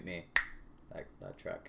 mute me. That truck.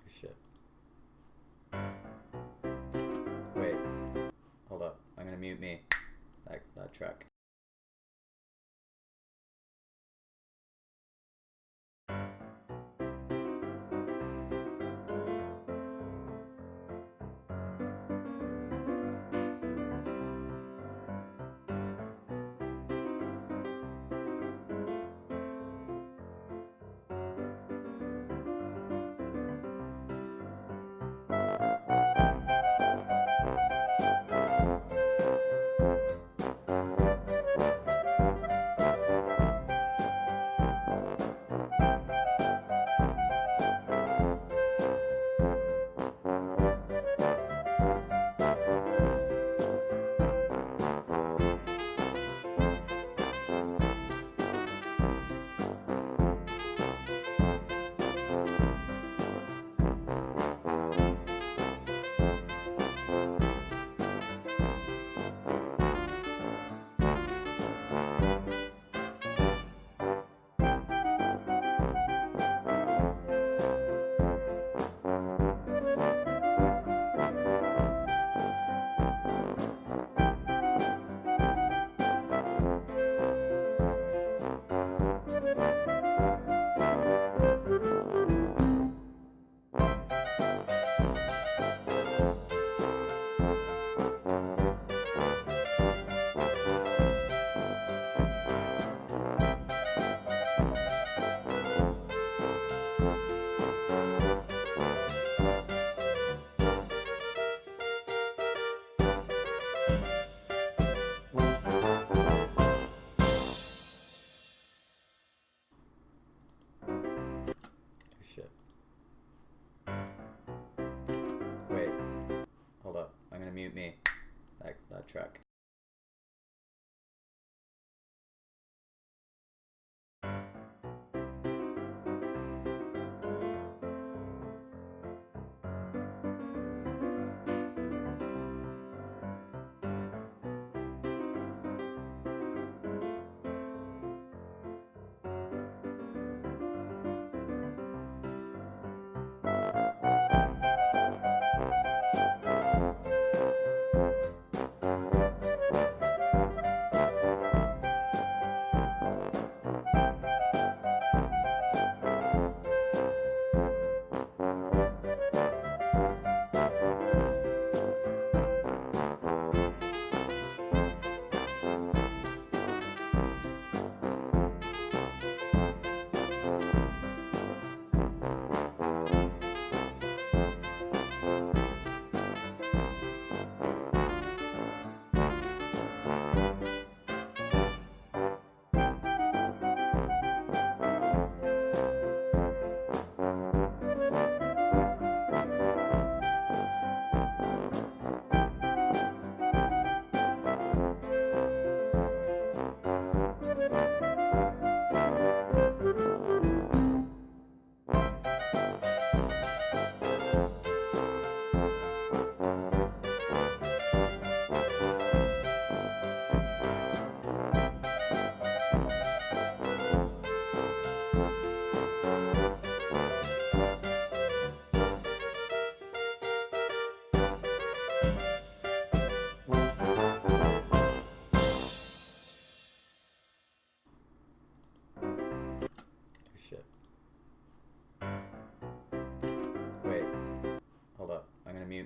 Shit. Wait. Hold up. I'm gonna mute me. That truck.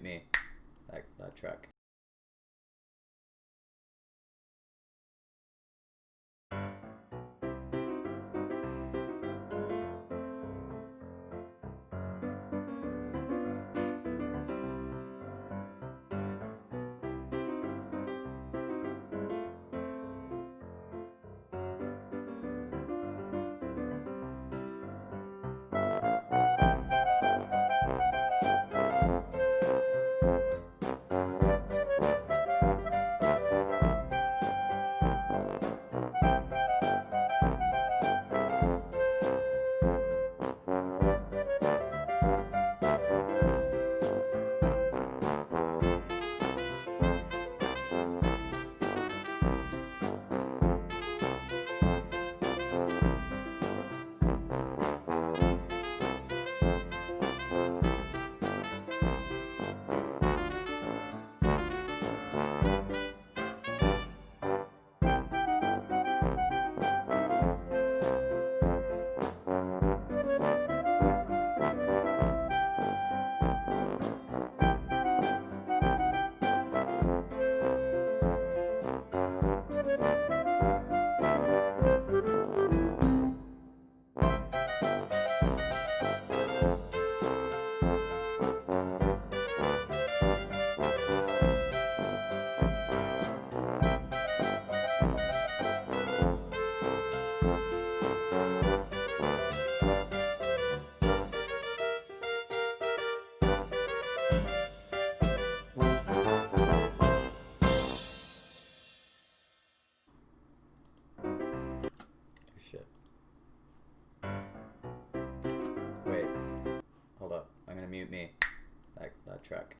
mute me. That truck. Shit. Wait. Hold up. I'm gonna mute me. That truck.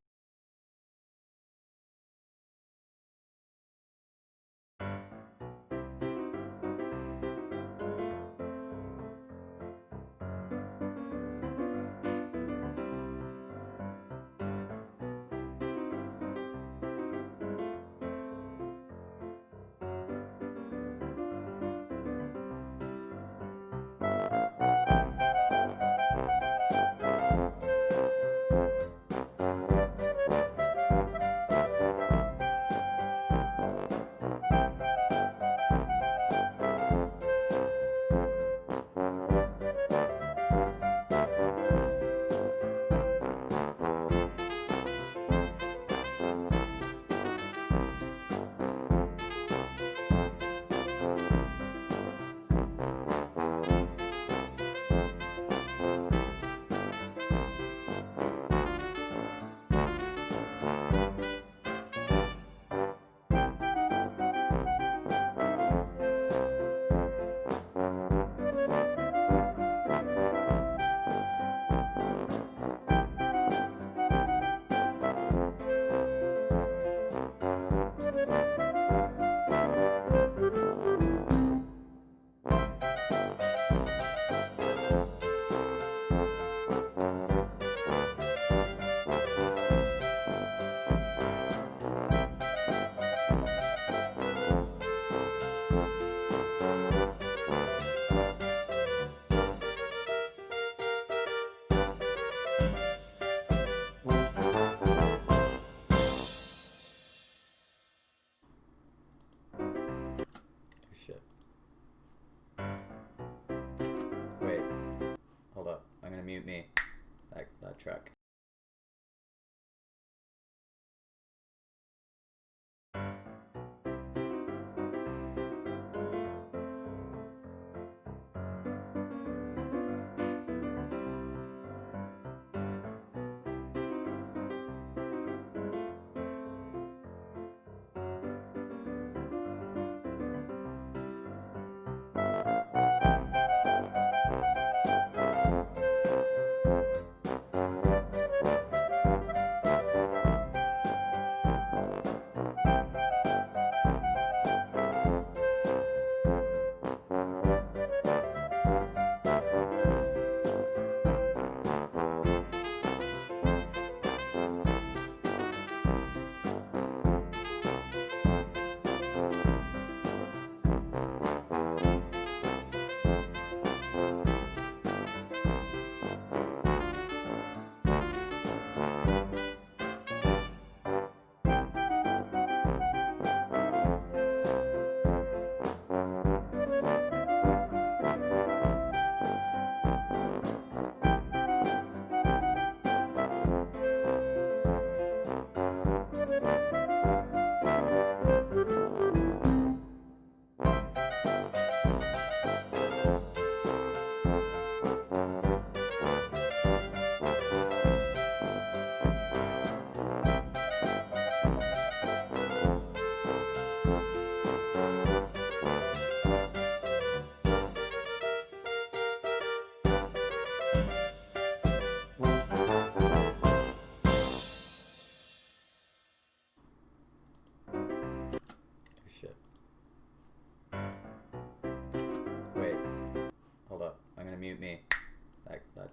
Shit. Wait. Hold up. I'm gonna mute me. That truck.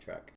truck.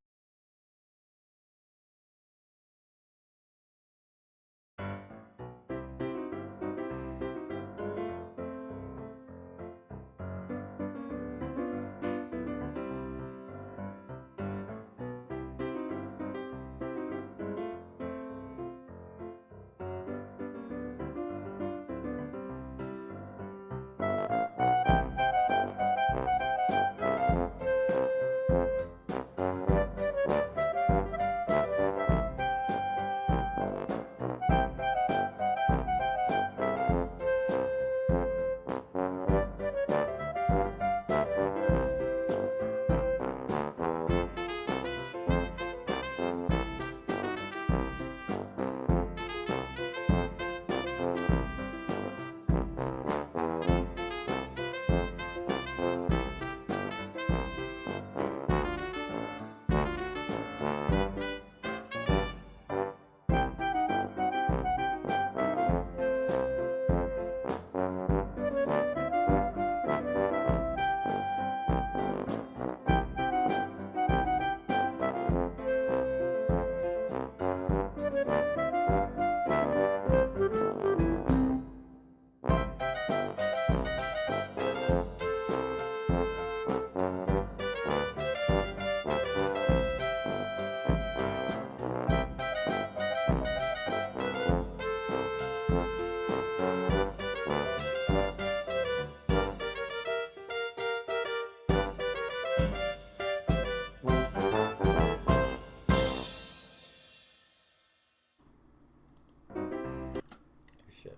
Shit.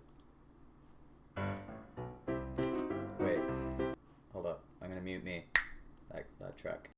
Wait. Hold up. I'm gonna mute me. That track.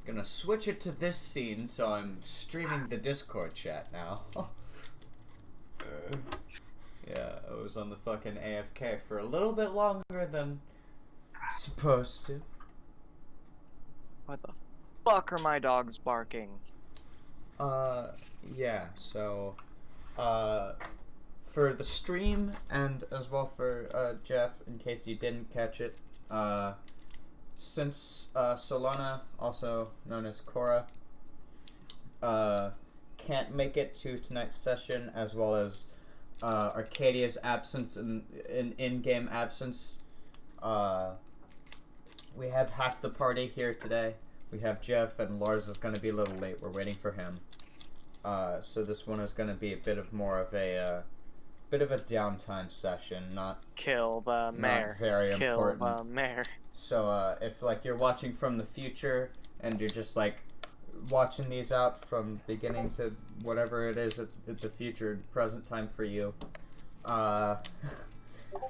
Gonna switch it to this scene, so I'm streaming the Discord chat now. Yeah, I was on the fucking AFK for a little bit longer than supposed to. What the fuck are my dogs barking? Yeah, so, for the stream, and as well for, Jeff, in case you didn't catch it, since, Solana, also known as Cora, can't make it to tonight's session, as well as, Arcadia's absence and in-game absence, we have half the party here today. We have Jeff, and Lars is going to be a little late. We're waiting for him. So this one is going to be a bit more of a downtime session, not Kill the mayor. not very Kill important. the mayor. So if like you're watching from the future and you're just like watching these out from beginning to whatever it is at the future present time for you,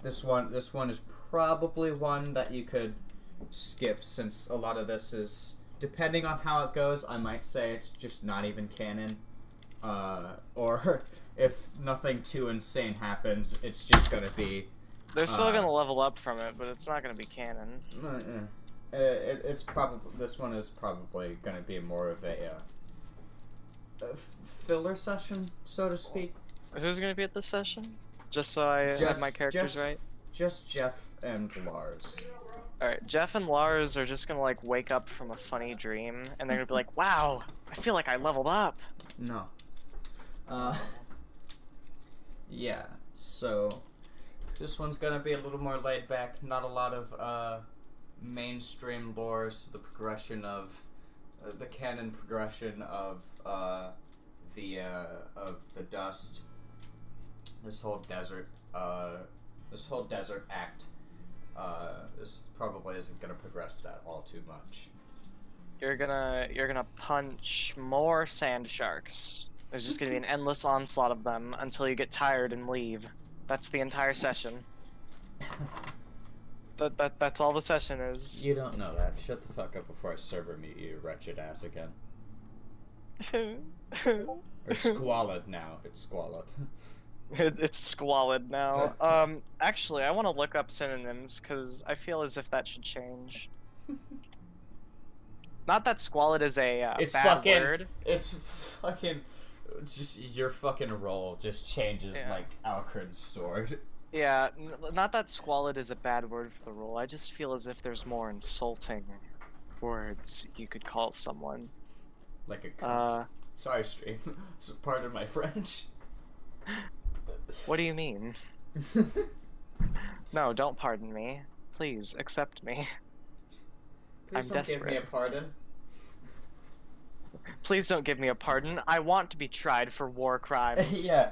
this one is probably one that you could skip, since a lot of this is, depending on how it goes, I might say it's just not even canon, or if nothing too insane happens, it's just gonna be They're still gonna level up from it, but it's not gonna be canon. it's probably, this one is probably gonna be more of a filler session, so to speak. Who's gonna be at this session? Just so I have my characters right? Just Jeff and Lars. Alright, Jeff and Lars are just gonna like wake up from a funny dream, and they're gonna be like, wow, I feel like I leveled up. No. Yeah, so this one's gonna be a little more laid back, not a lot of mainstream lore, so the progression of the canon progression of the dust, this whole desert act, this probably isn't gonna progress that all too much. You're gonna punch more sand sharks. There's just gonna be an endless onslaught of them until you get tired and leave. That's the entire session. That's all the session is. You don't know that. Shut the fuck up before I server meet you, wretched ass again. Or squalid now. It's squalid. It's squalid now. Actually, I want to look up synonyms because I feel as if that should change. Not that squalid is a It's bad fucking. word. It's fucking. Just your fucking role just changes Yeah. like Alcrin's sword. Yeah, not that squalid is a bad word for the role. I just feel as if there's more insulting words you could call someone. Like a cunt. Sorry, stream. So pardon my French. What do you mean? No, don't pardon me. Please, accept me. Please I'm don't give me a desperate. pardon. Please don't give me a pardon. I want to be tried for war crimes. Yeah.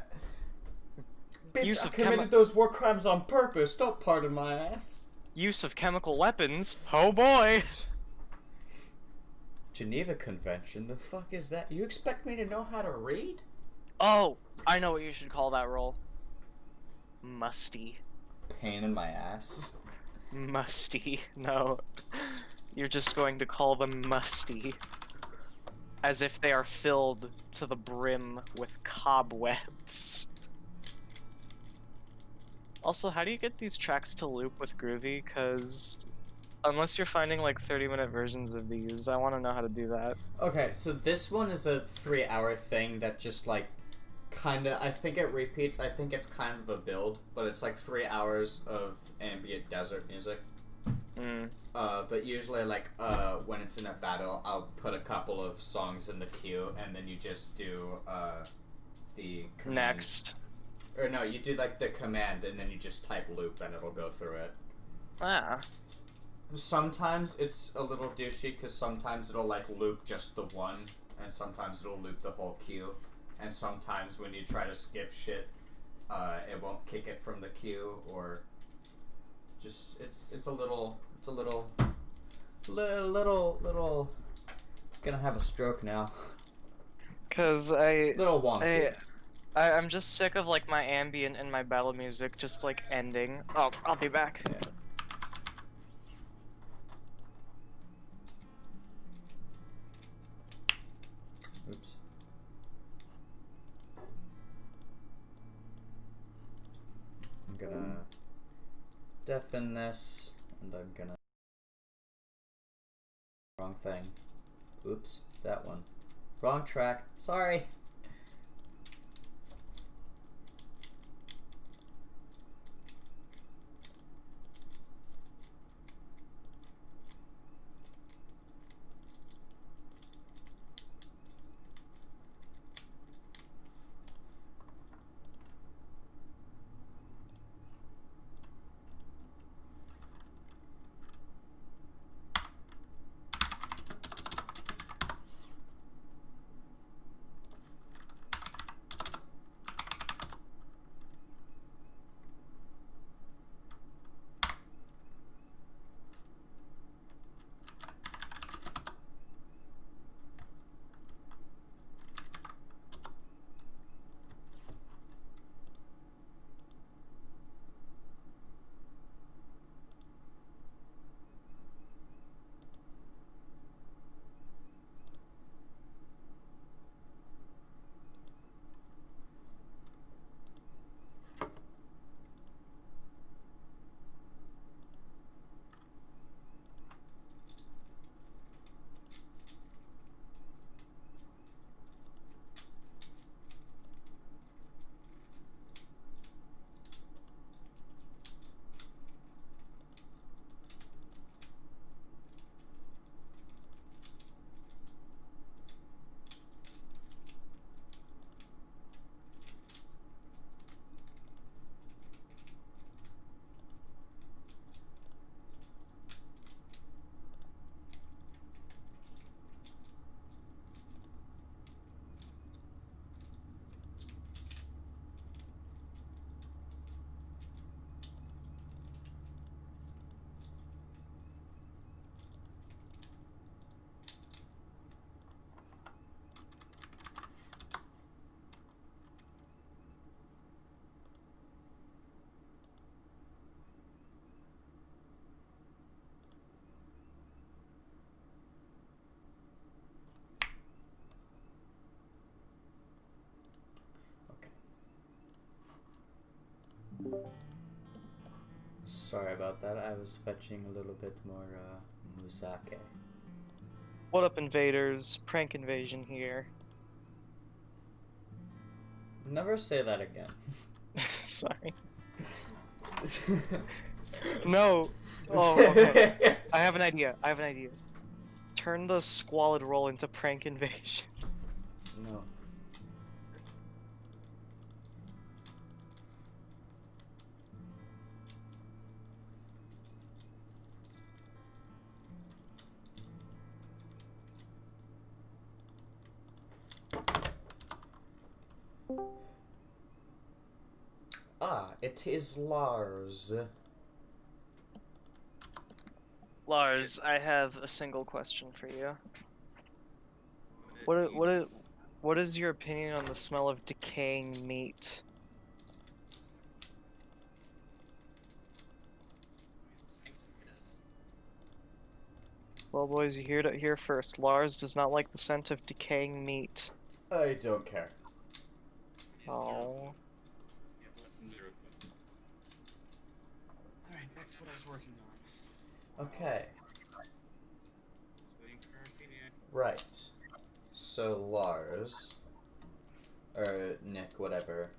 Bitch, Use I of committed those war crimes on purpose. Don't pardon my ass. Use of chemical weapons? Oh boy! Geneva Convention? The fuck is that? You expect me to know how to read? Oh, I know what you should call that role. Musty. Pain in my ass. Musty. No. You're just going to call them musty. As if they are filled to the brim with cobwebs. Also, how do you get these tracks to loop with Groovy? Because unless you're finding like 30-minute versions of these, I want to know how to do that. Okay, so this one is a 3-hour thing that just like kinda, I think it repeats, I think it's kind of a build, but it's like 3 hours of ambient desert music. But usually like when it's in a battle, I'll put a couple of songs in the queue and then you just do the command. Next. Or no, you do like the command and then you just type loop and it'll go through it. Ah. Sometimes it's a little douchey because sometimes it'll like loop just the one and sometimes it'll loop the whole queue. And sometimes when you try to skip shit, it won't kick it from the queue or just it's a little gonna have a stroke now. Cause Little wonky. I'm just sick of like my ambient and my battle music just like ending. Oh, I'll be back. Yeah. Oops. I'm gonna deafen this, and I'm gonna... Wrong thing. Oops, that one. Wrong track. Sorry. Sorry about that. I was fetching a little bit more muzake. What up, invaders? Prank invasion here. Never say that again. Sorry. No. Oh, okay. I have an idea. Turn the squalid roll into prank invasion. No. Ah, it is Lars. Lars, I have a single question for you. What is your opinion on the smell of decaying meat? Well, boys, you heard it here first. Lars does not like the scent of decaying meat. I don't care. Oh. Alright, back to what I was working on. Okay. Waiting for our feedback. Right. So Lars, or Nick, whatever.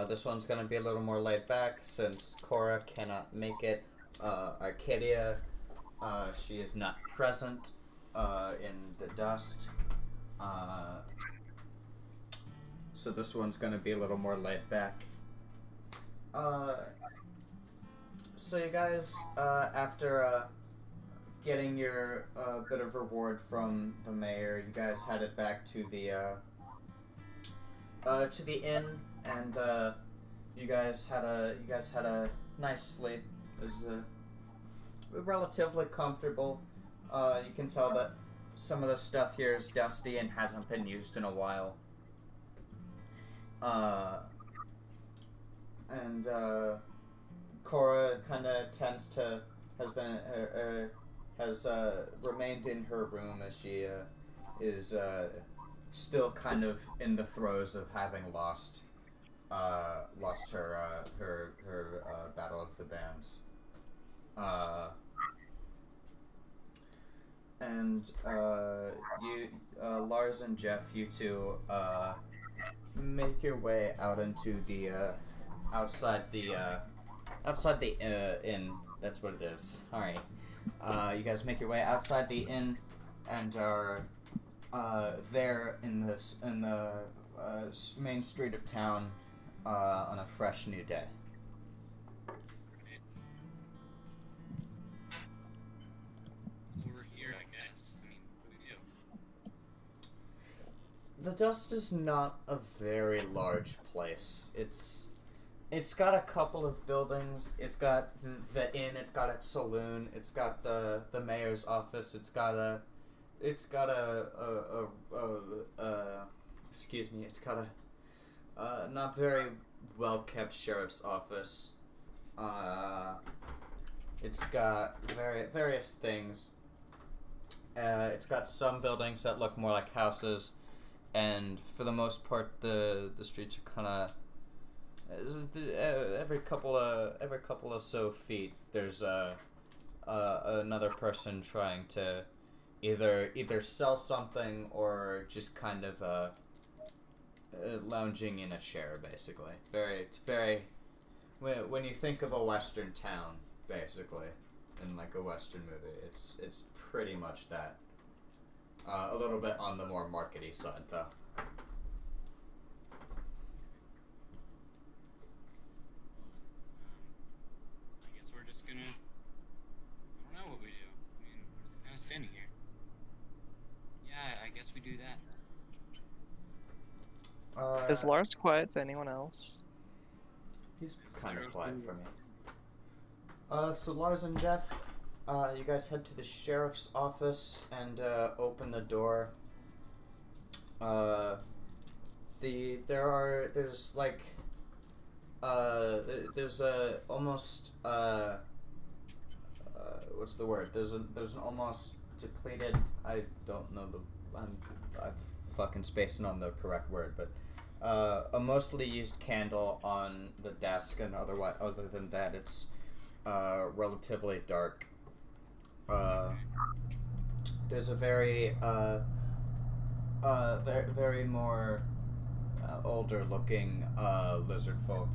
This one's gonna be a little more laid back since Cora cannot make it. Arcadia, she is not present in the dust. So this one's gonna be a little more laid back. So you guys, after getting your bit of reward from the mayor, you guys headed back to the inn, and you guys had a nice sleep. It was relatively comfortable. You can tell that some of the stuff here is dusty and hasn't been used in a while. And Cora kind of has remained in her room as she is still kind of in the throes of having lost her Battle of the Bands. And you, Lars and Jeff, you two make your way out into the outside the inn. That's what it is. All right. You guys make your way outside the inn and are there in the main street of town on a fresh new day. Over here, I guess. I mean, what do we do? The Dust is not a very large place. It's got a couple of buildings. It's got the inn. It's got a saloon. It's got the mayor's office. It's got a excuse me. It's got a not very well kept sheriff's office. It's got various things. It's got some buildings that look more like houses, and for the most part, the streets are kind of. Every couple of so feet, there's another person trying to either sell something or just kind of lounging in a chair, basically. It's very when you think of a western town, basically, in like a western movie, it's pretty much that. A little bit on the more markety side, though. I guess we're just gonna. I don't know what we do. I mean, we're just kind of standing here. Yeah, I guess we do that. Is Lars quiet to anyone else? He's kind of quiet for me. So Lars and Jeff, you guys head to the sheriff's office and open the door. There's almost what's the word? There's an almost depleted. I don't know I'm fucking spacing on the correct word, but a mostly used candle on the desk, and other than that, it's relatively dark. There's a very very more older looking lizard folk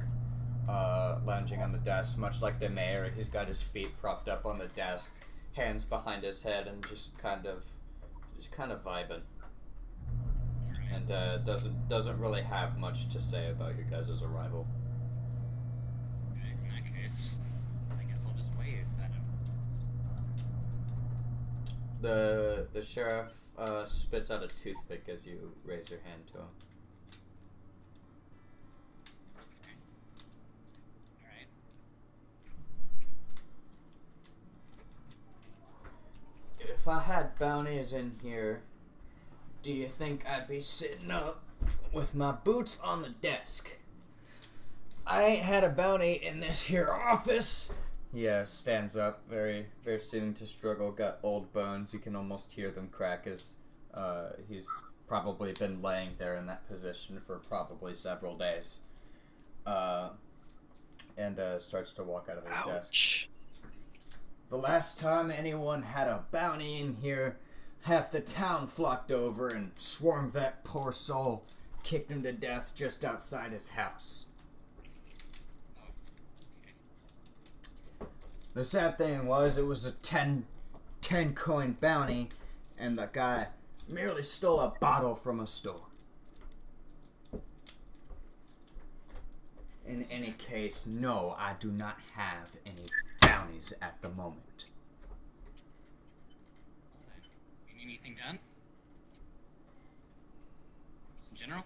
lounging on the desk, much like the mayor. He's got his feet propped up on the desk, hands behind his head, and just kind of vibing. And doesn't really have much to say about your guys' arrival. Okay, in that case, I guess I'll just wave at him. The sheriff spits out a toothpick as you raise your hand to him. Okay. Alright. If I had bounties in here, do you think I'd be sitting up with my boots on the desk? I ain't had a bounty in this here office. Yeah, stands up, very soon to struggle, got old bones. You can almost hear them crack as he's probably been laying there in that position for probably several days. And starts to walk out of his desk. Ouch. The last time anyone had a bounty in here, half the town flocked over and swarmed that poor soul, kicked him to death just outside his house. The sad thing was, it was a 10 coin bounty, and the guy merely stole a bottle from a store. In any case, no, I do not have any bounties at the moment. You need anything done? Just in general?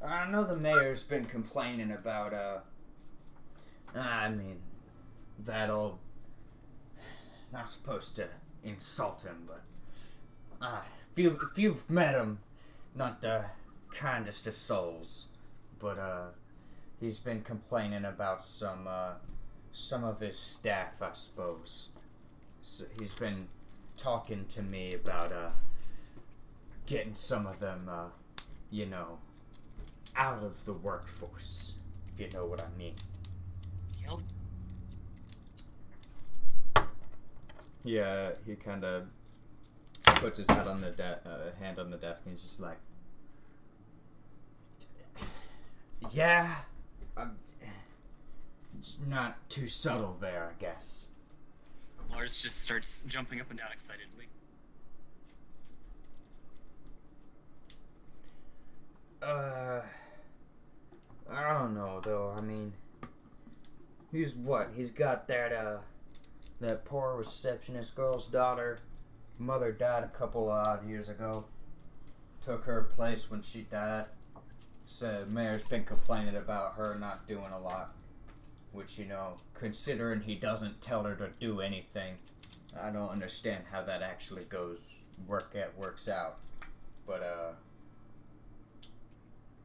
I know the mayor's been complaining about, that old... Not supposed to insult him, but... if you've met him, not the kindest of souls, but, he's been complaining about some of his staff, I suppose. So he's been talking to me about, getting some of them, out of the workforce, if you know what I mean. Killed? Yeah, he kind of puts his head on the hand on the desk, and he's just like, yeah, it's not too subtle there, I guess. Lars just starts jumping up and down excitedly. I don't know, though. I mean, he's got that poor receptionist girl's daughter. Mother died a couple odd years ago. Took her place when she died. Said mayor's been complaining about her not doing a lot. Which, considering he doesn't tell her to do anything, I don't understand how that actually works out. But,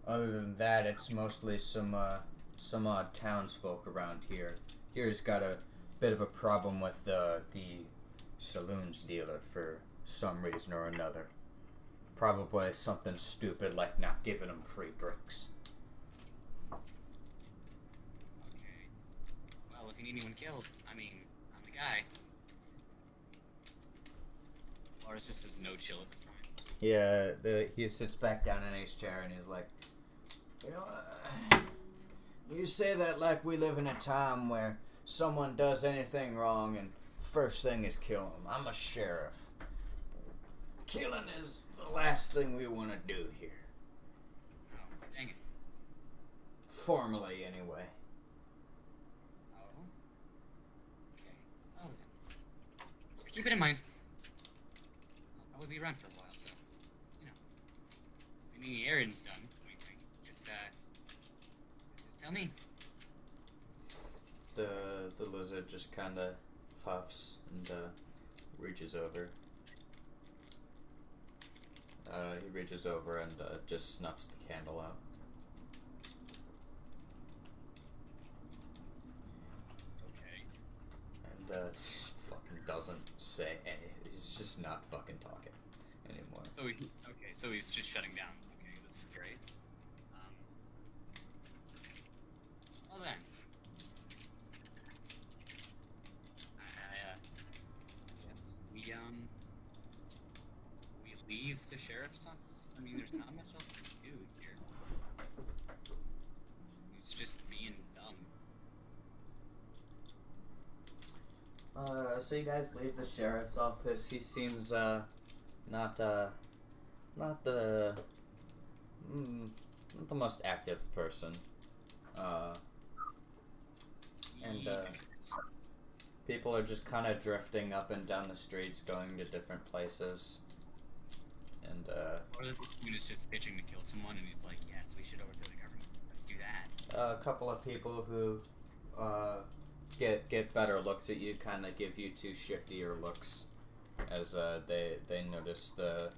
other than that, it's mostly some odd townsfolk around here. Here's got a bit of a problem with the saloons dealer for some reason or another. Probably something stupid like not giving him free drinks. Okay. Well, if you need anyone killed, I'm the guy. Lars just says no chill at the time. Yeah, he sits back down in his chair and he's like, you say that like we live in a time where someone does anything wrong and first thing is kill them. I'm a sheriff. Killing is the last thing we want to do here. Oh, dang it. Formally, anyway. Oh. Okay. Well then. Just keep it in mind. I'll probably be around for a while, so, if any errands done, just tell me. The lizard just kind of puffs and reaches over. He reaches over and just snuffs the candle out. Okay. And fucking doesn't say anything. He's just not fucking talking anymore. So he's just shutting down. Okay, this is great. Well then, yes, we leave the sheriff's office. I mean, there's not much else to do here. He's just being dumb. So you guys leave the sheriff's office. He seems, not the not the most active person. And people are just kind of drifting up and down the streets, going to different places. And Or the dude is just pitching to kill someone, and he's like, "Yes, we should overthrow the government. Let's do that." a couple of people who get better looks at you, kind of give you two shiftier looks, as they notice the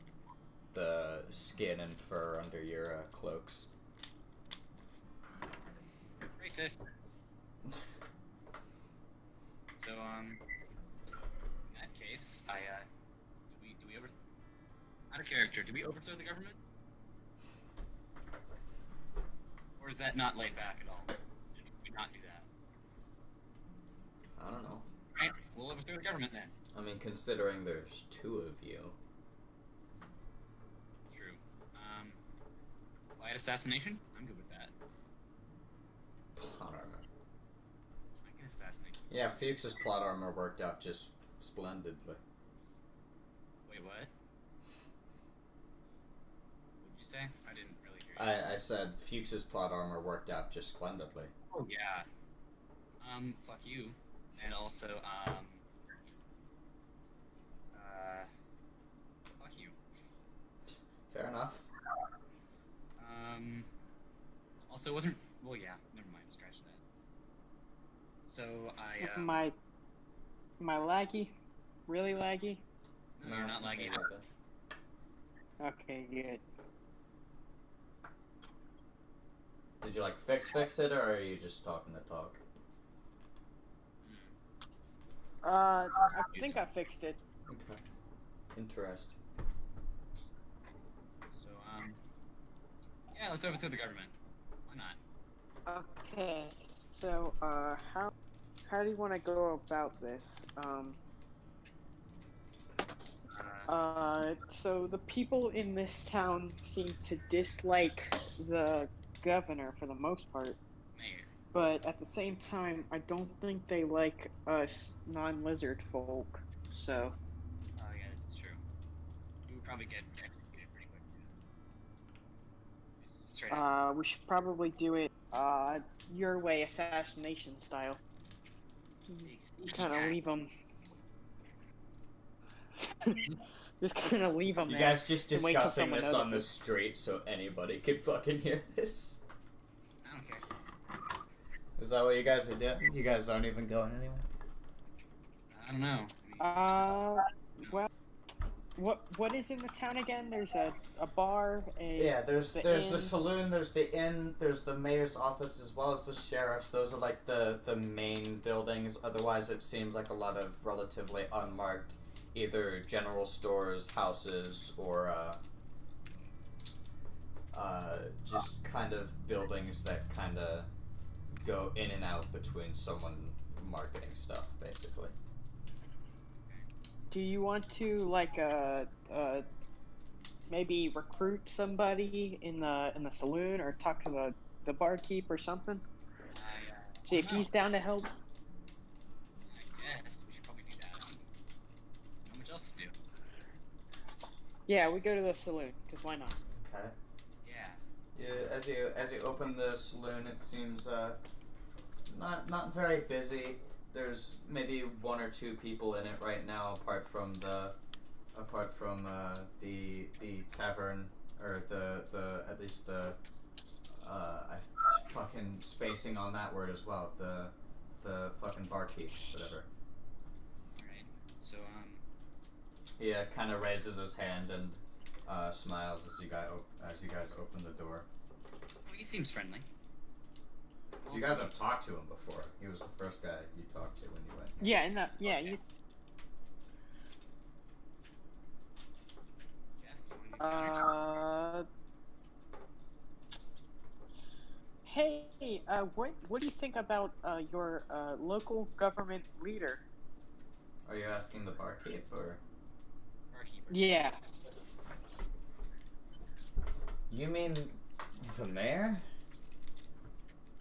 skin and fur under your cloaks. Racist. So in that case, do we out of character, do we overthrow the government? Or is that not laid back at all? Did we not do that? I don't know. Right, we'll overthrow the government then. I mean, considering there's two of you. True. Light assassination? I'm good with that. Plot armor. I can assassinate. Yeah, Fuchs's plot armor worked out just splendidly. Wait, what? What did you say? I didn't really hear you. I said Fuchs's plot armor worked out just splendidly. Oh, yeah. Fuck you. And also, fuck you. Fair enough. Also, wasn't. Well, yeah, never mind, scratch that. So, Am I laggy? Really laggy? No, you're not lagging. Okay, good. Did you like fix it, or are you just talking the talk? I think I fixed it. Okay. Interesting. So, yeah, let's overthrow the government. Why not? Okay, so, how do you want to go about this? So the people in this town seem to dislike the governor for the most part, Mayor. but at the same time, I don't think they like us non-lizard folk, so... Oh, yeah, that's true. We would probably get executed pretty quick. Just straight up. We should probably do it, your way, assassination style. Kind of leave them. Just kind of leave them You there. guys just and wait till discussing someone this on the notices. street so anybody can fucking hear this. I don't care. Is that what you guys are doing? You guys aren't even going anywhere? I don't know. Well, what is in the town again? There's a bar, Yeah, there's the the inn. saloon, there's the inn, there's the mayor's office as well as the sheriff's. Those are like the main buildings. Otherwise, it seems like a lot of relatively unmarked, either general stores, houses, or just kind of buildings that kind of go in and out between someone marketing stuff, basically. Do you want to like maybe recruit somebody in the saloon or talk to the barkeep or something? See if he's down to help. I guess we should probably do that. Not much else to do. Yeah, we go to the saloon, because why not? Okay. Yeah. Yeah, as you open the saloon, it seems not very busy. There's maybe one or two people in it right now, apart from the tavern, or the at least the I fucking spacing on that word as well. The fucking barkeep, whatever. Alright. So, He kind of raises his hand and smiles as you guys open the door. well, he seems friendly. You guys have talked to him before. He was the first guy you talked to when you went. Yeah, yeah, Okay. Jeff, you wanna what do you think about your local government leader? Are you asking the barkeep or? Barkeeper. Yeah. You mean the mayor?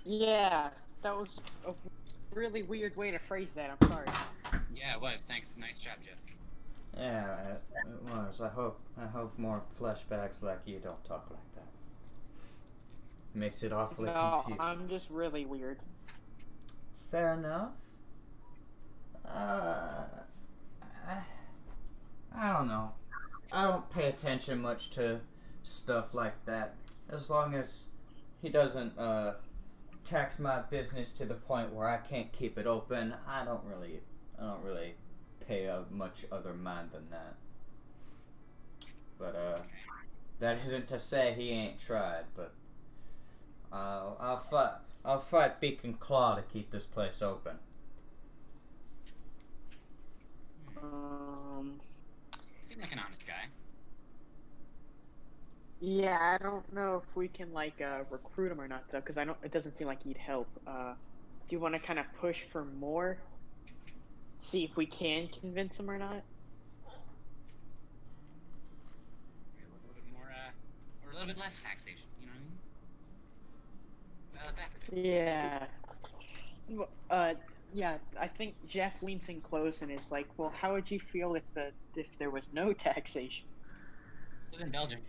Yeah, that was a really weird way to phrase that. I'm sorry. Yeah, it was. Thanks. Nice job, Jeff. Yeah, it was. I hope more flashbacks like you don't talk like that. Makes it awfully No, confusing. I'm just really weird. Fair enough. I don't know. I don't pay attention much to stuff like that. As long as he doesn't tax my business to the point where I can't keep it open, I don't really pay much other mind than that. But that isn't to say he ain't tried. But I'll fight beak and claw to keep this place open. Seems like an honest guy. Yeah, I don't know if we can like recruit him or not though, because I don't. It doesn't seem like he'd help. Do you want to kind of push for more? See if we can convince him or not. A little bit more, or a little bit less taxation. You know what I mean? Yeah. Yeah. I think Jeff leans in close and is like, "Well, how would you feel if there was no taxation?" Live in Belgium.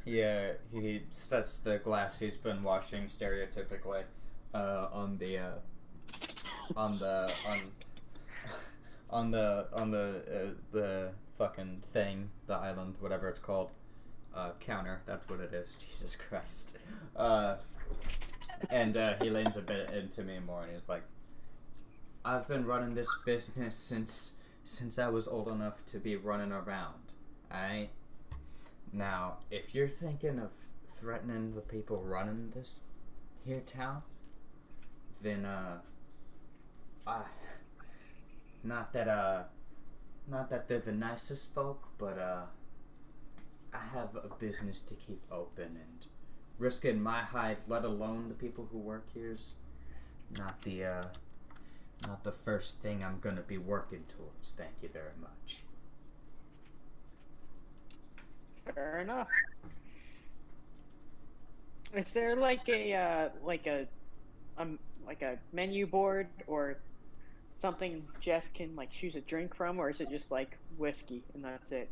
Yeah, he sets the glass he's been washing stereotypically on the fucking thing, the island, whatever it's called, counter. That's what it is. Jesus Christ. And he leans a bit into me more, and he's like, "I've been running this business since I was old enough to be running around. Alright? Now, if you're thinking of threatening the people running this here town, then not that they're the nicest folk, but I have a business to keep open, and risking my hide, let alone the people who work here's not the first thing I'm gonna be working towards. Thank you very much." Fair enough. Is there like a menu board or something Jeff can like choose a drink from, or is it just like whiskey and that's it?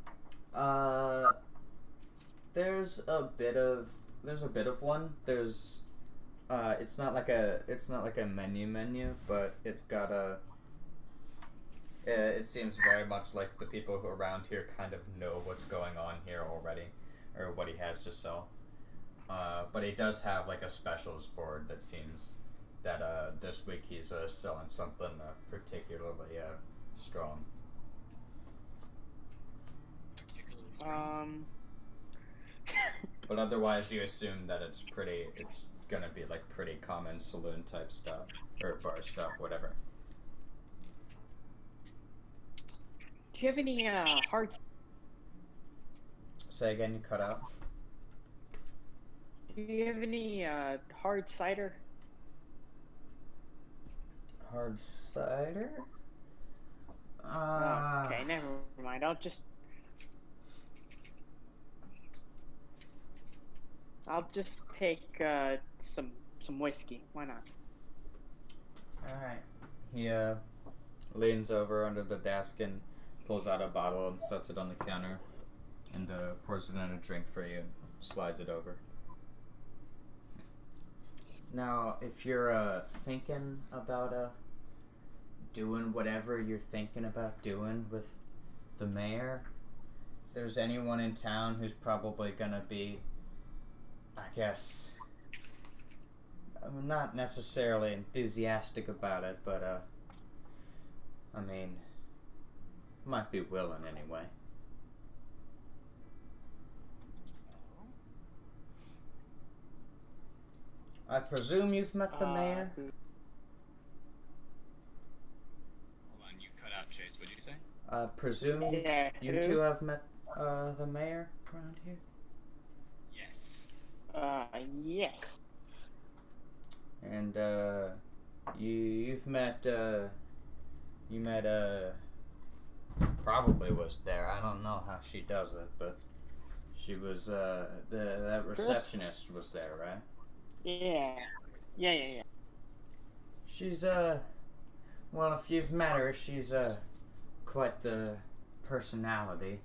There's a bit of one. There's it's not like a menu, but it's got a it seems very much like the people who are around here kind of know what's going on here already, or what he has to sell. But he does have like a specials board that seems that this week he's selling something particularly strong. But otherwise, you assume that it's gonna be like pretty common saloon type stuff or bar stuff, whatever. Do you have any hard? Say again, you cut out. Do you have any hard cider? Hard cider? Okay, never mind. I'll just take some whiskey. Why not? Alright. He leans over under the desk and pulls out a bottle and sets it on the counter and pours it in a drink for you and slides it over. Now, if you're thinking about doing whatever you're thinking about doing with the mayor, if there's anyone in town who's probably gonna be, I guess, not necessarily enthusiastic about it, but I mean, might be willing anyway. I presume you've met the mayor? Hold on, you cut out, Chase. What'd you say? Presume Yeah, you who? two have met the mayor around here? Yes. Yes. And you've met probably was there. I don't know how she does it, but she was that receptionist was there, right? Yeah. She's well, if you've met her, she's quite the personality.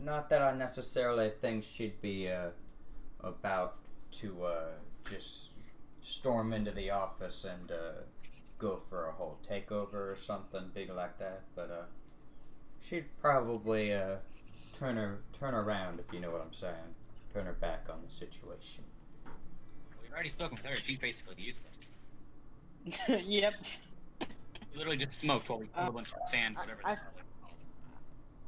Not that I necessarily think she'd be about to just storm into the office and go for a whole takeover or something big like that, but she'd probably turn around, if you know what I'm saying. Turn her back on the situation. We've already spoken with her. She's basically useless. Yep. We literally just smoked while we pulled a bunch of sand, whatever.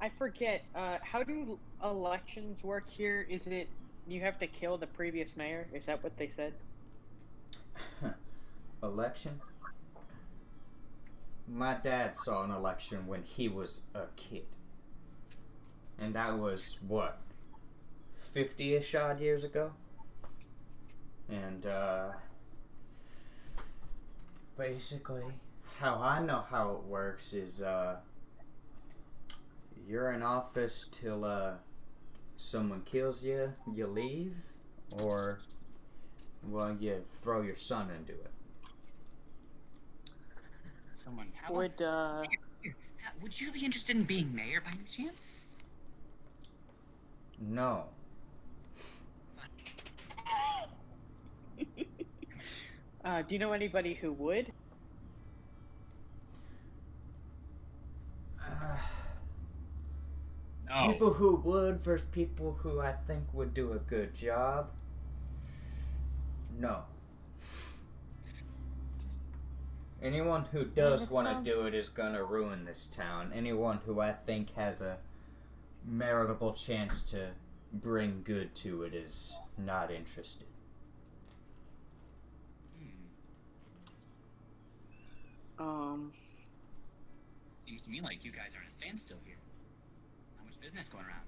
I forget. How do elections work here? Is it you have to kill the previous mayor? Is that what they said? Election? My dad saw an election when he was a kid. And that was, what, 50-ish odd years ago? And, basically, how I know how it works is, you're in office till, someone kills you, you leave, or, well, you throw your son into it. Someone. Would you be interested in being mayor by any chance? No. Do you know anybody who would? No. People who would versus people who I think would do a good job? No. Anyone who does want to do it is gonna ruin this town. Anyone who I think has a meritable chance to bring good to it is not interested. Seems to me like you guys are in a standstill here. Not much business going around.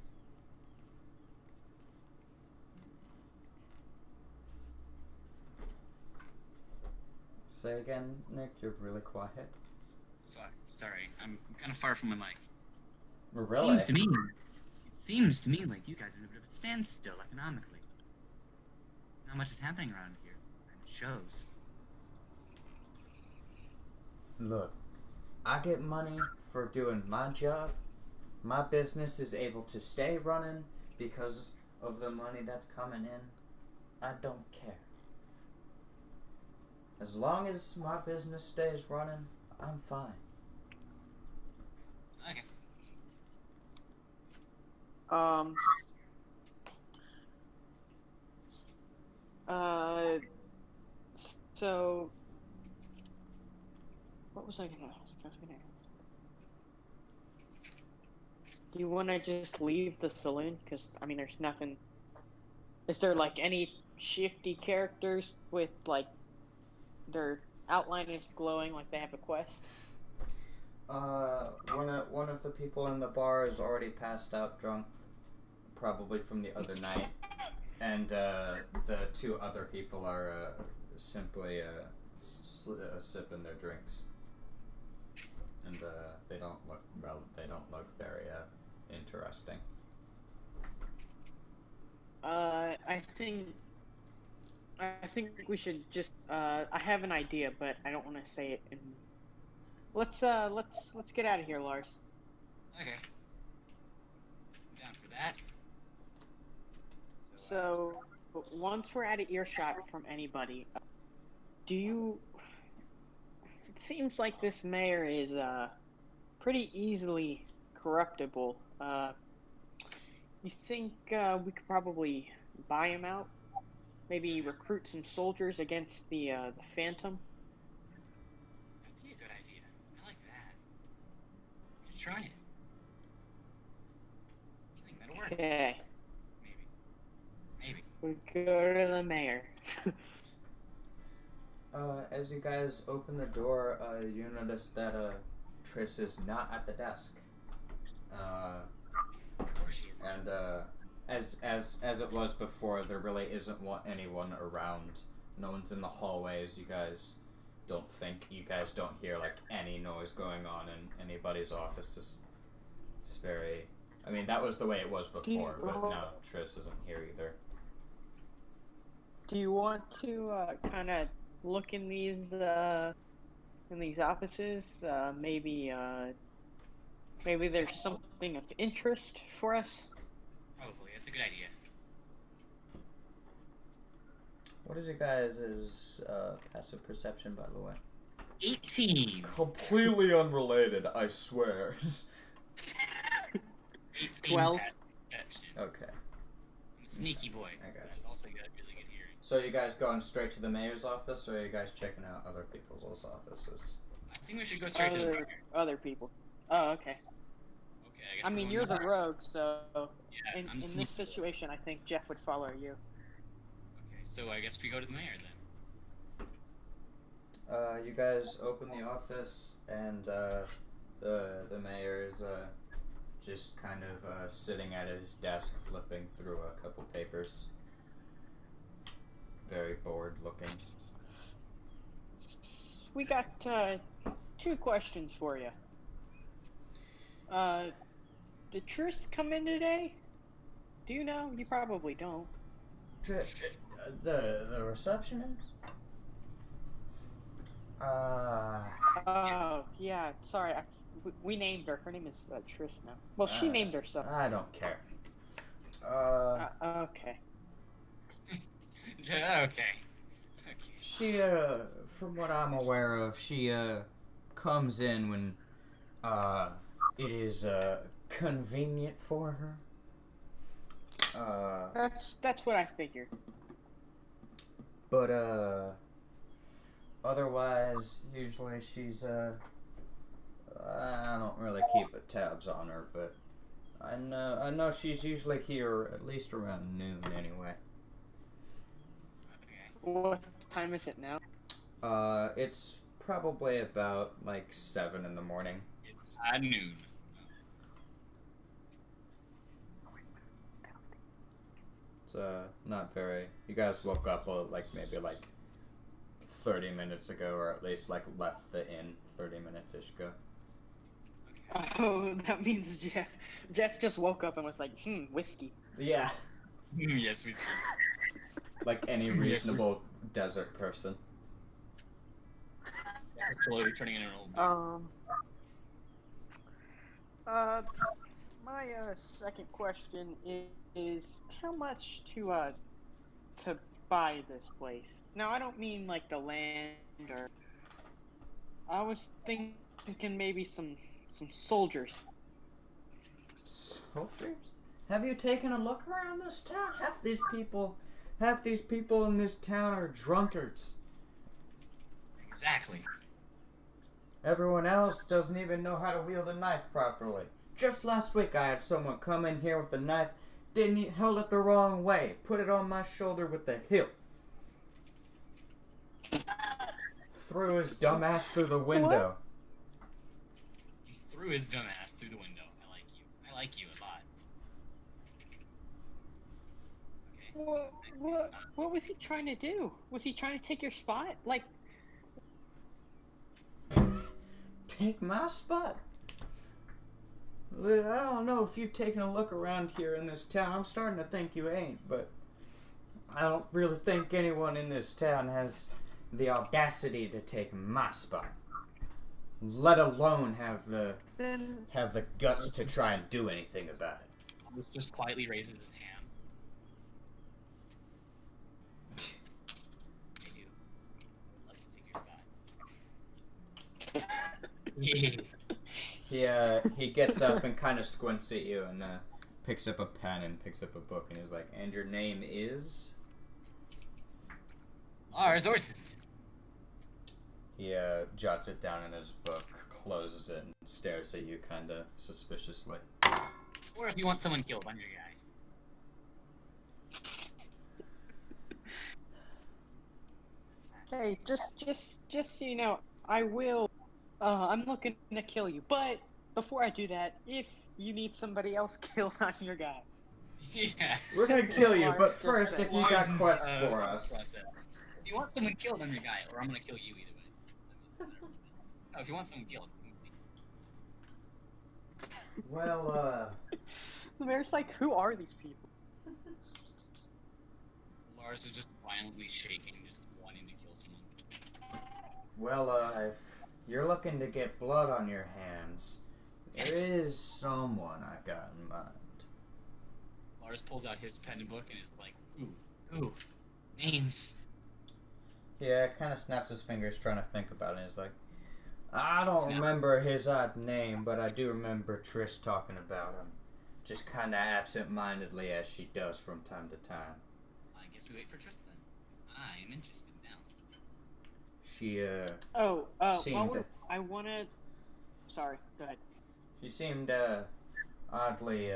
Say again, Nick, you're really quiet. Fuck, sorry. I'm kind of far from my mic. Really? It seems to me like you guys are in a bit of a standstill economically. Not much is happening around here, and it shows. Look, I get money for doing my job. My business is able to stay running because of the money that's coming in. I don't care. As long as my business stays running, I'm fine. Okay. So, what was I gonna ask? Do you want to just leave the saloon? Because, I mean, there's nothing... Is there, like, any shifty characters with, like, their outline is glowing like they have a quest? One of the people in the bar is already passed out drunk, probably from the other night, and the two other people are simply sipping their drinks, and they don't look very interesting. I think we should just. I have an idea, but I don't want to say it. Let's get out of here, Lars. Okay. I'm down for that. So, once we're out of earshot from anybody, do you? It seems like this mayor is pretty easily corruptible. You think we could probably buy him out? Maybe recruit some soldiers against the Phantom? That'd be a good idea. I like that. We should try it. I think that'll work. Okay. Maybe. We go to the mayor. As you guys open the door, you notice that Triss is not at the desk. Of course she is. And as it was before, there really isn't anyone around. No one's in the hallways. You guys don't hear like any noise going on in anybody's offices. It's very. I mean, that was the way it was before, but now Triss isn't here either. Do you want to kind of look in these offices? Maybe there's something of interest for us. Probably. That's a good idea. What is your guys' passive perception, by the way? 18. Completely unrelated, I swear. 18 12. Perception. Okay. I'm a sneaky boy. I got I've you. also got really good hearing. So you guys going straight to the mayor's office, or are you guys checking out other people's offices? I think we should go straight to the mayor. Other people. Oh, okay. Okay, I guess I we're mean, going you're to the rogue, so Yeah, in I'm this sneaky. situation, I think Jeff would follow you. Okay, so I guess we go to the mayor then. You guys open the office, and the mayor is just kind of sitting at his desk, flipping through a couple papers. Very bored looking. We got 2 questions for you. Did Triss come in today? Do you know? You probably don't. The receptionist? Oh, yeah. Sorry, we named her. Her name is Triss now. Well, she named herself. I don't care. Okay. Yeah, okay. Okay. She, from what I'm aware of, she, comes in when, it is, convenient for her. That's what I figured. But, otherwise, usually she's, I don't really keep tabs on her, but I know she's usually here at least around noon anyway. Okay. What time is it now? It's probably about, like, 7 in the morning. It's at noon. It's, not very... You guys woke up, maybe 30 minutes ago, or at least, left the inn 30 minutes-ish ago. Oh, that means Jeff just woke up and was like, whiskey. Yeah. Yes, we Like any reasonable desert person. slowly turning into an old dude. My second question is how much to buy this place? Now, I don't mean like the land or. I was thinking maybe some soldiers. Soldiers? Have you taken a look around this town? Half these people in this town are drunkards. Exactly. Everyone else doesn't even know how to wield a knife properly. Just last week I had someone come in here with a knife, held it the wrong way, put it on my shoulder with the hilt. Threw his dumb ass through the window. He threw his dumb ass through the window. I like you. I like you a lot. Okay. What was he trying to do? Was he trying to take your spot? Like, Take my spot? I don't know if you've taken a look around here in this town. I'm starting to think you ain't, but I don't really think anyone in this town has the audacity to take my spot. Let alone have the guts to try and do anything about it. Thomas just quietly raises his hand. I do. I'd like to take your spot. He gets up and kind of squints at you and picks up a pen and picks up a book and is like, "And your name is?" Lars Orson. He jots it down in his book, closes it, and stares at you kind of suspiciously. Or if you want someone killed, I'm your guy. hey, just so you know, I will. I'm looking to kill you, but before I do that, if you need somebody else killed, I'm your guy. Yeah. We're gonna kill you, Lars but just first, said- if you got Lars's, quests for thought us. process. If you want someone killed, I'm your guy, or I'm gonna kill you either way. No, if you want someone killed. Well, The mayor's like, who are these people? Lars is just violently shaking, just wanting to kill someone. if you're looking to get blood on your hands, there Yes. is someone I got in mind. Lars pulls out his pen and book and is like, ooh, names. Yeah, kind of snaps his fingers trying to think about it. He's like, I don't Snap. remember his name, but I do remember Trish talking about him. Just kind of absent-mindedly, as she does from time to time. I guess we wait for Tristan. 'Cause I am interested now. She, Seemed- I wanna. Sorry, go ahead. she seemed, oddly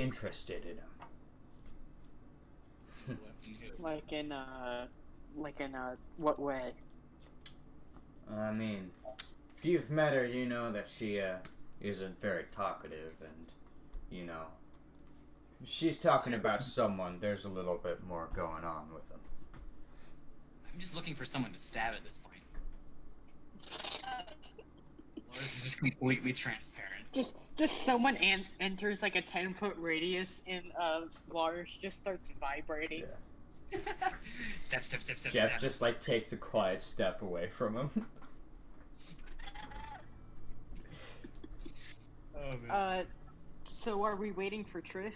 interested in him. What do you do? Like in what way? I mean, if you've met her, you know that she, isn't very talkative, and, you know, she's talking about someone. There's a little bit more going on with him. I'm just looking for someone to stab at this point. Lars is just completely transparent. Just someone enters like a 10-foot radius and Lars just starts vibrating. Yeah. Step. Jeff just, like, takes a quiet step away from him. Oh, man. So are we waiting for Trish?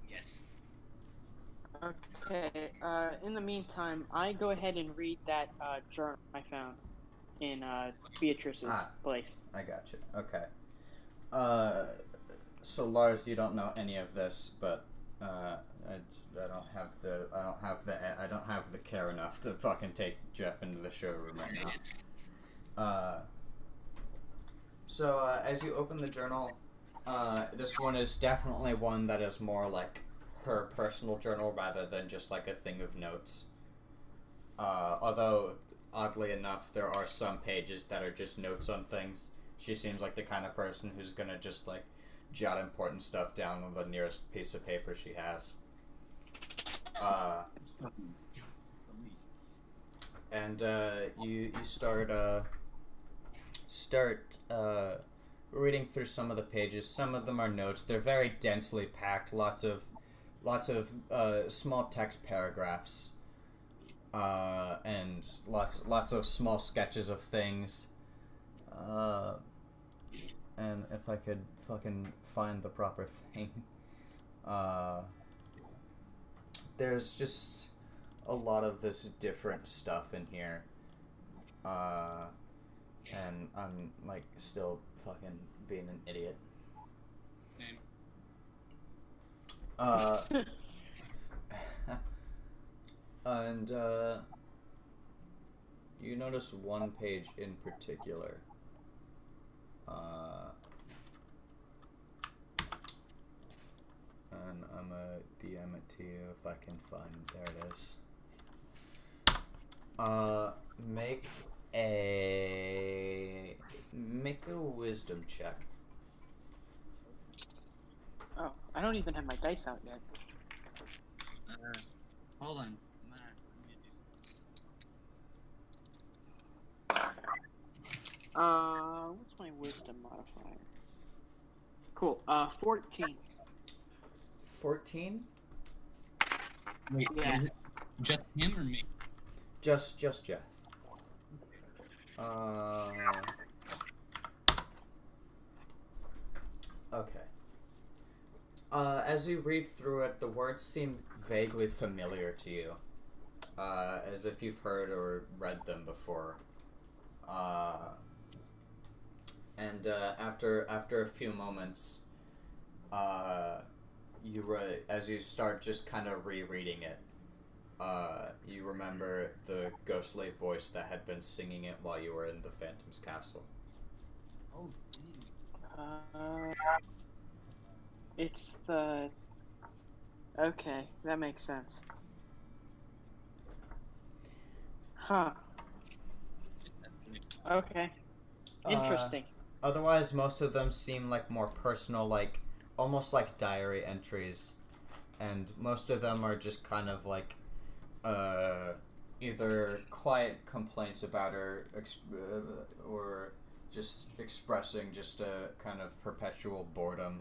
Yes. Okay. In the meantime, I go ahead and read that journal I found in Beatrice's place. I gotcha. Okay. So Lars, you don't know any of this, but I don't have the care enough to fucking take Jeff into the showroom right now. Yes. So as you open the journal, this one is definitely one that is more like her personal journal rather than just like a thing of notes. Although, oddly enough, there are some pages that are just notes on things. She seems like the kind of person who's gonna just like jot important stuff down on the nearest piece of paper she has. And you start reading through some of the pages. Some of them are notes. They're very densely packed. Lots of small text paragraphs, and lots of small sketches of things. And if I could fucking find the proper thing, there's just a lot of this different stuff in here. And I'm like still fucking being an idiot. Same. And you notice one page in particular. And I'm a DM it to you if I can find. There it is. Make a wisdom check. Oh, I don't even have my dice out yet. Hold on. I'm gonna do something. What's my wisdom modifier? Cool. 14. 14? Wait, Yeah. is it just him or me? Just Jeff. Okay. As you read through it, the words seem vaguely familiar to you. As if you've heard or read them before. And after a few moments, as you start just kind of rereading it, you remember the ghostly voice that had been singing it while you were in the Phantom's castle. Oh, It's the. Okay, that makes sense. Huh. just estimate. Okay. Interesting. Otherwise, most of them seem like more personal, like almost like diary entries, and most of them are just kind of like either quiet complaints about her or just expressing just a kind of perpetual boredom,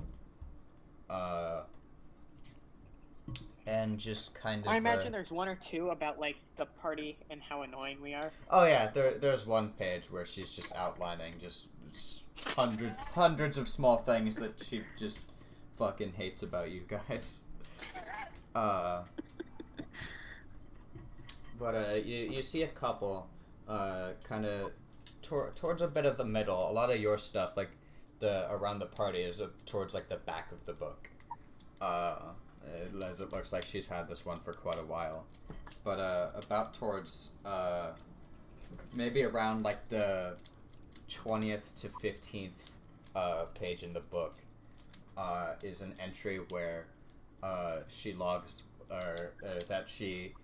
and just kind of. I imagine there's one or two about like the party and how annoying we are. Oh yeah, there's one page where she's just outlining just hundreds of small things that she just fucking hates about you guys. But you see a couple, kind of towards a bit of the middle. A lot of your stuff, like the around the party, is towards like the back of the book. As it looks like she's had this one for quite a while. But about towards maybe around like the 20th to 15th page in the book is an entry where she logs that she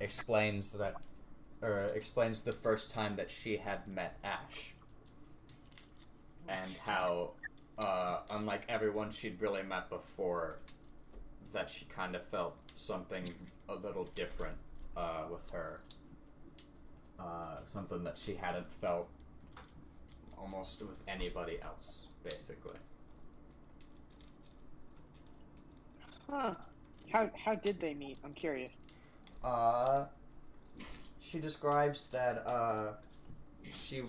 explains the first time that she had met Ash, and how unlike everyone she'd really met before, that she kind of felt something a little different with her. Something that she hadn't felt almost with anybody else, basically. Huh. How did they meet? I'm curious. She describes that she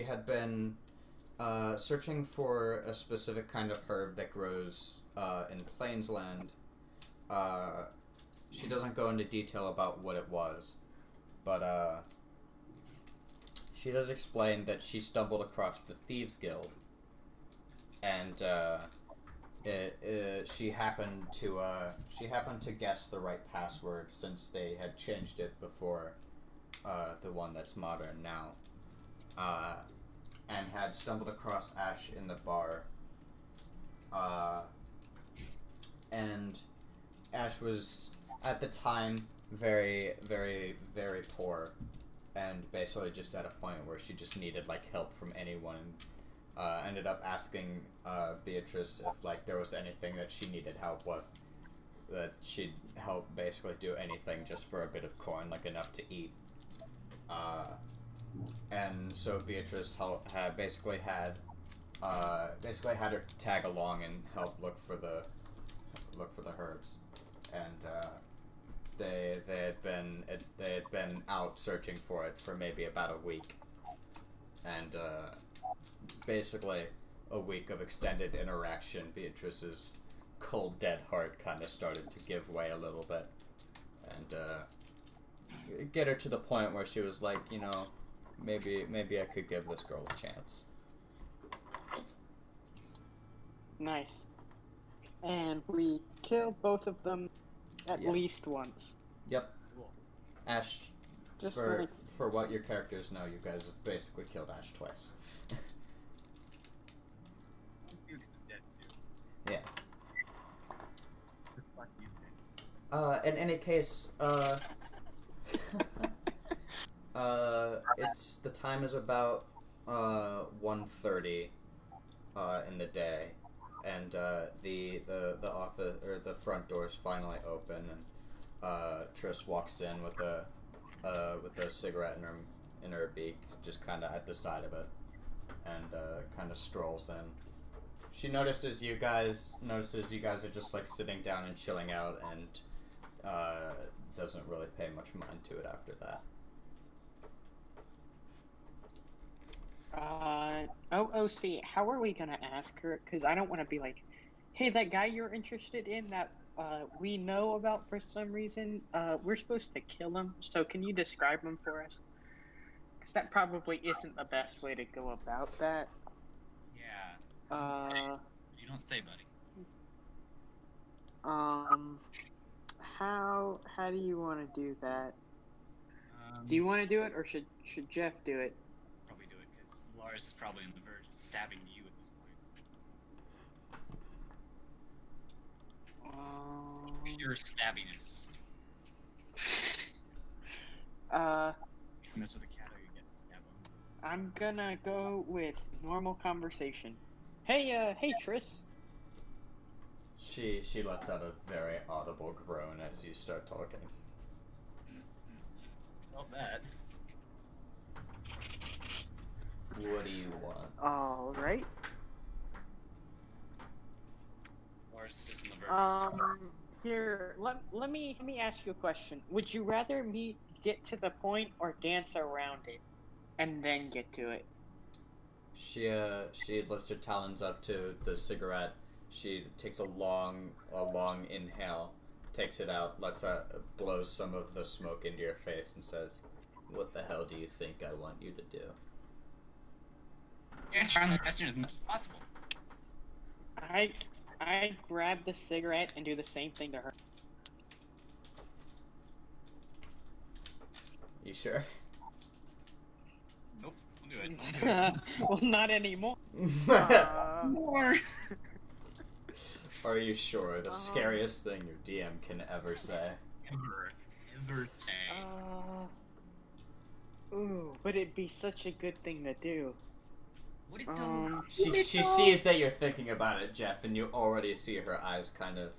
had been searching for a specific kind of herb that grows in Plainsland. She doesn't go into detail about what it was, but she does explain that she stumbled across the Thieves Guild, and she happened to guess the right password, since they had changed it before the one that's modern now, and had stumbled across Ash in the bar, and Ash was at the time very, very, very poor, and basically just at a point where she just needed like help from anyone. Ended up asking Beatrice if like there was anything that she needed help with, that she'd help basically do anything just for a bit of coin, like enough to eat. And so Beatrice had basically had her tag along and help look for the herbs, and they had been out searching for it for maybe about a week, and basically a week of extended interaction, Beatrice's cold, dead heart kind of started to give way a little bit, and get her to the point where she was like, you know, maybe I could give this girl a chance. Nice. And we killed both of them at least once. Yep. Ash, Just for what your characters know, you guys have basically killed Ash twice. Fuchs is dead too. Yeah. Just fuck you. In any case, it's the time is about 1:30 in the day, and the office or the front door is finally open, and Triss walks in with a cigarette in her beak, just kind of at the side of it, and kind of strolls in. She notices you guys are just like sitting down and chilling out, and doesn't really pay much mind to it after that. OOC, how are we gonna ask her? Because I don't want to be like, hey, that guy you're interested in that we know about for some reason, we're supposed to kill him, so can you describe him for us? Because that probably isn't the best way to go about that. Yeah. You don't say, buddy. How do you want to do that? Do you want to do it, or should Jeff do it? Probably do it, because Lars is probably on the verge of stabbing you at this point. Pure stabbiness. Mess with a cat or you get stabbed on. I'm gonna go with normal conversation. Hey Triss. She lets out a very audible groan as you start talking. Not bad. What do you want? All right. Lars just in the verge of Here, let me ask you a question. Would you rather me get to the point or dance around it, and then get to it? She lifts her talons up to the cigarette. She takes a long inhale, takes it out, blows some of the smoke into your face, and says, "What the hell do you think I want you to do?" answer around the question as much as possible. I grab the cigarette and do the same thing to her. You sure? Nope, I'll do it. I'll do it. Well, not anymore. More. Are you sure? The scariest thing your DM can ever say. Ever say. Ooh, but it'd be such a good thing to do. Would it though? She sees that you're thinking about it, Jeff, and you already see her eyes kind of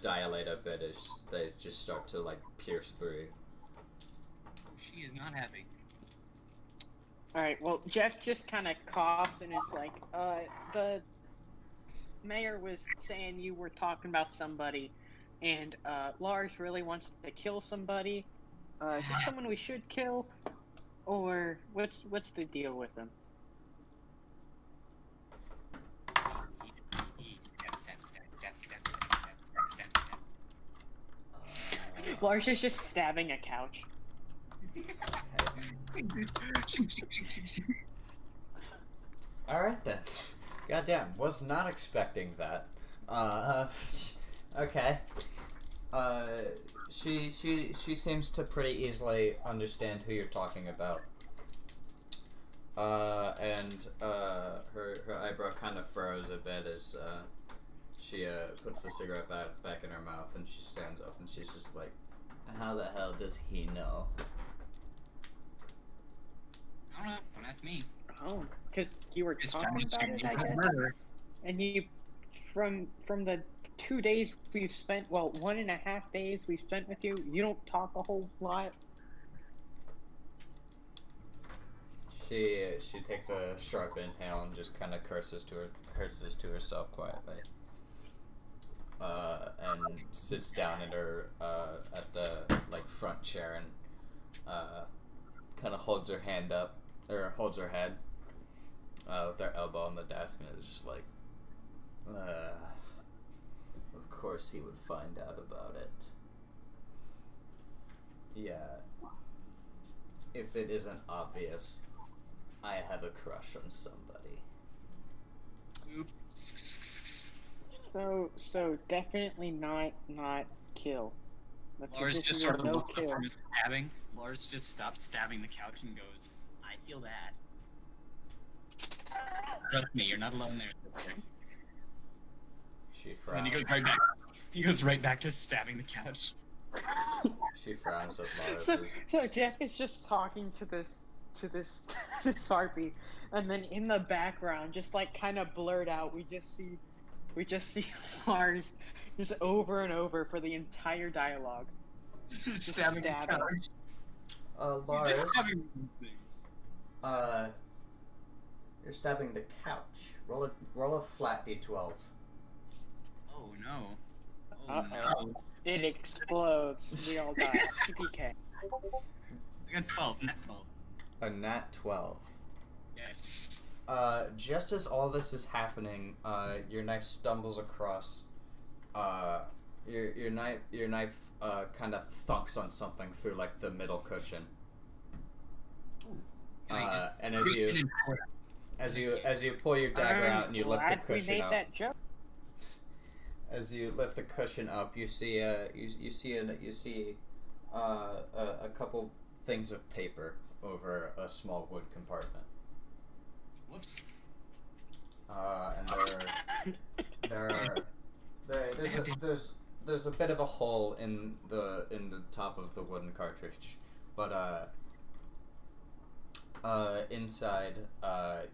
dilate a bit as they just start to like pierce through. She is not happy. Alright, well, Jeff just kind of coughs and is like, the mayor was saying you were talking about somebody, and, Lars really wants to kill somebody. Is it someone we should kill? Or, what's the deal with him? Step. Lars is just stabbing a couch. Alright then. Goddamn, was not expecting that. Okay. She seems to pretty easily understand who you're talking about. And her eyebrow kind of furrows a bit as she puts the cigarette back in her mouth, and she stands up and she's just like, "How the hell does he know?" I don't know. Don't ask me. Oh, because you were It's talking about it, I guess? murder. And you, from the 2 days we've spent, well, 1.5 days we've spent with you, you don't talk a whole lot. She takes a sharp inhale and just kind of curses to herself quietly. And sits down at her at the like front chair and kind of holds her hand up or holds her head with her elbow on the desk, and it's just like, of course he would find out about it. Yeah. If it isn't obvious, I have a crush on somebody. Oops. So definitely not kill. That's Lars a just sort of no looks up kill. from his stabbing. Lars just stops stabbing the couch and goes, "I feel that." Trust me, you're not alone there. She And frowns. then he goes right back. He goes right back to stabbing the couch. She frowns at Lars. So Jeff is just talking to this this harpy, and then in the background, just like kind of blurred out, we just see Lars just over and over for the entire dialogue. Stabbing the stabbing. couch. You're Lars, just stabbing things. you're stabbing the couch. Roll a flat d12. Oh no. Oh Uh-oh. no. It explodes. We all die. CPK. I got 12, net 12. A nat 12. Yes. Just as all this is happening, your knife stumbles across. Your knife kind of thunks on something through like the middle cushion. Ooh. And I just And creep in as you pull your dagger out and you lift the Glad we cushion made up. that joke. As you lift the cushion up, you see a couple things of paper over a small wood compartment. Whoops. And there's a bit of a hole in the top of the wooden cartridge, but inside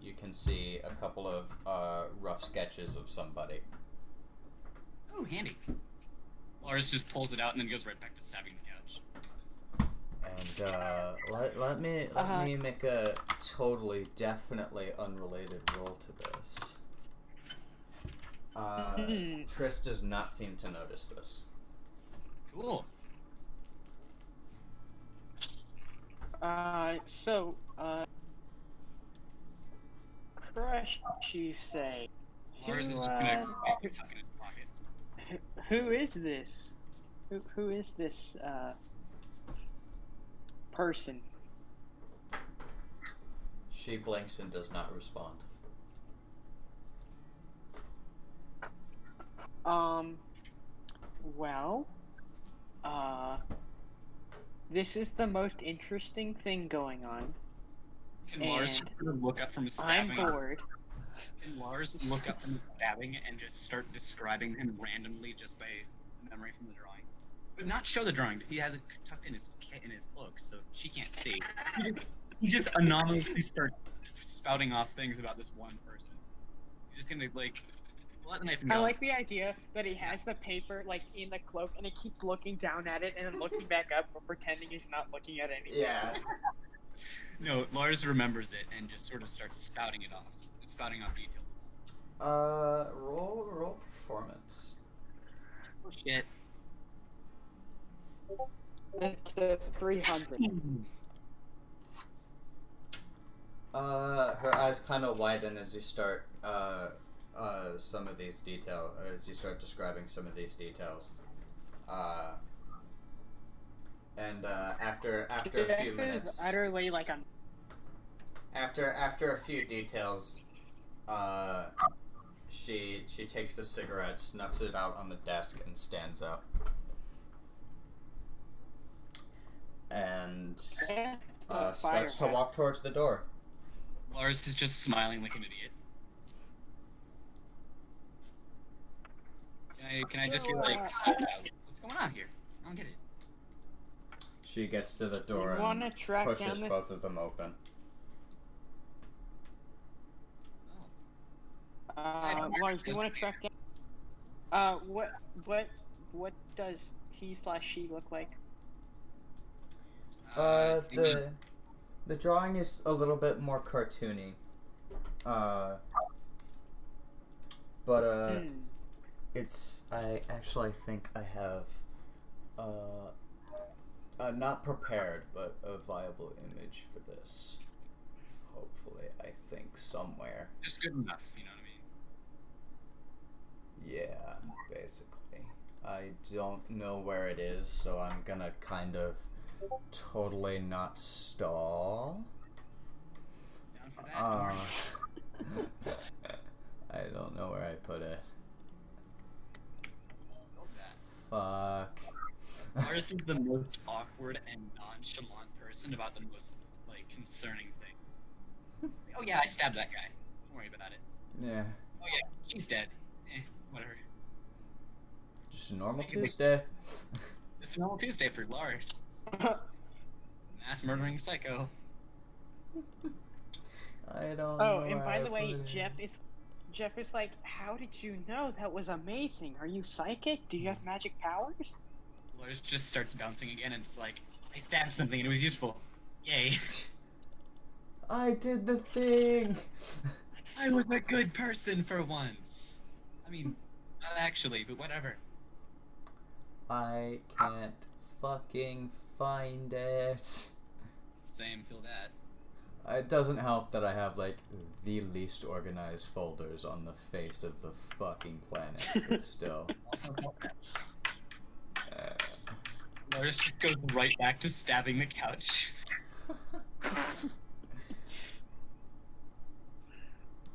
you can see a couple of rough sketches of somebody. Ooh, handy. Lars just pulls it out and then goes right back to stabbing the couch. And let me make a totally, definitely unrelated roll to this. Triss does not seem to notice this. Cool. Crush, you say. Lars is just gonna tuck in his pocket. Who is this? Who is this, person? She blinks and does not respond. Well, this is the most interesting thing going on. Can Lars And sort of look up from his I'm stabbing? bored. Can Lars look up from his stabbing and just start describing him randomly just by memory from the drawing? But not show the drawing. He has it tucked in his cloak, so she can't see. He just anomalously starts spouting off things about this one person. He's just gonna like let the knife I go. like the idea that he has the paper like in the cloak and he keeps looking down at it and then looking back up but pretending he's not looking at anything. Yeah. No, Lars remembers it and just sort of starts spouting off details. Roll performance. Oh shit. It's a 300. Her eyes kind of widen as you start some of these details, as you start describing some of these details. And after a few minutes, Utterly like a. after a few details, she takes a cigarette, snuffs it out on the desk, and stands up. And starts to walk towards the door. Lars is just smiling like an idiot. Can I just be like, what's going on here? I don't get it. She gets to the door You wanna and track pushes down this- both of them open. Lars, do you want to track down? What does T/she look like? The drawing is a little bit more cartoony. But it's, I actually think I have not prepared, but a viable image for this. Hopefully, I think somewhere. Just good enough, you know what I mean? Yeah, basically. I don't know where it is, so I'm gonna kind of totally not stall. Down for that? I don't know where I put it. Build that. Fuck. Lars is the most awkward and nonchalant person about the most, like, concerning thing. Oh yeah, I stabbed that guy. Don't worry about it. Yeah. Oh yeah, she's dead. Whatever. Just a normal Tuesday. It's a normal Tuesday for Lars. Mass murdering psycho. I don't know. Oh, and by where the I way, put it. Jeff is like, how did you know? That was amazing. Are you psychic? Do you have magic powers? Lars just starts bouncing again and it's like, I stabbed something and it was useful. Yay. I did the thing. I was a good person for once. I mean, not actually, but whatever. I can't fucking find it. Same, feel that. It doesn't help that I have, like, the least organized folders on the face of the fucking planet, but still. Also felt that. Lars just goes right back to stabbing the couch.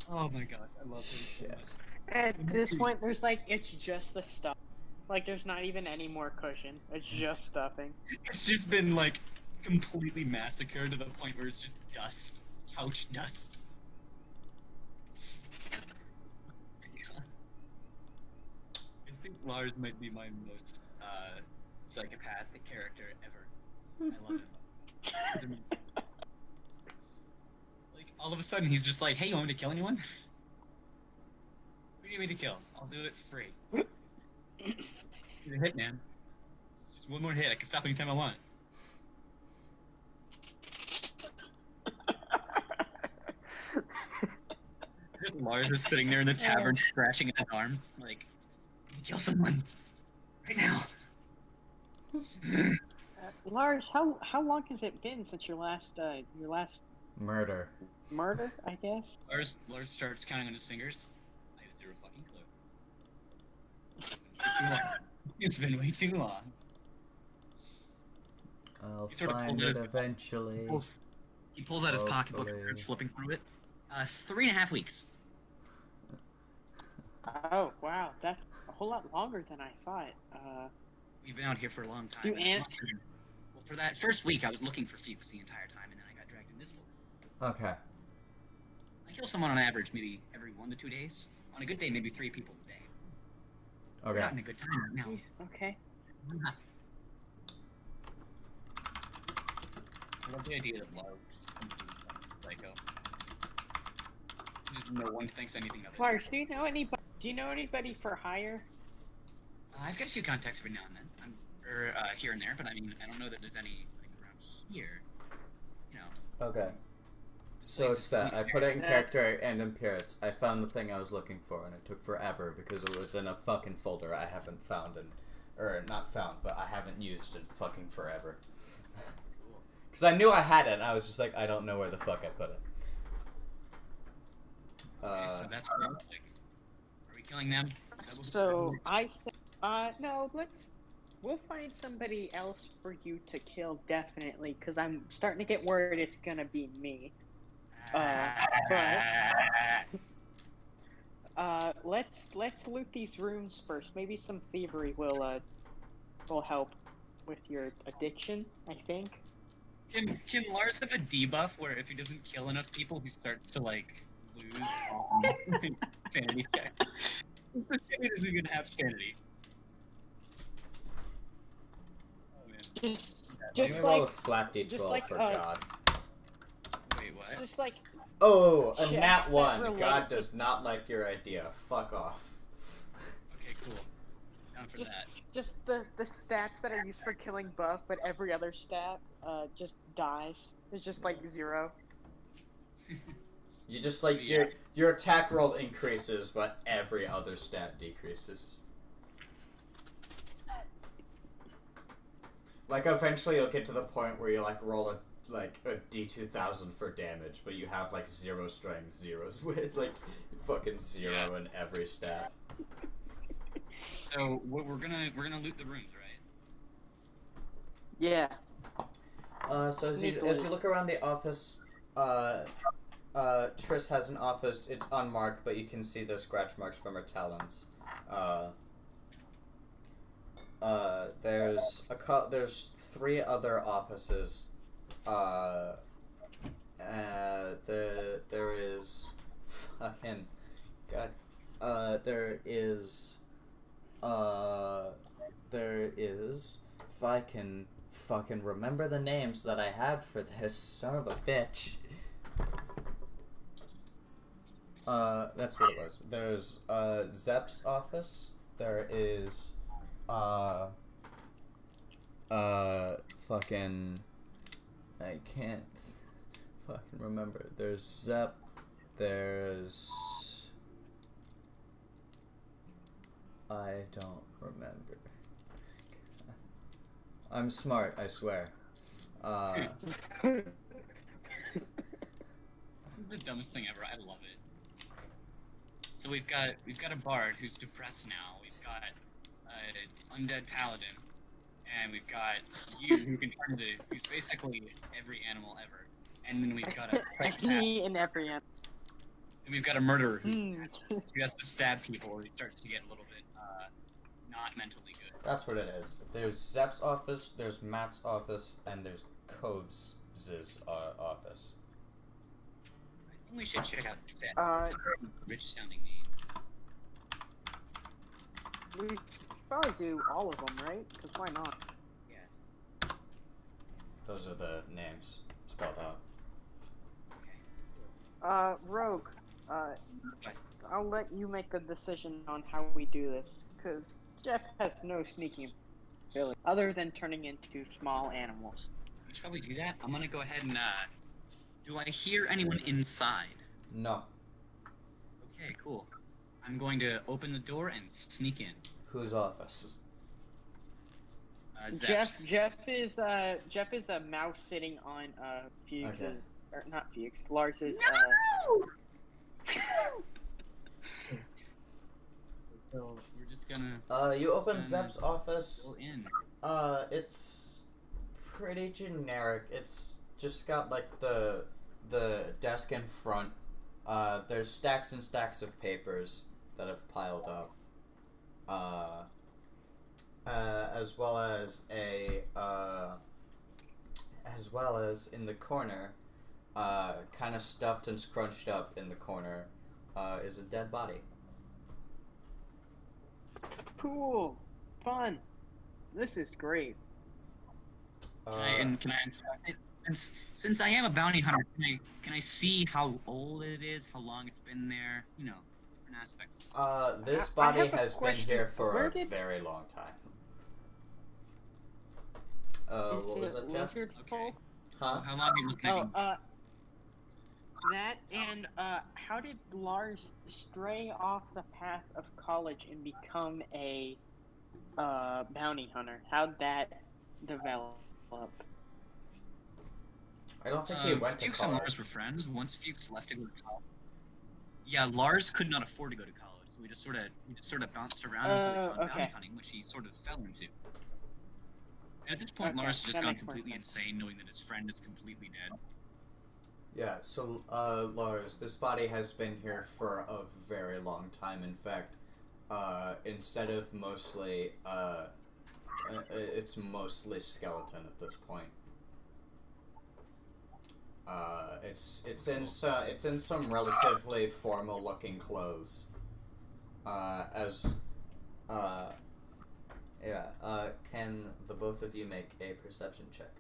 Oh my god, I love him so much. Shit. At this point, there's like, it's just the stuff. Like, there's not even any more cushion. It's just stuffing. It's just been like completely massacred to the point where it's just dust. Couch dust. I think Lars might be my most psychopathic character ever. I love him. Like, all of a sudden he's just like, hey, you want me to kill anyone? Who do you need me to kill? I'll do it for free. You're a hit, man. Just one more hit. I can stop anytime I want. Lars is sitting there in the tavern, scratching at his arm, like, kill someone right now. Lars, how long has it been since your last Murder. murder? I guess. Lars starts counting on his fingers. I have zero fucking clue. It's been way too long. I'll He sort of find pulled it it- eventually. He pulls out his pocketbook and Hopefully. starts flipping through it. 3.5 weeks. Oh wow, that's a whole lot longer than I thought. We've been out here for a long time. Do and ants- Well, for that first week, I was looking for Fuchs the entire time, and then I got dragged in this one. Okay. I kill someone on average maybe every 1 to 2 days. On a good day, maybe 3 people a day. We're Okay. not in a good time right now. Jeez, okay. I love the idea that Lars is completely psycho. Just no one thinks anything of it. Lars, do you know anybody for hire? I've got a few contacts every now and then. Here and there, but I mean, I don't know that there's any like around here. You know. Okay. So it's that. I put it in character and in appearance. I found the thing I was looking for, and it took forever because it was in a fucking folder I haven't found or not found, but I haven't used in fucking forever. Because I knew I had it, and I was just like, I don't know where the fuck I put it. Okay, so that's what I'm thinking. Are we killing them? So I said, no, we'll find somebody else for you to kill definitely, because I'm starting to get worried it's gonna be me. Let's loot these rooms first. Maybe some thievery will help with your addiction, I think. Can Lars have a debuff where if he doesn't kill enough people, he starts to like lose sanity checks? He doesn't even have sanity. Oh man. Let Just me roll a like, flat d12 just like, for God. Wait, what? just like, Oh, a checks nat that 1. relate God to- does not like your idea. Fuck off. Okay, cool. Down for just, that. just the stats that are used for killing buff, but every other stat just dies. It's just like 0. You just like Yeah. your attack roll increases, but every other stat decreases. Like eventually you'll get to the point where you like roll a D2000 for damage, but you have like 0 strength, 0 it's like fucking 0 in every stat. So we're gonna loot the rooms, right? Yeah. So as you look around the office, Triss has an office. It's unmarked, but you can see the scratch marks from her talons. There's 3 other offices. There is fucking God. There is if I can fucking remember the names that I had for this son of a bitch. That's what it was. There's Zep's office. There is fucking I can't fucking remember. There's Zep. There's I don't remember. I'm smart, I swear. The dumbest thing ever. I love it. So we've got a bard who's depressed now. We've got an undead paladin, and we've got you who can turn into who's basically every animal ever. And then we've got a psychopath, Me and every end. and we've got a murderer who Hmm. has to stab people, or he starts to get a little bit not mentally good. That's what it is. There's Zep's office, there's Matt's office, and there's Cobes' office. I think we should check out the stats. Uh, It's a very rich-sounding name. We should probably do all of them, right? Because why not? Yeah. Those are the names spelled out. Okay. Rogue, I'll let you make the decision on how we do this, because Jeff has no sneaking ability other than turning into small animals. We should probably do that. I'm gonna go ahead and, do I hear anyone inside? No. Okay, cool. I'm going to open the door and sneak in. Whose office? Zep's. Jeff is a mouse sitting on Fuchs's Okay. or not Fuchs, Lars's So we're just gonna You open Just Zep's office. go in. It's pretty generic. It's just got like the desk in front. There's stacks and stacks of papers that have piled up. As well as in the corner, kind of stuffed and scrunched up in the corner, is a dead body. Cool, fun. This is great. Can I inspect it? Since I am a bounty hunter, can I see how old it is, how long it's been there? You know, different aspects. This I body have a has been question. here for Where a did- very long time. Is What was it that, Jeff? lizard Okay. folk? Huh? How long are you looking Oh, at? that and how did Lars stray off the path of college and become a bounty hunter? How'd that develop? I don't think he went to Fuchs and Lars college. were friends. Once Fuchs left to go to college. Yeah, Lars could not afford to go to college, so we just sort of bounced around until we found okay. bounty hunting, which he sort of fell into. And at this point, Okay, Lars has just that gone makes more completely sense. insane, knowing that his friend is completely dead. Yeah, so, Lars, this body has been here for a very long time. In fact, instead of mostly, it's mostly skeleton at this point. It's in some relatively formal looking clothes. Can the both of you make a perception check?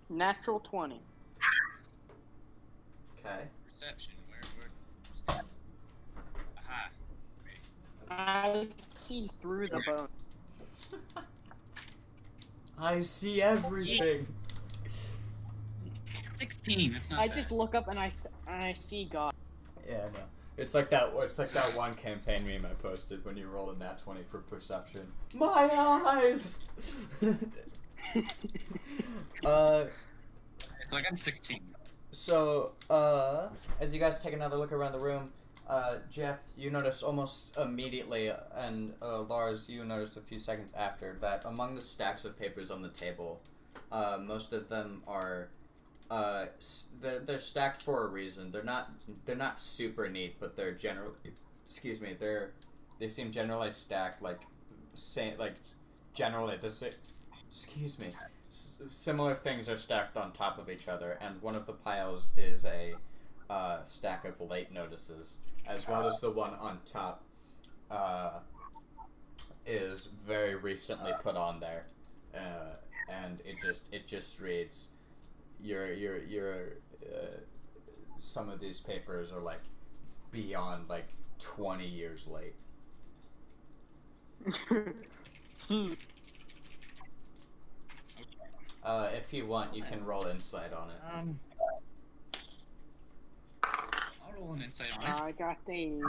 Natural 20. Okay. Perception, where aha. I see through the bone. I see everything. 16, that's not I bad. just look up and I see God. Yeah, no. It's like that one campaign meme I posted when you rolled a nat 20 for perception. My eyes. So I got 16. So, as you guys take another look around the room, Jeff, you notice almost immediately, and Lars, you notice a few seconds after, that among the stacks of papers on the table, most of them are, they're stacked for a reason. They're not super neat, but they're generally, they seem generally stacked generally similar things are stacked on top of each other, and one of the piles is a stack of late notices, as well as the one on top is very recently put on there, and it just reads, some of these papers are like beyond like 20 years late. If you want, you can roll insight on it. I'll roll an insight on it. I got a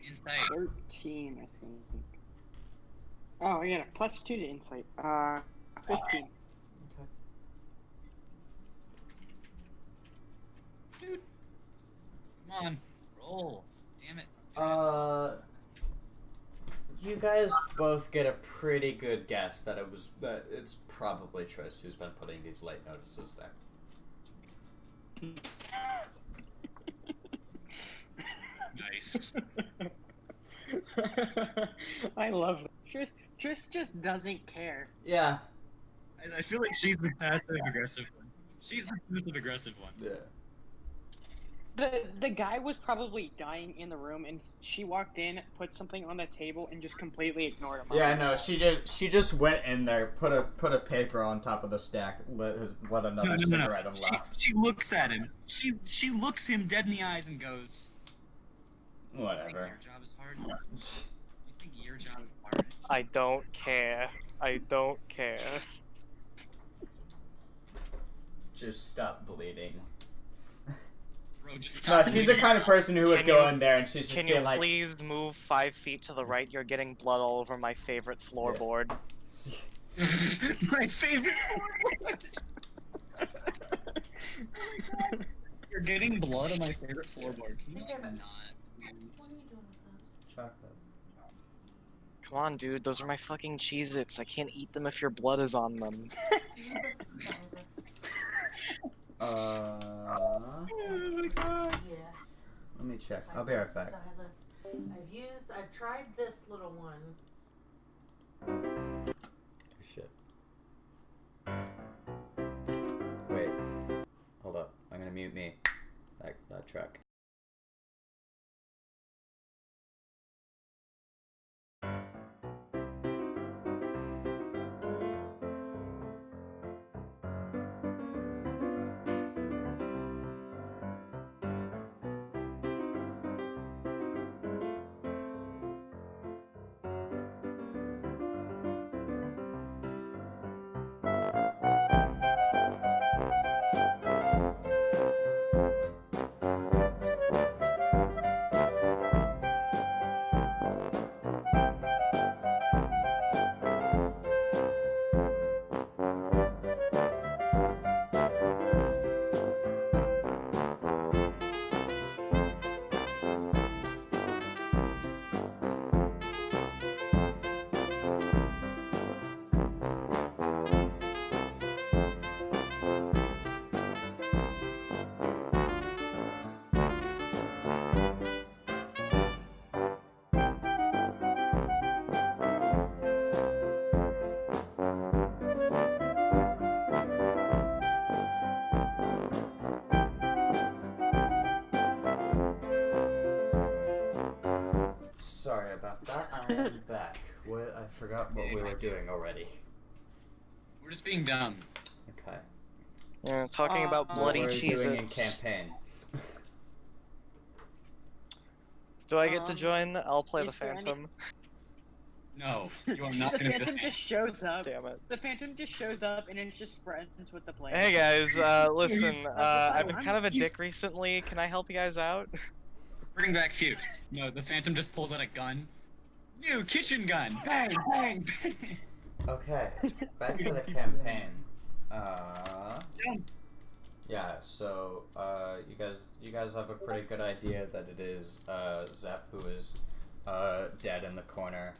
Insight. 13, I think. Oh, I got a +2 to insight. 15. Dude. Come on. Roll. Damn it. You guys both get a pretty good guess that it's probably Triss who's been putting these late notices there. Nice. I love it. Triss just doesn't care. Yeah. I feel like she's the passive aggressive one. She's the passive aggressive one. Yeah. The guy was probably dying in the room, and she walked in, put something on the table, and just completely ignored him. Yeah, no, she just went in there, put a paper on top of the stack, lit another cigarette and left. She looks at him. She looks him dead in the eyes and goes, You think Whatever. your job is hard? You think your job is hard? I don't care. I don't care. Just stop bleeding. Bro, just No, stop she's the bleeding. kind of person who would Can go you- in there and she's just Can be you like, please move 5 feet to the right? You're getting blood all over my favorite floorboard. My favorite. You're getting blood on my favorite floorboard. Can you not, please? chocolate. Come on, dude. Those are my fucking Cheez-Its. I can't eat them if your blood is on them. Oh my god. Yes. Let me check. I'll be right back. Stylus. I've tried this little one. Shit. Wait. Hold up. I'm gonna mute me. That track. Sorry about that. I am back. I forgot what we were doing already. We're just being dumb. Okay. Yeah, talking about bloody What we're doing in Cheez-Its. campaign. Do I get to join? I'll play the is there any- Phantom. No, you are not The gonna do Phantom this. just shows up. Damn it. The Phantom just shows up and it's just friends with the player. Hey guys, listen, I've been I'm- kind of a he's- dick recently. Can I help you guys out? Bring back Fuse. No, the Phantom just pulls out a gun. New kitchen gun. Bang, bang, bang. Okay. Back to the campaign. Yeah, so you guys have a pretty good idea that it is Zep who is dead in the corner,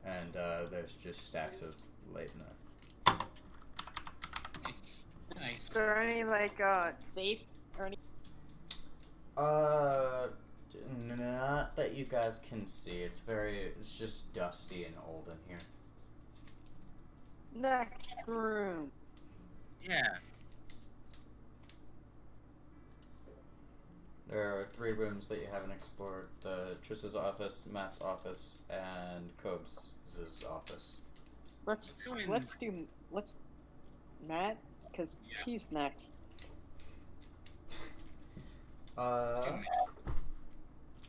and there's just stacks of Leitner. Nice, nice. Is there any safe or any? Not that you guys can see. It's just dusty and old in here. Next room. Yeah. There are 3 rooms that you haven't explored: Triss's office, Matt's office, and Cobes' office. Let's Let's go in. let's Matt, cause Yeah. he's next. Excuse me.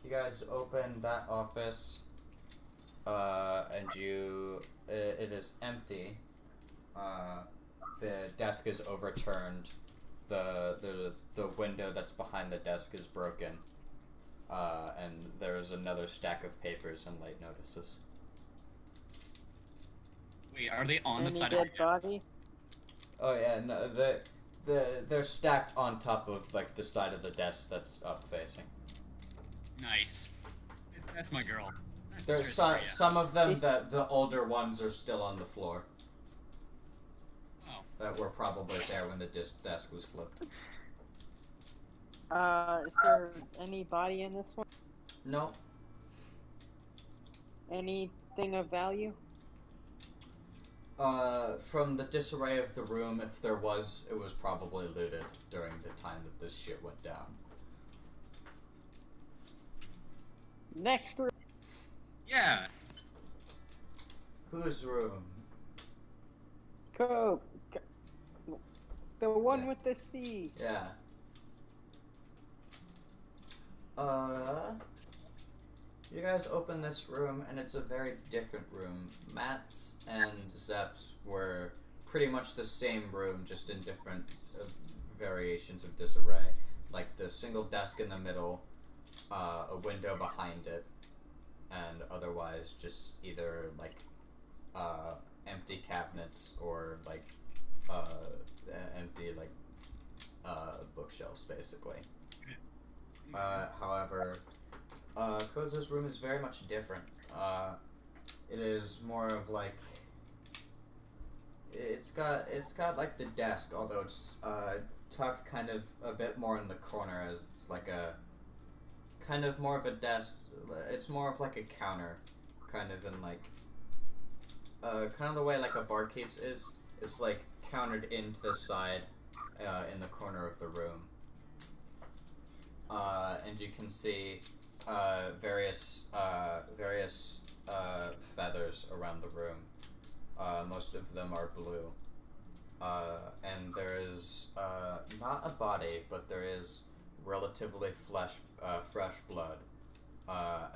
You guys open that office, and it is empty. The desk is overturned. The window that's behind the desk is broken. And there is another stack of papers and light notices. Wait, are they on the Any side dead of the body? Oh yeah, no, they're stacked on top of like the side of the desk that's up facing. Nice. That's my girl. That's There's Triss, some of them that the older ones are still on the floor. Oh. That were probably there when the desk was flipped. Is there any body in this one? No. Anything of value? From the disarray of the room, if there was, it was probably looted during the time that this shit went down. Next room. Yeah. Whose room? Go. The one Yeah. with the C. Yeah. You guys open this room, and it's a very different room. Matt's and Zep's were pretty much the same room, just in different variations of disarray. Like the single desk in the middle, a window behind it, and otherwise just either like empty cabinets or like empty like bookshelves, basically. However, Koza's room is very much different. It is more of like it's got like the desk, although it's tucked kind of a bit more in the corner, as it's like a kind of more of a desk. It's more of like a counter, kind of in like kind of the way like a barkeep's is. It's like countered into the side in the corner of the room, and you can see various feathers around the room. Most of them are blue. And there is not a body, but there is relatively fresh blood,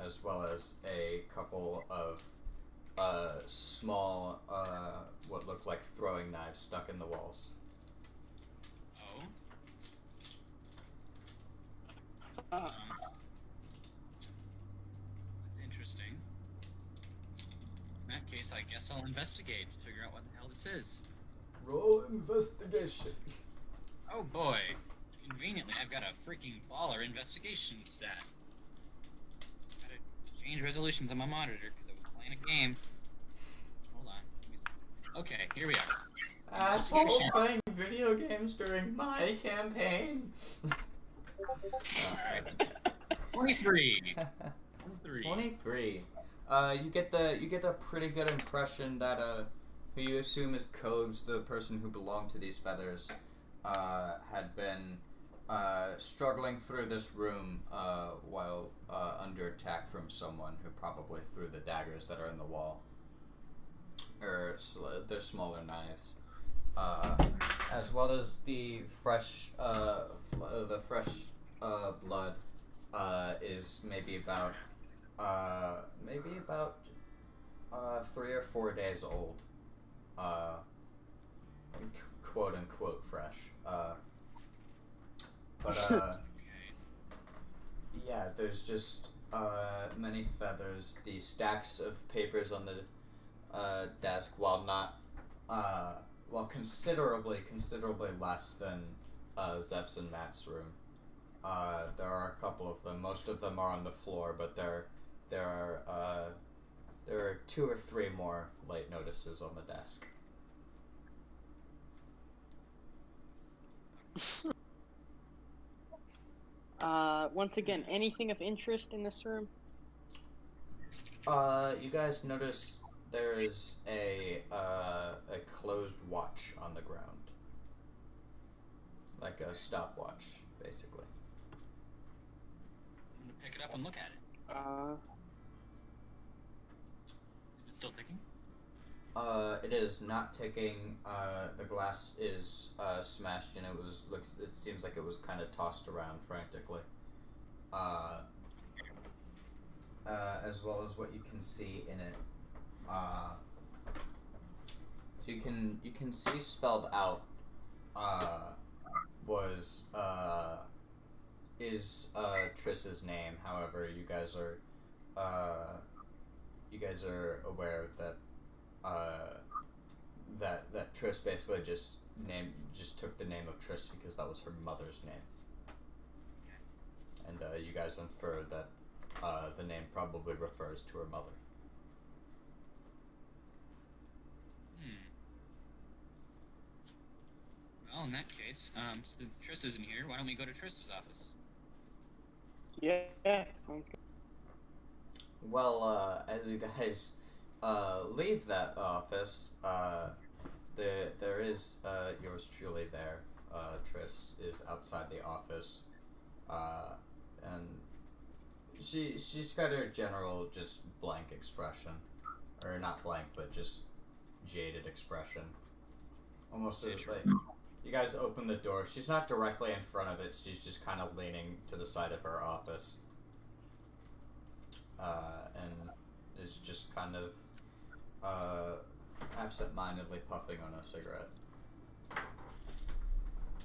as well as a couple of small, what look like throwing knives stuck in the walls. Oh. That's interesting. In that case, I guess I'll investigate, figure out what the hell this is. Roll investigation. Oh boy. Conveniently, I've got a freaking baller investigation stat. Gotta change resolutions on my monitor because I was playing a game. Hold on. Okay, here we are. Asshole playing video games during my campaign. 23. 23. You get the pretty good impression that who you assume is Cobes, the person who belonged to these feathers, had been struggling through this room while under attack from someone who probably threw the daggers that are in the wall. Or they're smaller knives. As well as the fresh blood is maybe about 3 or 4 days old. Quote unquote fresh. Yeah, there's just many feathers. The stacks of papers on the desk, while considerably less than Zep's and Matt's room. There are a couple of them. Most of them are on the floor, but there are 2 or 3 more late notices on the desk. Once again, anything of interest in this room? You guys notice there is a closed watch on the ground, like a stopwatch, basically. I'm gonna pick it up and look at it. Is it still ticking? It is not ticking. The glass is smashed, and it seems like it was kind of tossed around frantically. As well as what you can see in it. So you can see spelled out is Triss's name. However, you guys are aware that that Triss basically just took the name of Triss because that was her mother's name. And you guys infer that the name probably refers to her mother. Well, in that case, since Triss isn't here, why don't we go to Triss's office? Yeah, sounds good. Well, as you guys leave that office, there is yours truly there. Triss is outside the office, and she's got her general just blank expression, or not blank, but just jaded expression. Almost as like you guys open the door. She's not directly in front of it. She's just kind of leaning to the side of her office. and is just kind of absent-mindedly puffing on a cigarette.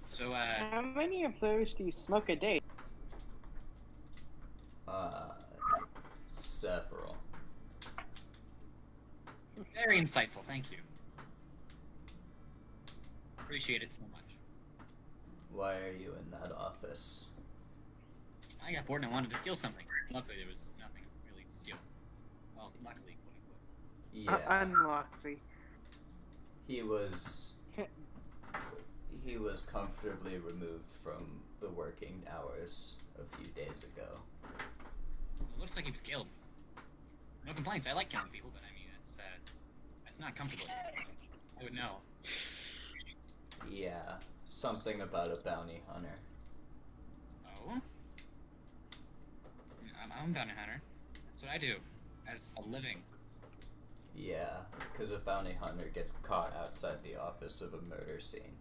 So, How many of those do you smoke a day? Several. very insightful, thank you. Appreciate it so much. Why are you in that office? I got bored and I wanted to steal something. Luckily, there was nothing really to steal. Well, luckily, quote unquote. Yeah, Unlucky. he was comfortably removed from the working hours a few days ago. It looks like he was killed. No complaints. I like killing people, but I mean, that's not comfortable. I would know. Yeah, something about a bounty hunter. Oh? I'm a bounty hunter. That's what I do. As a living. Yeah, because a bounty hunter gets caught outside the office of a murder scene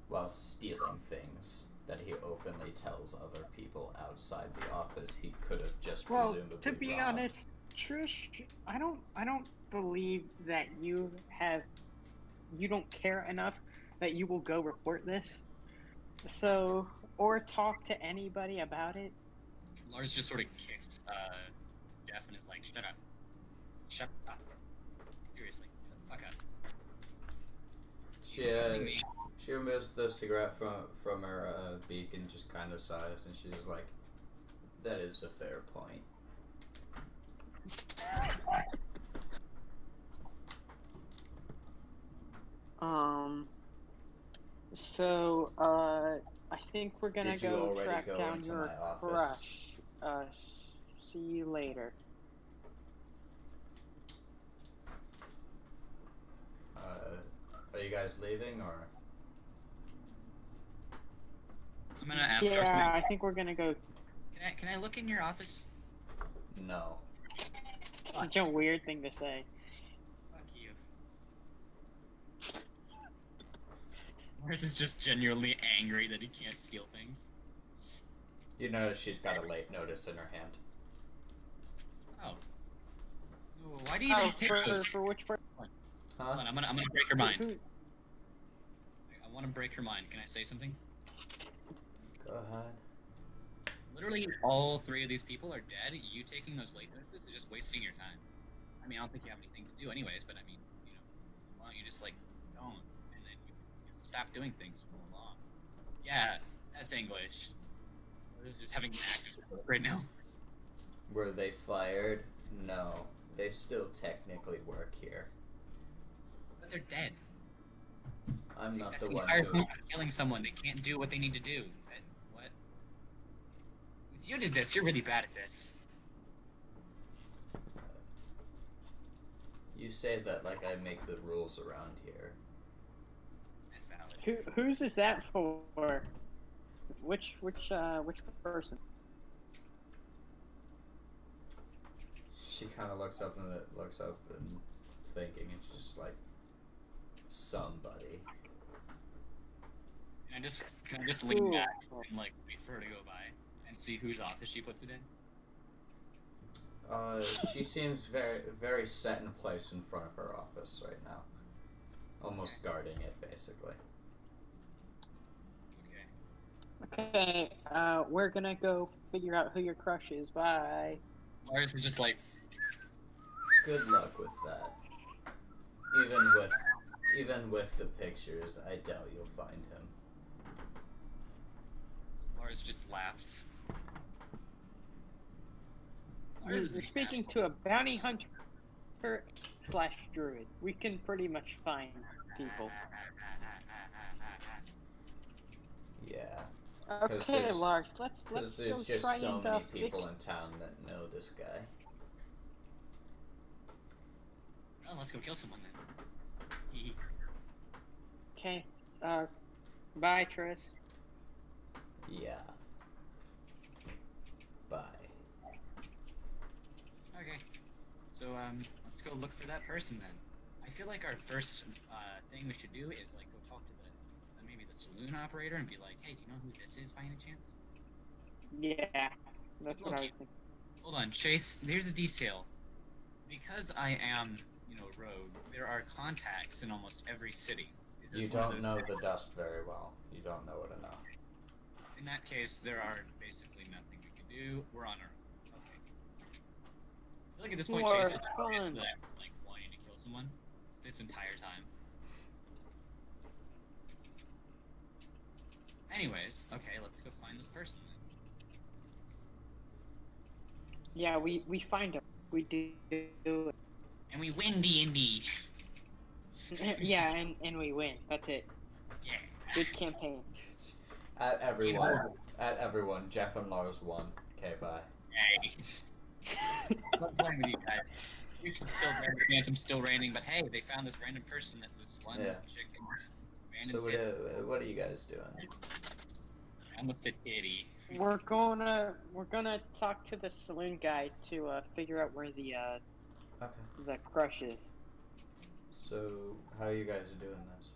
while stealing things that he openly tells other people outside the office he could have just Well, presumably to be robbed. honest, Trish, I don't believe that you don't care enough that you will go report this. So, or talk to anybody about it. Lars just sort of kicks Jeff and is like, shut up. Shut up. Seriously, shut the fuck up. She removes the cigarette from her beak and just kind of sighs, and she's like, "That is a fair point." So, I think we're gonna Did you go already track go down into your my office? crush. See you later. Are you guys leaving or? I'm gonna ask Yeah, Arthur. I think we're gonna go. Can I look in your office? No. Such a weird thing to say. Fuck you. Lars is just genuinely angry that he can't steal things. You notice she's got a late notice in her hand. Oh. Oh, why do you even pick those? For which person? Huh? Hold on, I'm gonna break her mind. Who- I want to break her mind. Can I say something? Go ahead. Literally, all three of these people are dead. You taking those late notices is just wasting your time. I mean, I don't think you have anything to do anyways, but I mean, you know, why don't you just, like, don't, and then you stop doing things for long. Yeah, that's English. This is just having an active stroke right now. Were they fired? No. They still technically work here. But they're dead. I'm See, not that's the the one entire who. point of killing someone. They can't do what they need to do. What? If you did this, you're really bad at this. You say that like I make the rules around here. That's valid. Whose is that for? Which person? She kind of looks up and thinking, and she's just like, somebody. Can I just lean Ooh. back and like wait for her to go by and see whose office she puts it in? She seems very, very set in place in front of her office right now, almost guarding it basically. Okay. Okay, we're gonna go figure out who your crush is. Bye. Lars is just like, Good luck with that. Even with the pictures, I doubt you'll find him. Lars just laughs. You're Lars is an speaking asshole. to a bounty hunter slash druid. We can pretty much find people. Yeah, 'Cause Okay, there's- Lars, let's because go there's just try so and many fix. people in town that know this guy. Well, let's go kill someone then. Okay, bye, Tris. Yeah. Bye. Okay. So let's go look for that person then. I feel like our first thing we should do is like go talk to maybe the saloon operator and be like, hey, do you know who this is by any chance? Yeah, that's what I was thinking. Hold on, Chase. There's a detail. Because I am, rogue, there are contacts in almost every city. Is this You one of don't those know cities? the dust very well. You don't know it enough. In that case, there are basically nothing we can do. We're on our own. Okay. I feel like at this point, More Chase is obvious fun. that I'm like wanting to kill someone. It's this entire time. Anyways, okay, let's go find this person then. Yeah, we find him. We do. And we win D&D. Yeah, and we win. That's it. Yeah. Good campaign. At everyone, Jeff and Lars won. Okay, bye. Hey. I'm playing with you guys. It's still raining, Phantom's still raining, but hey, they found this random person that was one Yeah. chicken's So random what are you guys doing? I almost said titty. We're gonna talk to the saloon guy to figure out where Okay. the crush is. So how are you guys doing this?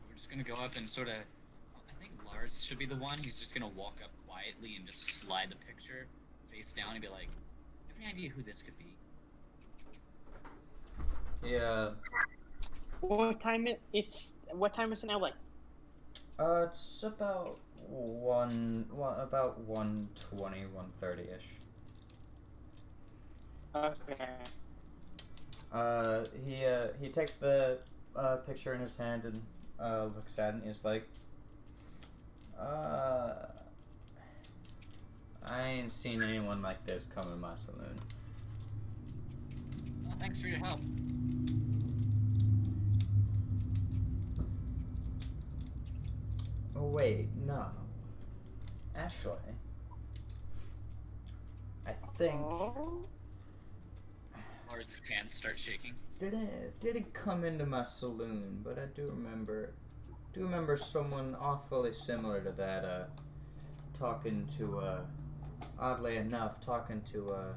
We're just gonna go up and sort of. I think Lars should be the one. He's just gonna walk up quietly and just slide the picture face down and be like, "Have any idea who this could be?" Yeah. What time is it now? Like, It's about 1:20, 1:30ish. okay. He takes the picture in his hand and looks at it and he's like, I ain't seen anyone like this come in my saloon. Oh, thanks for your help. Oh wait, no. Actually, I think Oh. Lars' hands start shaking. didn't come into my saloon, but I do remember someone awfully similar to that talking to oddly enough talking to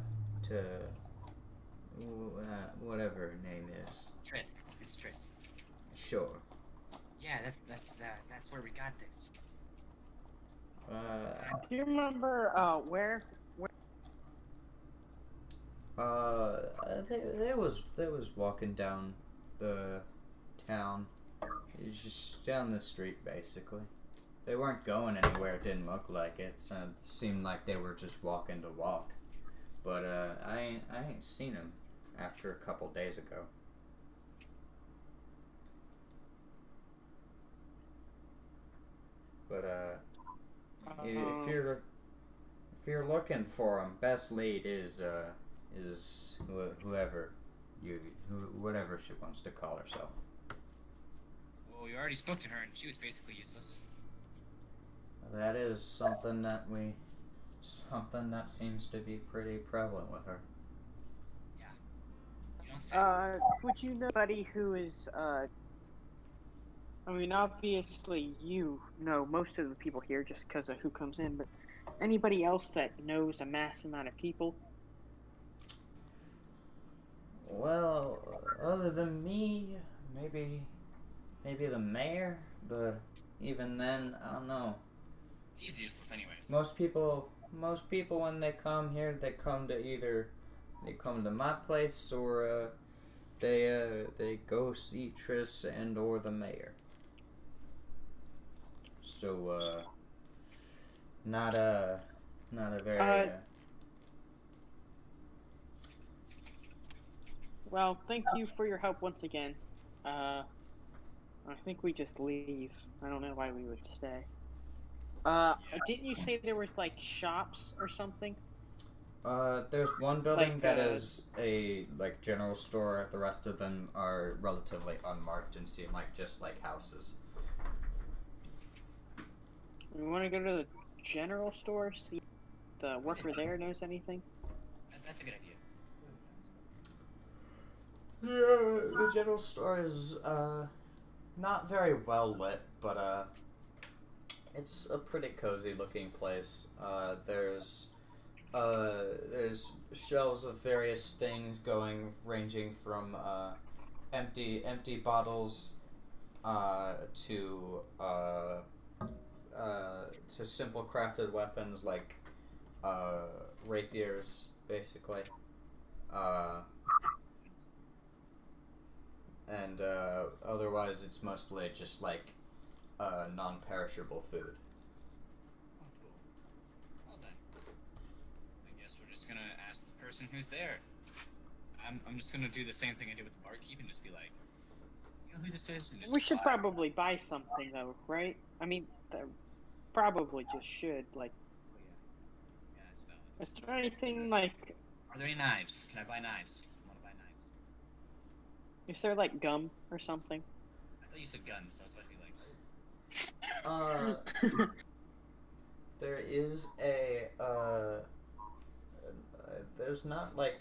whatever her name is. Triss. It's Triss. Sure. Yeah, that's where we got this. Do you remember where? They was walking down the town. It's just down the street, basically. They weren't going anywhere. It didn't look like it. So it seemed like they were just walking to walk. But I ain't seen him after a couple days ago. But if you're looking for him, best lead is whatever she wants to call herself. Well, we already spoke to her, and she was basically useless. That is something that seems to be pretty prevalent with her. Yeah. You don't say. Would you know anybody who is I mean, obviously you know most of the people here just because of who comes in, but anybody else that knows a mass amount of people? Well, other than me, maybe the mayor, but even then, I don't know. He's useless anyways. Most people when they come here, they come to my place or they go see Triss and or the mayor. So not a very Well, thank you for your help once again. I think we just leave. I don't know why we would stay. Didn't you say there was like shops or something? There's one building Like, that is a like general store. The rest of them are relatively unmarked and seem like just like houses. We want to go to the general store, see if the worker there knows anything. That's a good idea. Yeah, the general store is not very well lit, but it's a pretty cozy looking place. There's shelves of various things ranging from empty bottles to simple crafted weapons like rapiers, basically. And otherwise it's mostly just like non-perishable food. Oh, cool. Well then, I guess we're just gonna ask the person who's there. I'm just gonna do the same thing I did with the barkeep and just be like, you know who this is? And just We should slide. probably buy something though, right? I mean, probably just should. Like, Oh, yeah, it's valid. is there anything like? Are there any knives? Can I buy knives? I want to buy knives. Is there like gum or something? I thought you said guns. So I was about to be like, There is there's not like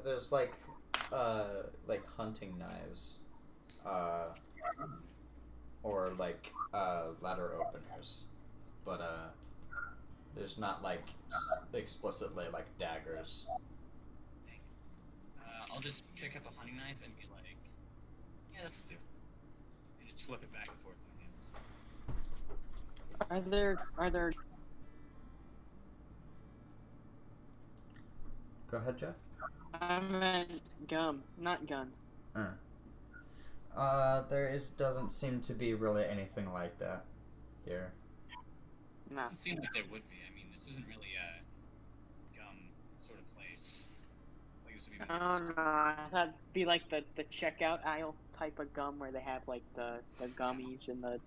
there's like hunting knives, or like ladder openers, but there's not like explicitly like daggers. dang. I'll just pick up a hunting knife and be like, yeah, this will do. And just flip it back and forth in my hands. Are there? Go ahead, Jeff. I meant gum, not guns. Doesn't seem to be really anything like that here. No. Doesn't seem like there would be. I mean, this isn't really a gum sort of place. Like this would be I don't know. That'd be like the checkout aisle type of gum where they have like the gummies and the.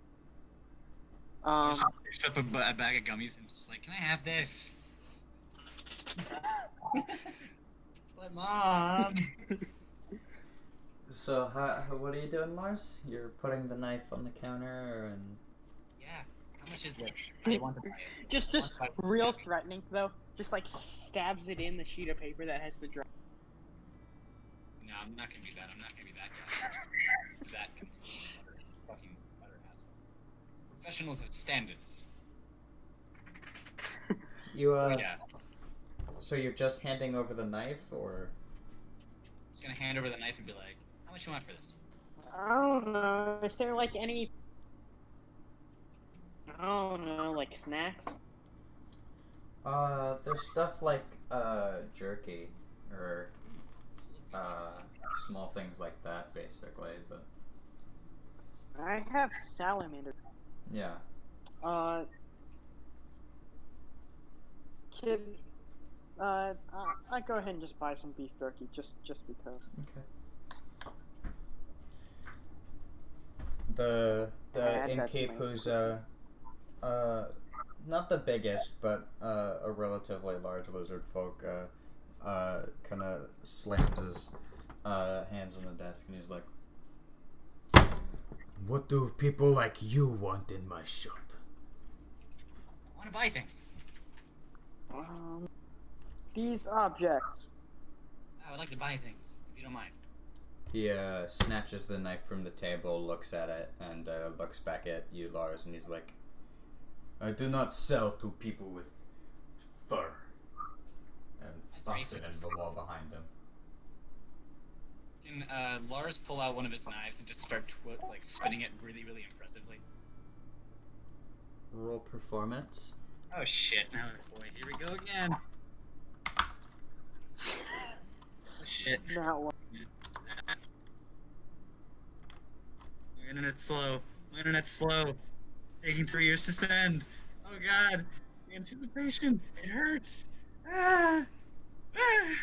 Picks up a bag of gummies and just like, can I have this? It's like, Mom. So, what are you doing, Lars? You're putting the knife on the counter, and Yeah. How much is this? I want to buy it. just real threatening though. Just like stabs it in the sheet of paper that has the drum. No, I'm not gonna do that. I'm not gonna be that guy. That fucking utter asshole. Professionals have standards. you Yeah. So you're just handing over the knife, or? I'm just gonna hand over the knife and be like, how much you want for this? I don't know. Is there like any? I don't know, like snacks. There's stuff like jerky, or small things like that, basically. But I have salamander. yeah. Kid. I go ahead and just buy some beef jerky, just because. Okay. The Add that to innkeep my who's not the biggest, but a relatively large lizard folk kind of slammed his hands on the desk, and he's like, "What do people like you want in my shop?" I want to buy things. These objects. I would like to buy things, if you don't mind. He snatches the knife from the table, looks at it, and looks back at you, Lars, and he's like, "I do not sell to people with fur." And That's thumps it racist. in the wall behind him. Can Lars pull out one of his knives and just start spinning it really, really impressively? Roll performance. Oh shit! Oh boy, here we go again. Oh shit! Not one. My internet's slow. My internet's slow. Taking 3 years to send. Oh god. The anticipation. It hurts. Ah. Ah.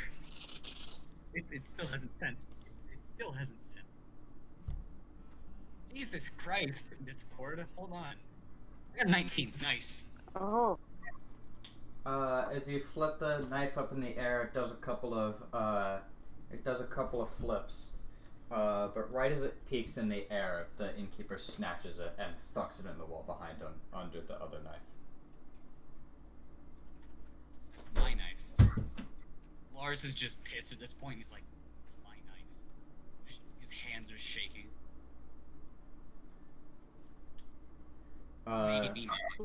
It still hasn't sent. It still hasn't sent. Jesus Christ, Discord. Hold on. I got 19. Nice. Oh. As you flip the knife up in the air, it does a couple of flips. But right as it peaks in the air, the innkeeper snatches it and thucks it in the wall behind him under the other knife. That's my knife. Lars is just pissed at this point. He's like, it's my knife. His hands are shaking.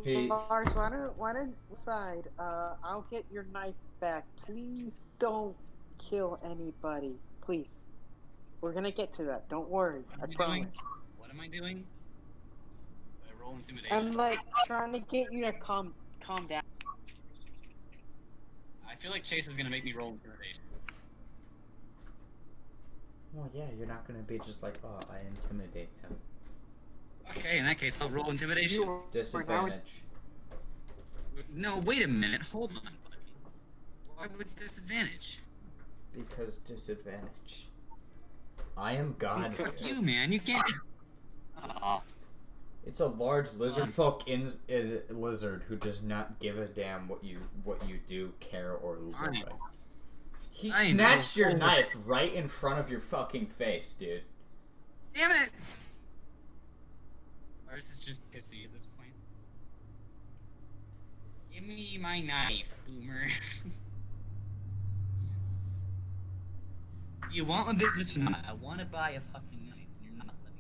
He Lars, why don't decide? I'll get your knife back. Please don't kill anybody. Please. We're gonna get to that. Don't worry. I promise. What am I doing? Do I roll intimidation? I'm like trying to get you to calm down. I feel like Chase is gonna make me roll intimidation. Well, yeah, you're not gonna be just like, oh, I intimidate him. Okay, in that case, I'll roll intimidation. Disadvantage. No, wait a minute. Hold on, buddy. Why would disadvantage? Because disadvantage. I am God Fuck here. you, man. You can't. Aw. It's a large lizard folk lizard who does not give a damn what you do, care, or look Fine. like. He I snatched know. your knife right in front of your fucking face, dude. Damn it! Lars is just pissy at this point. Give me my knife, boomer. You want my business or not? I want to buy a fucking knife, and you're not letting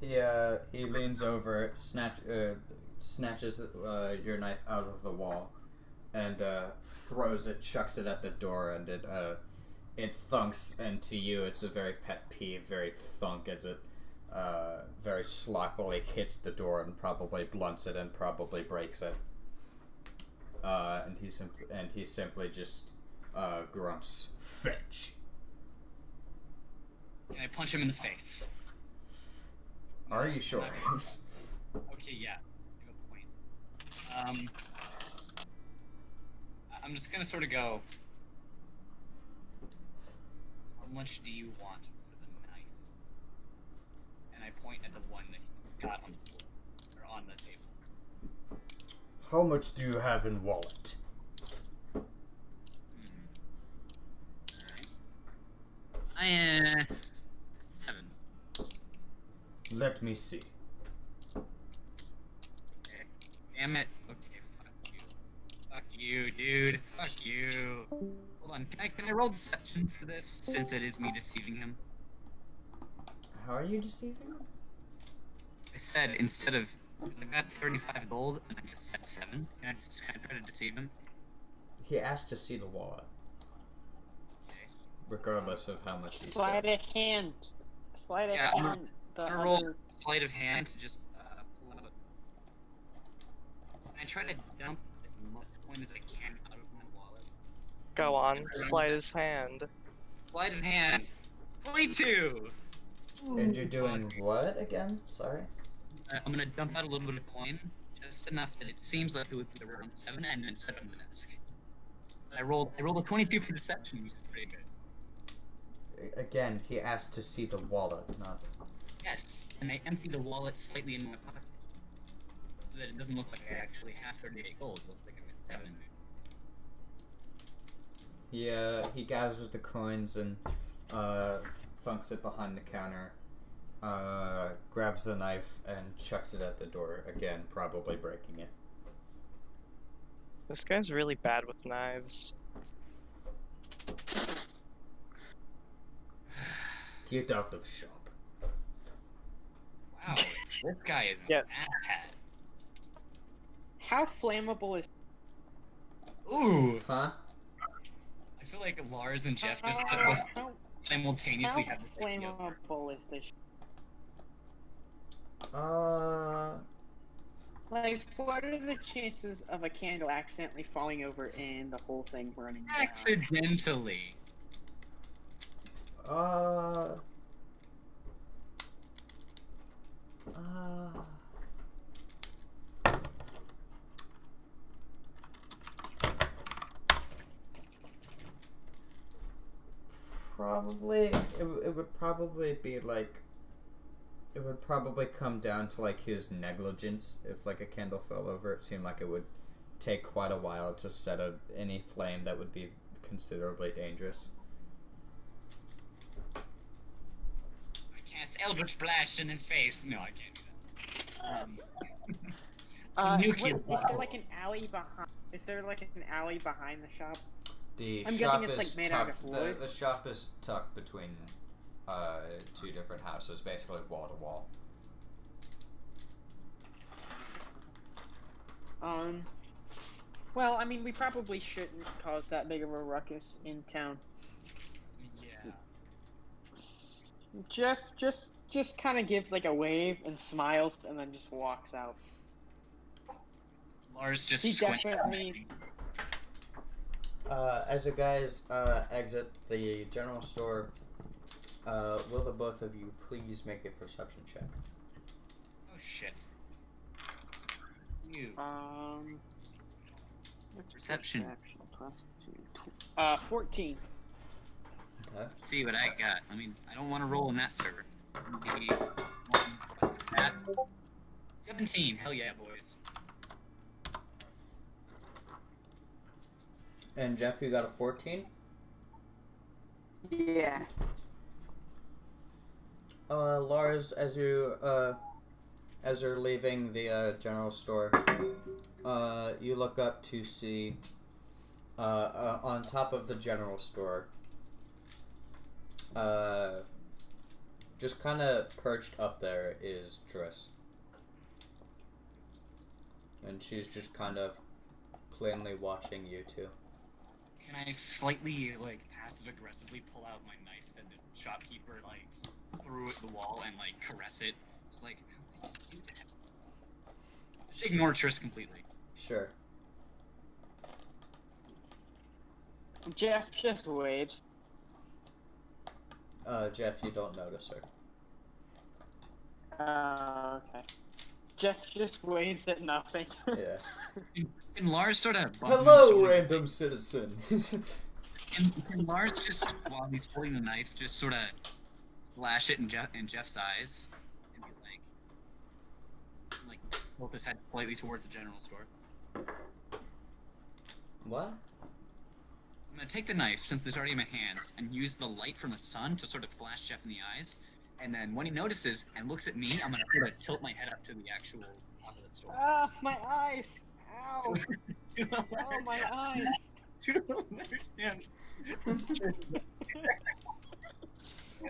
me. He leans over, snatches your knife out of the wall, and throws it, chucks it at the door, and it thunks. And to you, it's a very pet peeve, very thunk as it very sloppily hits the door and probably blunts it and probably breaks it. And he simply just grunts, "Fetch." And I punch him in the face. Are you sure? Okay, yeah. You have a point. I'm just gonna sort of go. How much do you want for the knife? And I point at the one that he's got on the floor, or on the table. How much do you have in wallet? Alright. 7. Let me see. Okay. Damn it. Okay, fuck you. Fuck you, dude. Fuck you. Hold on, can I roll deception for this, since it is me deceiving him? How are you deceiving him? I said instead of, because I got 35 gold, and I just said 7. Can I try to deceive him? He asked to see the wallet, Okay. regardless of how much he Sleight said. of hand. Sleight of Yeah, I'm hand. The I'm gonna roll other. sleight of hand to just pull out. And I try to dump as much coin as I can out of my wallet. Go on, slide his hand. Sleight of hand. 22. And you're doing what again? Sorry. I'm gonna dump out a little bit of coin, just enough that it seems like it would be around 7, and then set on the desk. I rolled a 22 for deception, which is pretty good. Again, he asked to see the wallet, not. Yes, and I emptied the wallet slightly in my pocket, so that it doesn't look like I actually have 38 gold. It looks like I've got 7 in there. He gathers the coins and funks it behind the counter, grabs the knife and chucks it at the door again, probably breaking it. This guy's really bad with knives. Get out of shop. Wow, this guy is Yeah. an asshat. How flammable is? Ooh, Huh? I feel like Lars and Jeff just How simultaneously have the same deal. flammable is this? Like, what are the chances of a candle accidentally falling over and the whole thing burning down? Accidentally. Probably, it would probably be like, it would probably come down to like his negligence. If like a candle fell over, it seemed like it would take quite a while to set any flame that would be considerably dangerous. I cast Eldritch Blast in his face. No, I can't do that. Nuclear Is there like an alley behind? Is there like an alley behind the shop? The I'm shop guessing it's, is like, made out tucked. of wood. The shop is tucked between two different houses, basically wall to wall. Well, I mean, we probably shouldn't cause that big of a ruckus in town. Yeah. Jeff just kind of gives like a wave and smiles and then just walks out. Lars just He squints. definitely- As you guys exit the general store, will the both of you please make a perception check? Oh shit. You. What's Perception. plus 2. 14. Okay. Let's see what I got. I mean, I don't want to roll in that server. Maybe 1 plus that. 17. Hell yeah, boys. And Jeff, you got a 14? Yeah. Lars, as you're leaving the general store, you look up to see on top of the general store, just kind of perched up there is Triss. And she's just kind of plainly watching you two. Can I slightly, like, passive-aggressively pull out my knife that the shopkeeper, like, threw at the wall and, like, caress it? It's like, how did you do that? Just ignore Triss completely. Sure. Jeff just waves. Jeff, you don't notice her. Okay. Jeff just waves at nothing. Yeah. And Lars sort of... Hello, random citizen! And Lars just, while he's holding the knife, just sort of flash it in Jeff's eyes and be like, tilt his head slightly towards the general store. What? I'm gonna take the knife, since it's already in my hands, and use the light from the sun to sort of flash Jeff in the eyes. And then when he notices and looks at me, I'm gonna sort of tilt my head up to the actual top of the store. Ah, my eyes! Ow! Oh, my eyes! You don't understand.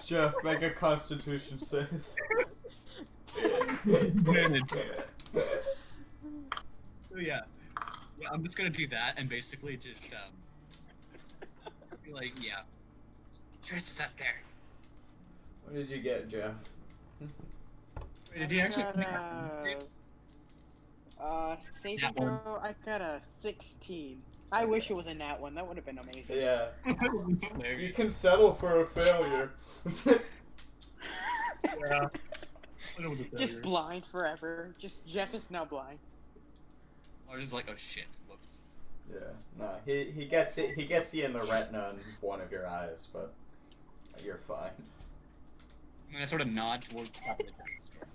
Jeff, make a constitution save. So yeah, I'm just gonna do that and basically just be like, yeah, Triss is up there. What did you get, Jeff? Wait, did he actually? Saving Nat one. throw, I got a 16. I wish it was a nat one, that would have been amazing. Yeah. There You can settle for a failure. yeah. Just blind forever. Just Jeff is now blind. I was just like, oh shit, whoops. Yeah. No, he gets it. He gets you in the retina in one of your eyes, but you're fine. I'm gonna sort of nod towards the top of the store.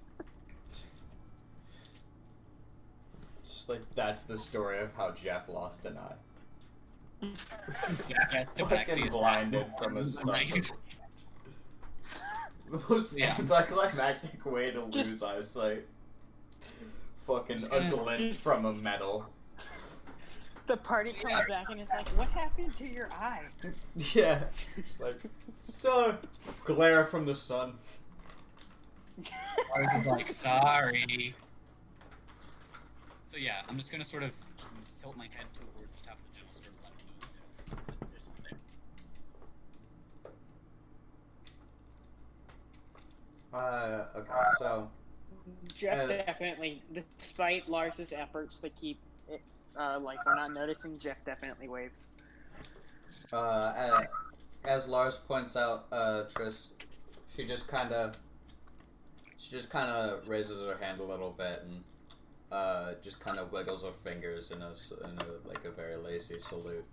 Just like that's the story of how Jeff lost an eye. Yeah, Fucking blinded from a stunt. Right. The most Yeah. anticlimactic way to lose eyesight. Fucking a glint from a medal. The party comes back and it's like, what happened to your eye? Yeah. It's like, glare from the sun. I was just like, sorry. So yeah, I'm just gonna sort of tilt my head towards the top of the general store. Just there. Okay, so Jeff definitely, despite Lars's efforts to keep it, like we're not noticing, Jeff definitely waves. as Lars points out, Triss, she just kind of raises her hand a little bit and just kind of wiggles her fingers in a like a very lazy salute.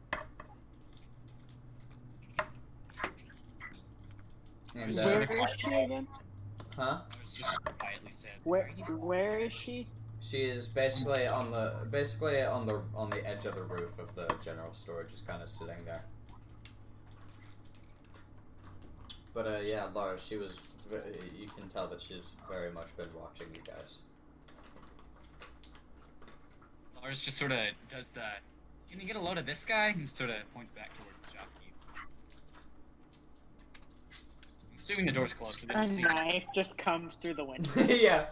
And Where is she again? huh? I was just quietly said, Where is she? She is basically on the edge of the roof of the general store, just kind of sitting there. But yeah, Laura, she was. You can tell that she's very much been watching you guys. Lars just sort of does the, can you get a load of this guy? And sort of points back towards the shopkeep. I'm assuming the door's closed, so they A don't see it. knife just comes through the window. Yeah.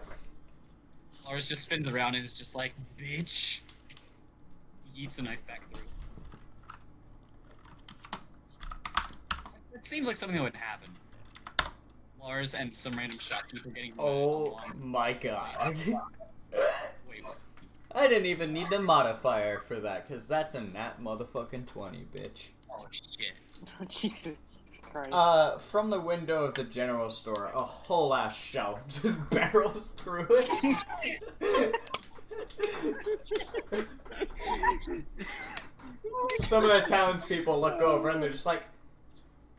Lars just spins around and is just like, bitch. He eats the knife back through. It seems like something that would happen. Lars and some random shopkeeper getting Oh my god. Wait, what? I didn't even need the modifier for that, because that's a nat motherfucking 20, bitch. Oh shit. Oh, Jesus Christ. From the window of the general store, a whole ass shelf just barrels through it. Some of the townspeople look over and they're just like,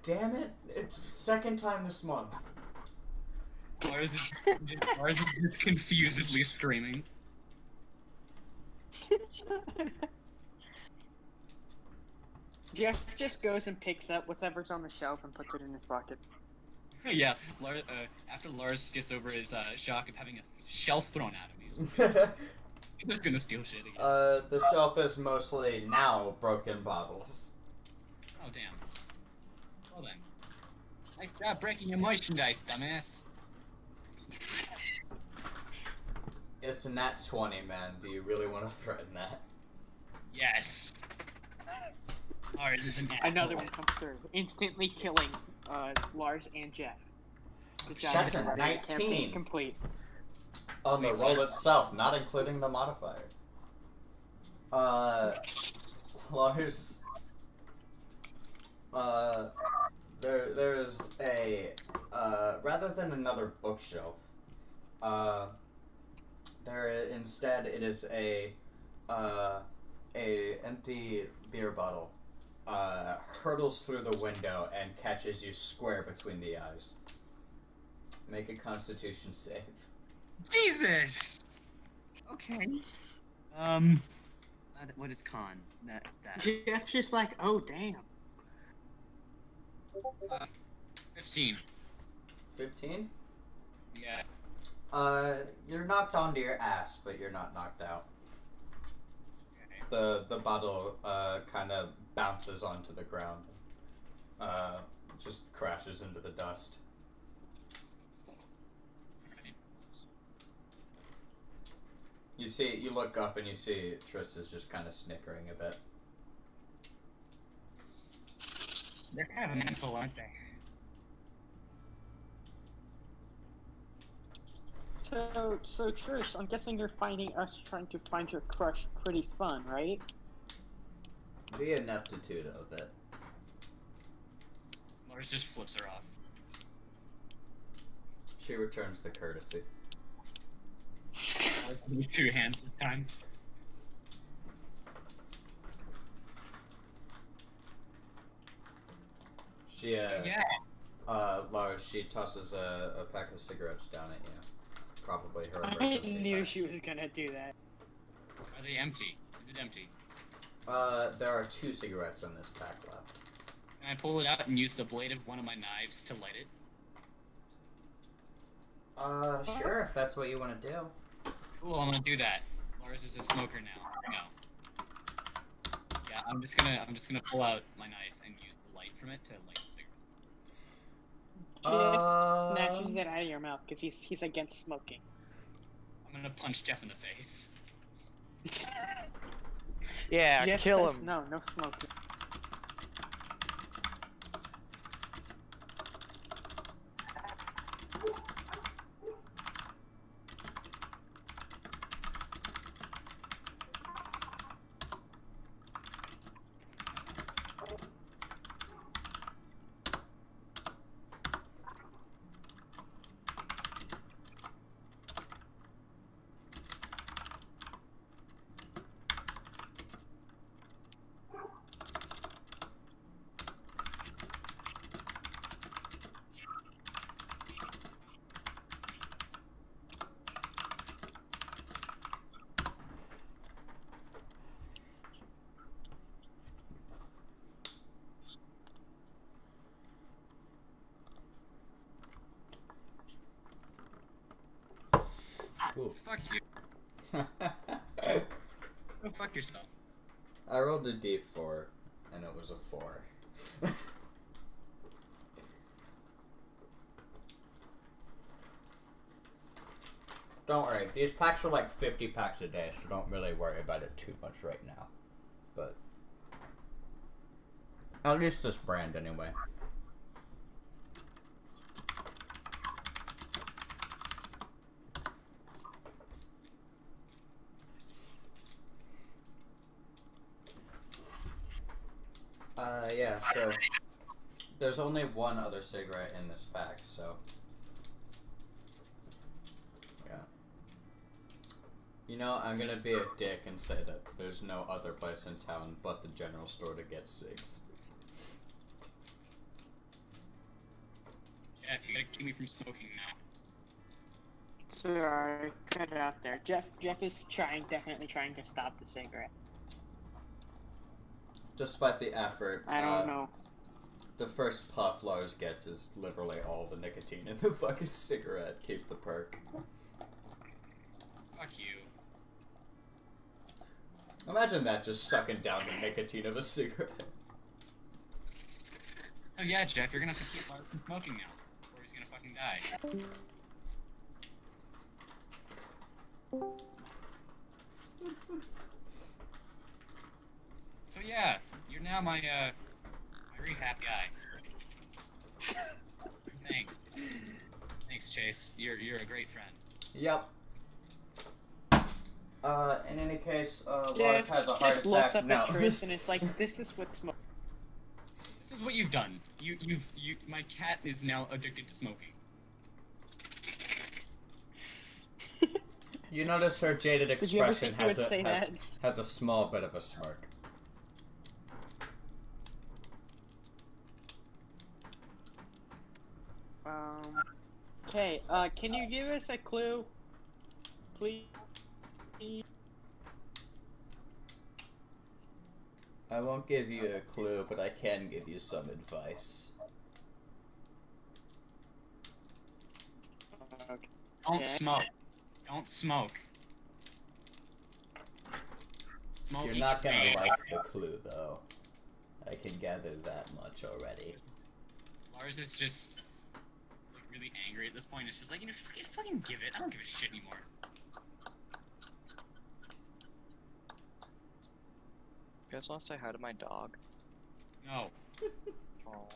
damn it, it's second time this month. Lars is just confusedly screaming. Jeff just goes and picks up whatever's on the shelf and puts it in his pocket. Yeah, after Lars gets over his shock of having a shelf thrown at him, he's just gonna steal shit again. The shelf is mostly now broken bottles. Oh damn. Well then. Nice job breaking your merchandise, dumbass. It's a nat 20, man. Do you really want to threaten that? Yes. Lars is an Another one comes through, instantly killing Lars and Jeff. Good job, That's a everybody. 19. Campaign's complete. On the roll itself, not including the modifier. Lars. There's a rather than another bookshelf, instead it is a empty beer bottle hurtles through the window and catches you square between the eyes. Make a Constitution save. Jesus. Okay. What is con? That's that. Jeff's just like, oh damn. 15. 15? Yeah. You're knocked onto your ass, but you're not knocked out. Okay. The bottle kind of bounces onto the ground, just crashes into the dust. You look up and you see Triss is just kind of snickering a bit. They're kind of an asshole, aren't they? So Trish, I'm guessing you're finding us trying to find your crush pretty fun, right? The ineptitude of it. Lars just flips her off. She returns the courtesy. With 2 hands this time. She, Yeah. Lars, she tosses a pack of cigarettes down at you. Probably her I emergency knew pack. she was gonna do that. Are they empty? Is it empty? There are 2 cigarettes in this pack left. Can I pull it out and use the blade of one of my knives to light it? Sure, if that's what you want to do. Cool, I'm gonna do that. Lars is a smoker now. No. Yeah, I'm just gonna pull out my knife and use the light from it to light the cigarette. Jeff snatches it out of your mouth because he's against smoking. I'm gonna punch Jeff in the face. Yeah, Jeff kill says, him. no smoking. Ooh. Fuck you. Go fuck yourself. I rolled a d4, and it was a 4. Don't worry, these packs are like 50 packs a day, so don't really worry about it too much right now. But at least this brand, anyway. Yeah, so there's only one other cigarette in this pack, so yeah. You know, I'm gonna be a dick and say that there's no other place in town but the general store to get cigs. Jeff, you gotta keep me from smoking now. Sorry, cut it out there. Jeff is definitely trying to stop the cigarette. Despite the effort, I don't know. the first puff Lars gets is literally all the nicotine in the fucking cigarette. Keep the perk. Fuck you. Imagine that, just sucking down the nicotine of a cigarette. So yeah, Jeff, you're gonna have to keep Lars from smoking now, or he's gonna fucking die. So yeah, you're now my rehab guy. Thanks. Thanks, Chase. You're a great friend. Yep. In any case, Lars Jeff has a heart just looks attack up now. at Tris and it's like, this is what smoke. This is what you've done. My cat is now addicted to smoking. You notice her jaded Did you ever expression think you would say that? has a small bit of a smirk. Okay, can you give us a clue? Please? I won't give you a clue, but I can give you some advice. Don't Okay. smoke. Don't smoke. Smoking You're not is gonna bad. like the clue, though. I can gather that much already. Lars is just like really angry at this point. It's just like, fucking give it. I don't give a shit anymore. You guys want to say hi to my dog? No. Oh.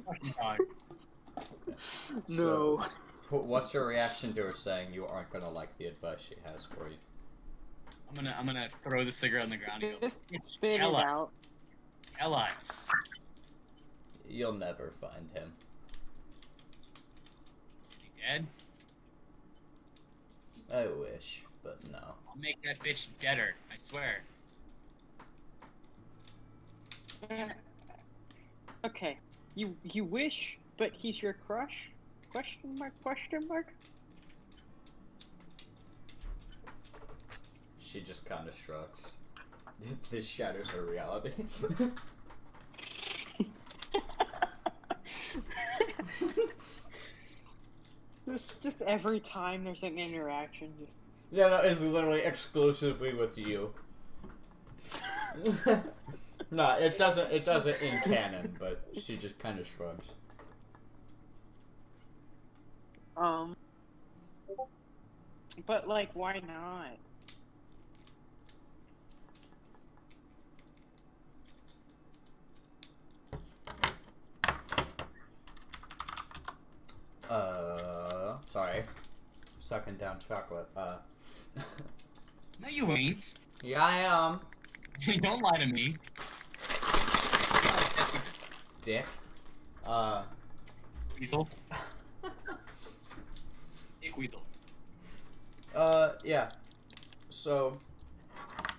Fucking dog. No. What's your reaction to her saying you aren't gonna like the advice she has for you? I'm gonna throw the cigarette on the ground and go, Just spit it tell us. out. Tell us. You'll never find him. Is he dead? I wish, but no. I'll make that bitch deader. I swear. Okay, you wish, but he's your crush? Question mark? Question mark? She just kind of shrugs. This shatters her reality. Just every time there's an interaction, just Yeah, no, it's literally exclusively with you. No, it doesn't in canon, but she just kind of shrugs. but like, why not? Sorry. Sucking down chocolate. No, you ain't. Yeah, I am. Don't lie to me. Dick. Weasel. Dick Weasel. Yeah. So,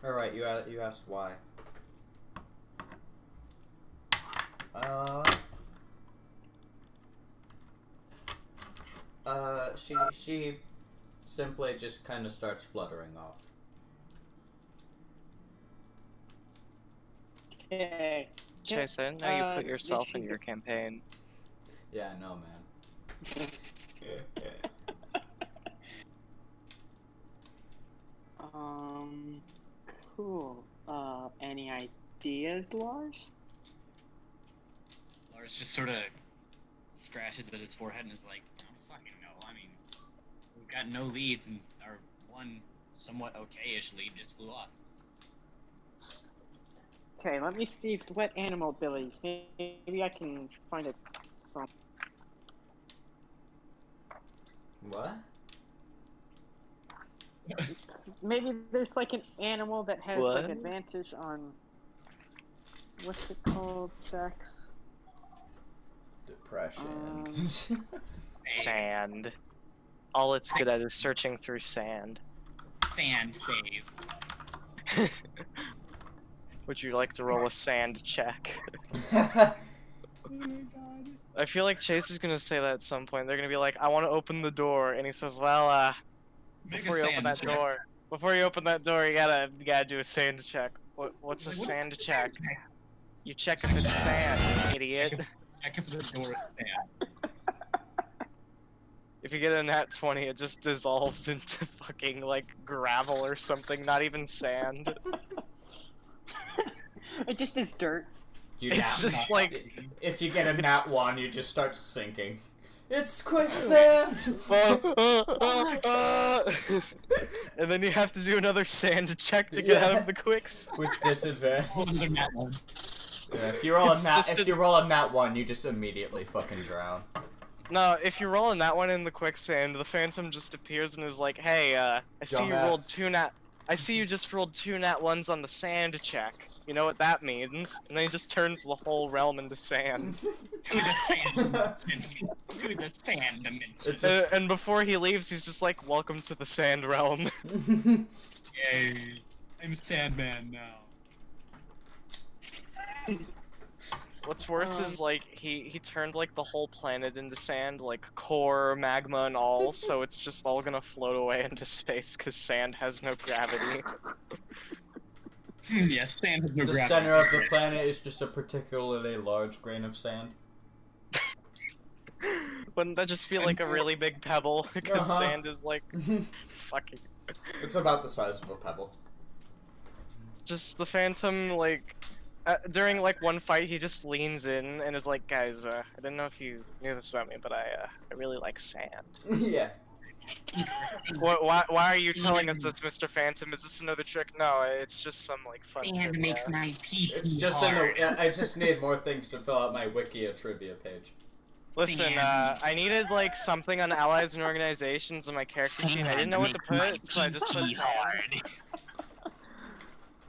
alright, you asked why. She simply just kind of starts fluttering off. Okay. Chase, I didn't know you put did yourself she in your campaign. Yeah, I know, man. Cool. Any ideas, Lars? Lars just sort of scratches at his forehead and is like, I don't fucking know. I mean, we've got no leads, and our one somewhat okay-ish lead just flew off. Okay, let me see what animal abilities. Maybe I can find it from. What? Maybe there's like an animal that has What? like advantage on what's it called? Checks. Depression. Sand. All it's good at is searching through sand. Sand save. Would you like to roll a sand check? Oh my god. I feel like Chase is gonna say that at some point. They're gonna be like, I want to open the door, and he says, well, Make before a you open sand that check. door, before you open that door, you gotta do a sand check. What's a What's sand the check? sand check? You check if it's sand, idiot. Check if the door is sand. If you get a nat 20, it just dissolves into fucking like gravel or something, not even sand. It just is dirt. You It's nat- just like if you get a it's- nat 1, you just start sinking. It's quicksand! and then you have to do another sand check to get out Yeah. of the quicks. With disadvantage. Another nat one. Yeah, if you roll It's a nat, just if you roll a nat 1, you just immediately fucking drown. No, if you're rolling that one in the quicksand, the phantom just appears and is like, "Hey, I see you rolled Dumbass. I see you just rolled 2 nat 1s on the sand check. You know what that means?" And then he just turns the whole realm into sand. To the sand dimension. To the sand dimension. It just- And before he leaves, he's just like, "Welcome to the sand realm." Yay. I'm Sandman now. What's worse is like he turned like the whole planet into sand, like core, magma, and all. So it's just all gonna float away into space because sand has no gravity. Yes, sand has no The gravity. center of the planet is just a particularly large grain of sand. Wouldn't that just feel like a really big pebble? Because Uh-huh. sand is like fucking. It's about the size of a pebble. Just the phantom like. During like one fight, he just leans in and is like, "Guys, I didn't know if you knew this about me, but I really like sand. Yeah. Why are you telling us this, Mr. Phantom? Is this another trick? No, it's just some like fun. Sand trivia. makes my peace It's just in the. I just need more things to fill out my Wikia trivia page. Listen, Sand. I needed like something on allies and organizations in my character sheet. I didn't know what to put, so I just put sand.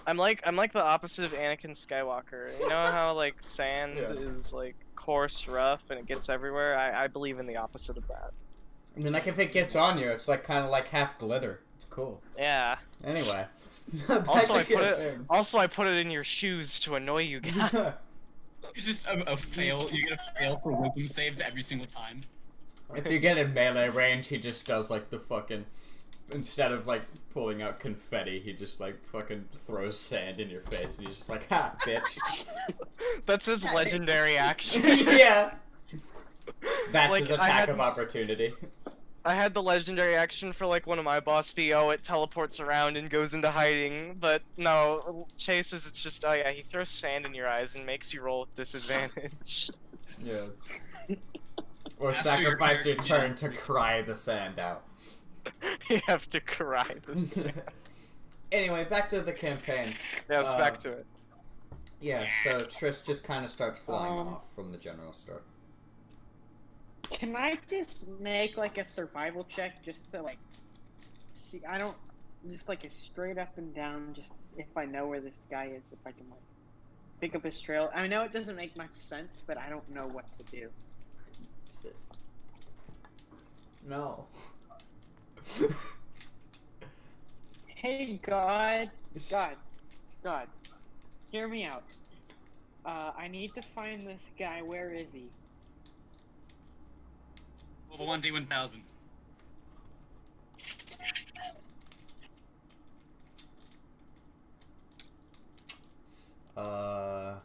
I'm like the opposite of Anakin Skywalker. You know how like sand Yeah. is like coarse, rough, and it gets everywhere? I believe in the opposite of that. I mean, like if it gets on you, it's like kind of like half glitter. It's cool. Yeah. Anyway. Also, I Back to put it. campaign. Also, I put it in your shoes to annoy you guys. It's just a fail. You're gonna fail for wisdom saves every single time. If you get in melee range, he just does like the fucking. Instead of like pulling out confetti, he just like fucking throws sand in your face, and he's just like, "Ha, bitch." That's his legendary action. Yeah. That's Like, his I attack had- of opportunity. I had the legendary action for like one of my boss BO. It teleports around and goes into hiding, but no, Chase's it's just, oh yeah, he throws sand in your eyes and makes you roll with disadvantage. Yeah. Or After your sacrifice your character turn to cry the sand out. You have to cry this sand. Anyway, back to the campaign. Yeah, it's back to it. Yeah, so Trish just kind of starts flying Um, off from the general store. Can I just make like a survival check just to like see? I don't just like a straight up and down. Just if I know where this guy is, if I can like pick up his trail. I know it doesn't make much sense, but I don't know what to do. No. Hey God, God, hear me out. I need to find this guy. Where is he? Level 1 D1000. Uh.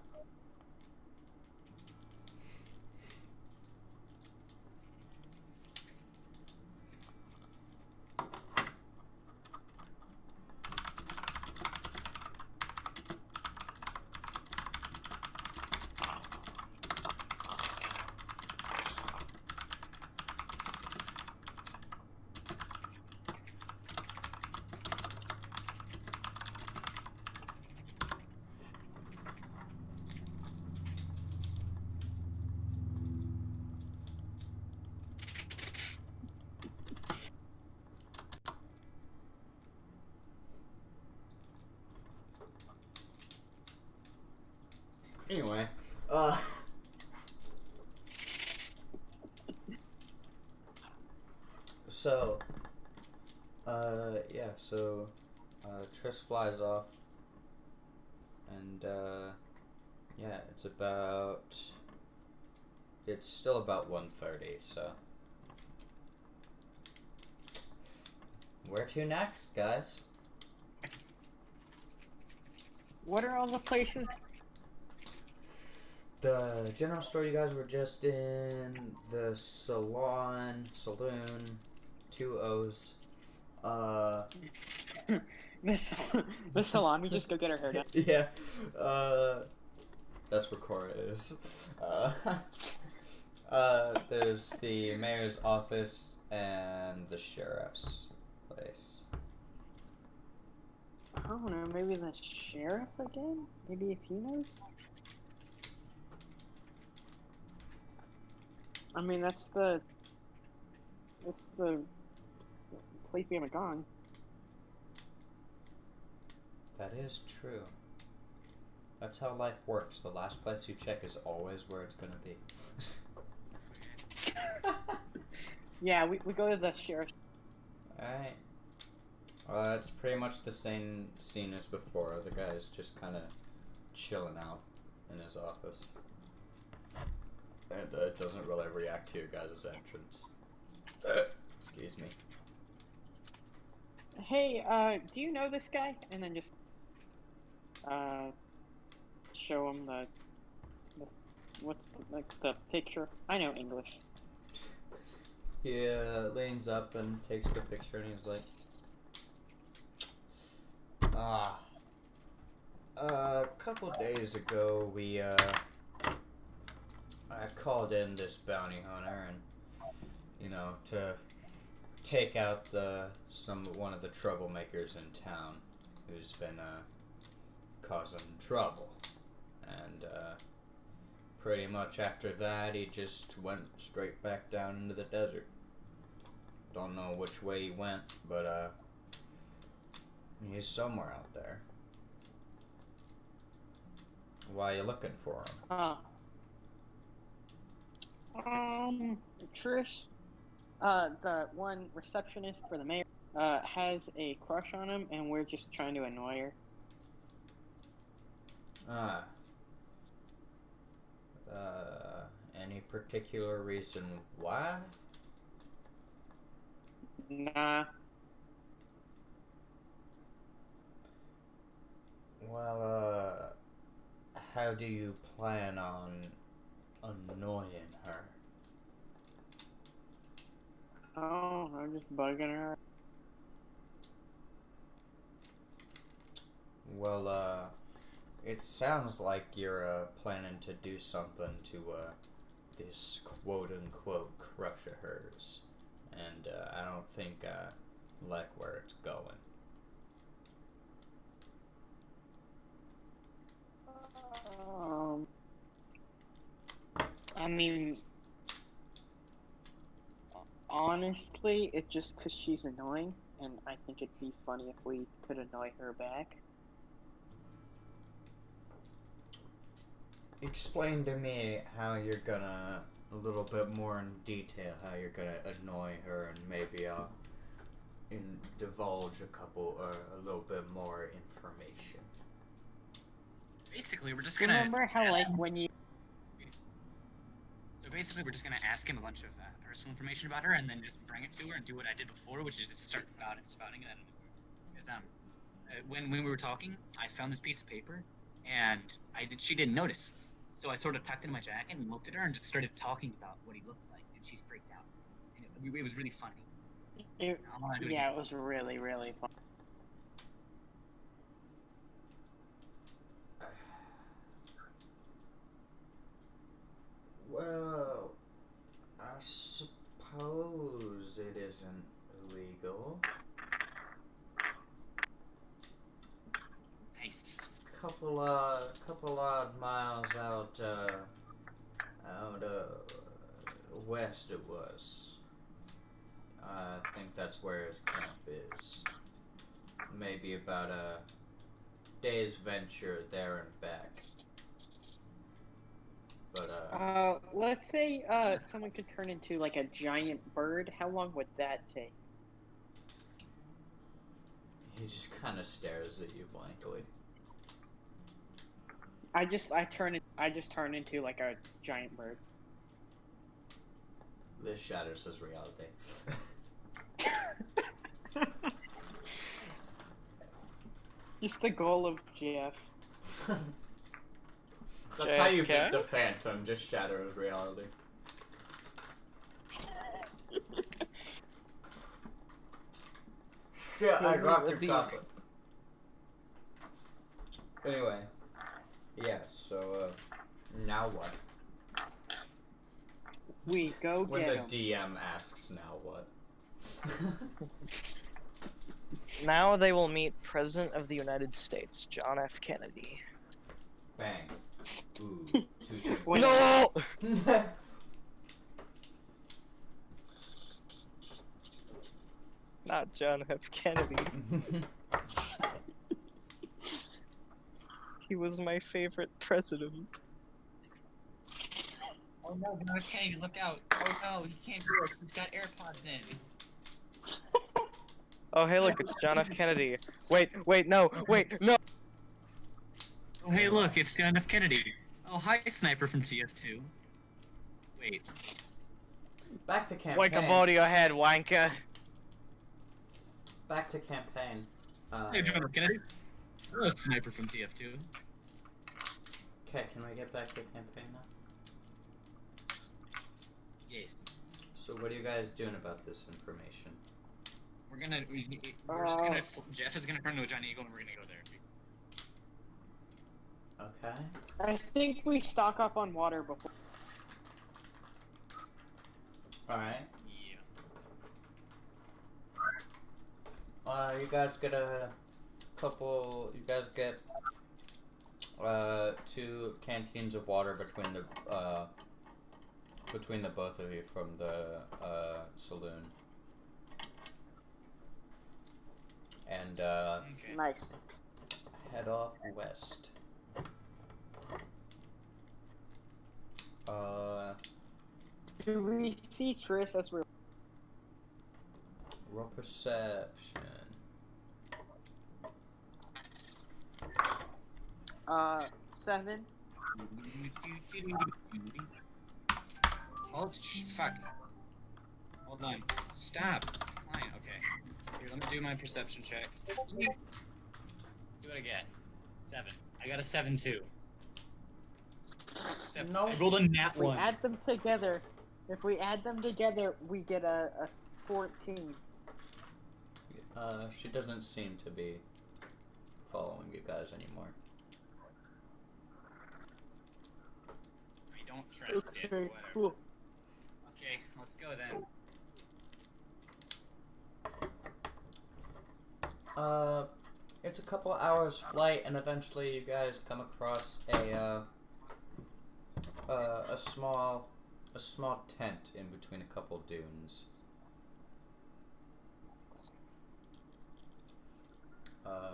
Anyway, so, yeah, so, Triss flies off, and, yeah, it's still about 1:30, so. Where to next, guys? What are all the places? The general store you guys were just in, the saloon, 2 O's, The salon. We just go get our hair done. yeah, that's where Cora is. There's the mayor's office and the sheriff's place. I don't know. Maybe the sheriff again. Maybe if he knows. I mean, that's the place we haven't gone. That is true. That's how life works. The last place you check is always where it's gonna be. Yeah, we go to the sheriff. Alright. Well, it's pretty much the same scene as before. The guy's just kind of chilling out in his office. And doesn't really react to your guys' entrance. Excuse me. Hey, do you know this guy? And then just show him the the picture. I know English. He leans up and takes the picture and he's like, a couple days ago I called in this bounty hunter and, to take out one of the troublemakers in town who's been causing trouble. And pretty much after that he just went straight back down into the desert. Don't know which way he went, but he's somewhere out there. Why are you looking for him? Trish, the one receptionist for the mayor, has a crush on him, and we're just trying to annoy her. Any particular reason why? Nah. Well, how do you plan on annoying her? Oh, I'm just bugging her. Well, it sounds like you're planning to do something to this quote-unquote crush of hers, and I don't think I like where it's going. I mean, honestly, it's just because she's annoying, and I think it'd be funny if we could annoy her back. Explain to me how you're gonna, a little bit more in detail, how you're gonna annoy her, and maybe I'll divulge a little bit more information. Basically, we're just gonna... Remember how, like, when you... So basically, we're just gonna ask him a bunch of personal information about her, and then just bring it to her and do what I did before, which is just start spouting it. Because when we were talking, I found this piece of paper, and she didn't notice. So I sort of tucked it in my jacket and looked at her and just started talking about what he looked like, and she freaked out. And it was really funny. It was really, really fun. Well, I suppose it isn't illegal. Nice. Couple odd miles out west it was. I think that's where his camp is. Maybe about a day's venture there and back. But Let's say someone could turn into like a giant bird. How long would that take? he just kind of stares at you blankly. I just turn into like a giant bird. This shatters his reality. It's the goal of Jeff. That's how you JFK? beat the Phantom, just shatter his reality. Shit, I dropped your chocolate. Anyway. Yeah, so, now what? We go When get the him. DM asks now what? Now they will meet President of the United States, John F. Kennedy. Bang. Ooh, too soon. Wait. No! Not John F. Kennedy. He was my favorite president. Oh no, John F. Kennedy, look out. Oh no, he can't do it. He's got AirPods in. Oh, hey, look, it's John F. Kennedy. Wait, no. Oh hey, look, it's John F. Kennedy. Oh, hi, Sniper from TF2. Wait. Back to campaign. Wake up out of your head, wanker. Back to campaign. Hey, John F. Kennedy. Hello, Sniper from TF2. Okay, can we get back to campaign now? Yes. So what are you guys doing about this information? We're just gonna, Jeff is gonna turn into a giant eagle and we're gonna go there. Okay. I think we stock up on water before. Alright. Yeah. You guys get you guys get 2 canteens of water between the both of you from the saloon. And Okay. Nice. head off west. Do we see Triss as we're? Roll perception. 7. Oh, fuck. Hold on. Stop. Fine, okay. Here, let me do my perception check. Let's see what I get. 7. I got a 7 too. No. I rolled a nat If we 1. add them together, we get a 14. She doesn't seem to be following you guys anymore. I don't trust it. Okay, Whatever. cool. Okay, let's go then. It's a couple hours flight, and eventually you guys come across a small tent in between a couple dunes.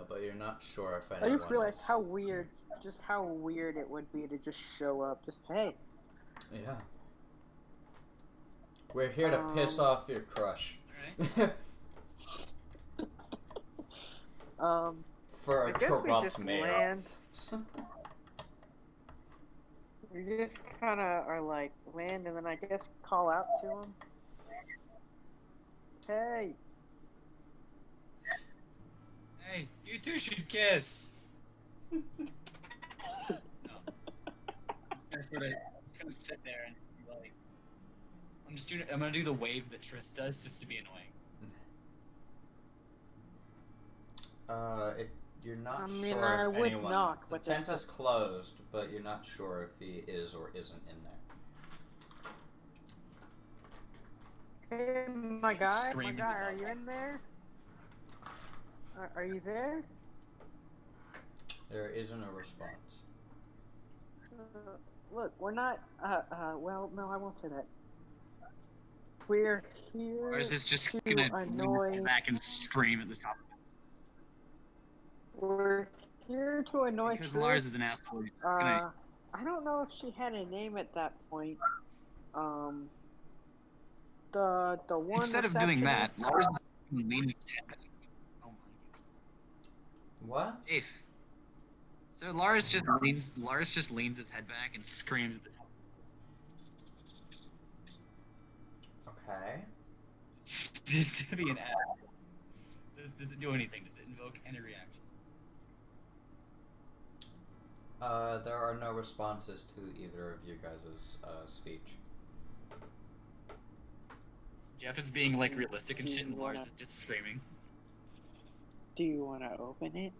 But you're not sure if I anyone just realized is- how weird it would be to just show up. Just hey. Yeah. We're here to piss off your crush. For I a guess we corrupt just mayor. land. We just kind of are like land, and then I guess call out to him. Hey. Hey, you two should kiss. No. I'm just gonna sit there and be like, I'm gonna do the wave that Triss does just to be annoying. You're not I mean, sure I if would anyone. knock, the but tent there's is closed, but you're not sure if he is or isn't in there. Hey, my guy, Screaming. are you in there? Are you there? There isn't a response. Look, we're not. Well, no, I won't say that. We're here Or is this just to gonna annoy. lean back and scream at the top? We're here to annoy. Because Triss. Lars is an asshole. He's gonna I don't know if she had a name at that point. The one Instead of doing that, receptionist- Lars leans his head back. Oh my. What? If. So Lars just leans his head back and screams at the top. Okay. Just to be an ass. Does it do anything? Does it invoke any reaction? There are no responses to either of you guys' speech. Jeff is being like realistic and Do shit, and you Lars wanna- is just screaming. Do you want to open it?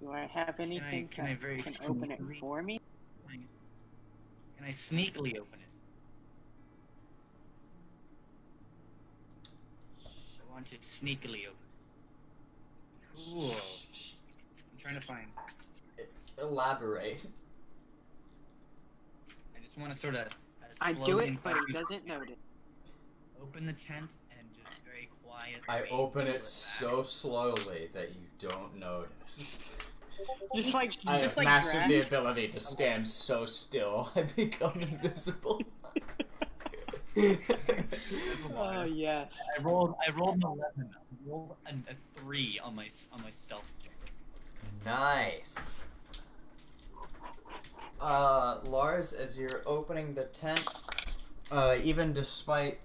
Do I have anything can I that very can open it sneakily- for me? Can I sneakily open it? I want to sneakily open it. Cool. I'm trying to find. Elaborate. I just want to sort of. I do it, but he doesn't notice. Open the tent and just very quietly. I open pull it back. so slowly that you don't notice. Just like, I just have like mastered the Drax. ability to stand so still I become invisible. Oh yes. I rolled an 11. I rolled a 3 on my stealth. Nice. Lars, as you're opening the tent, even despite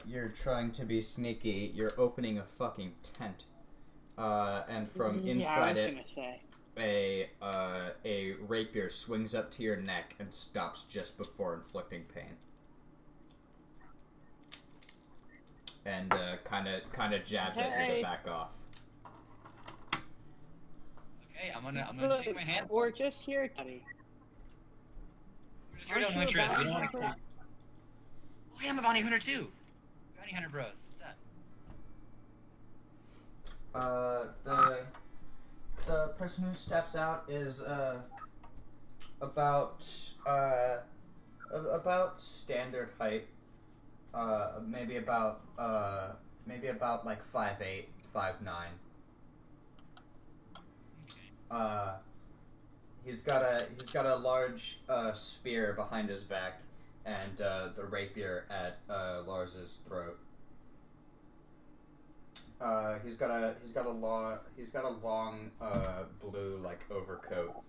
you're trying to be sneaky, you're opening a fucking tent. And from inside yeah, I it, was gonna say. a rapier swings up to your neck and stops just before inflicting pain. And kind of jabs at you to Hey. back off. Okay, I'm gonna take my hand. Or just here, Teddy. We're just here Aren't on you a interest. We don't bounty want to. hunter? Oh yeah, I'm a bounty hunter too. Bounty hunter bros. What's that? The person who steps out is about standard height. Maybe about like 5'8", 5'9". He's got a large spear behind his back, and the rapier at Lars's throat. He's got a long blue like overcoat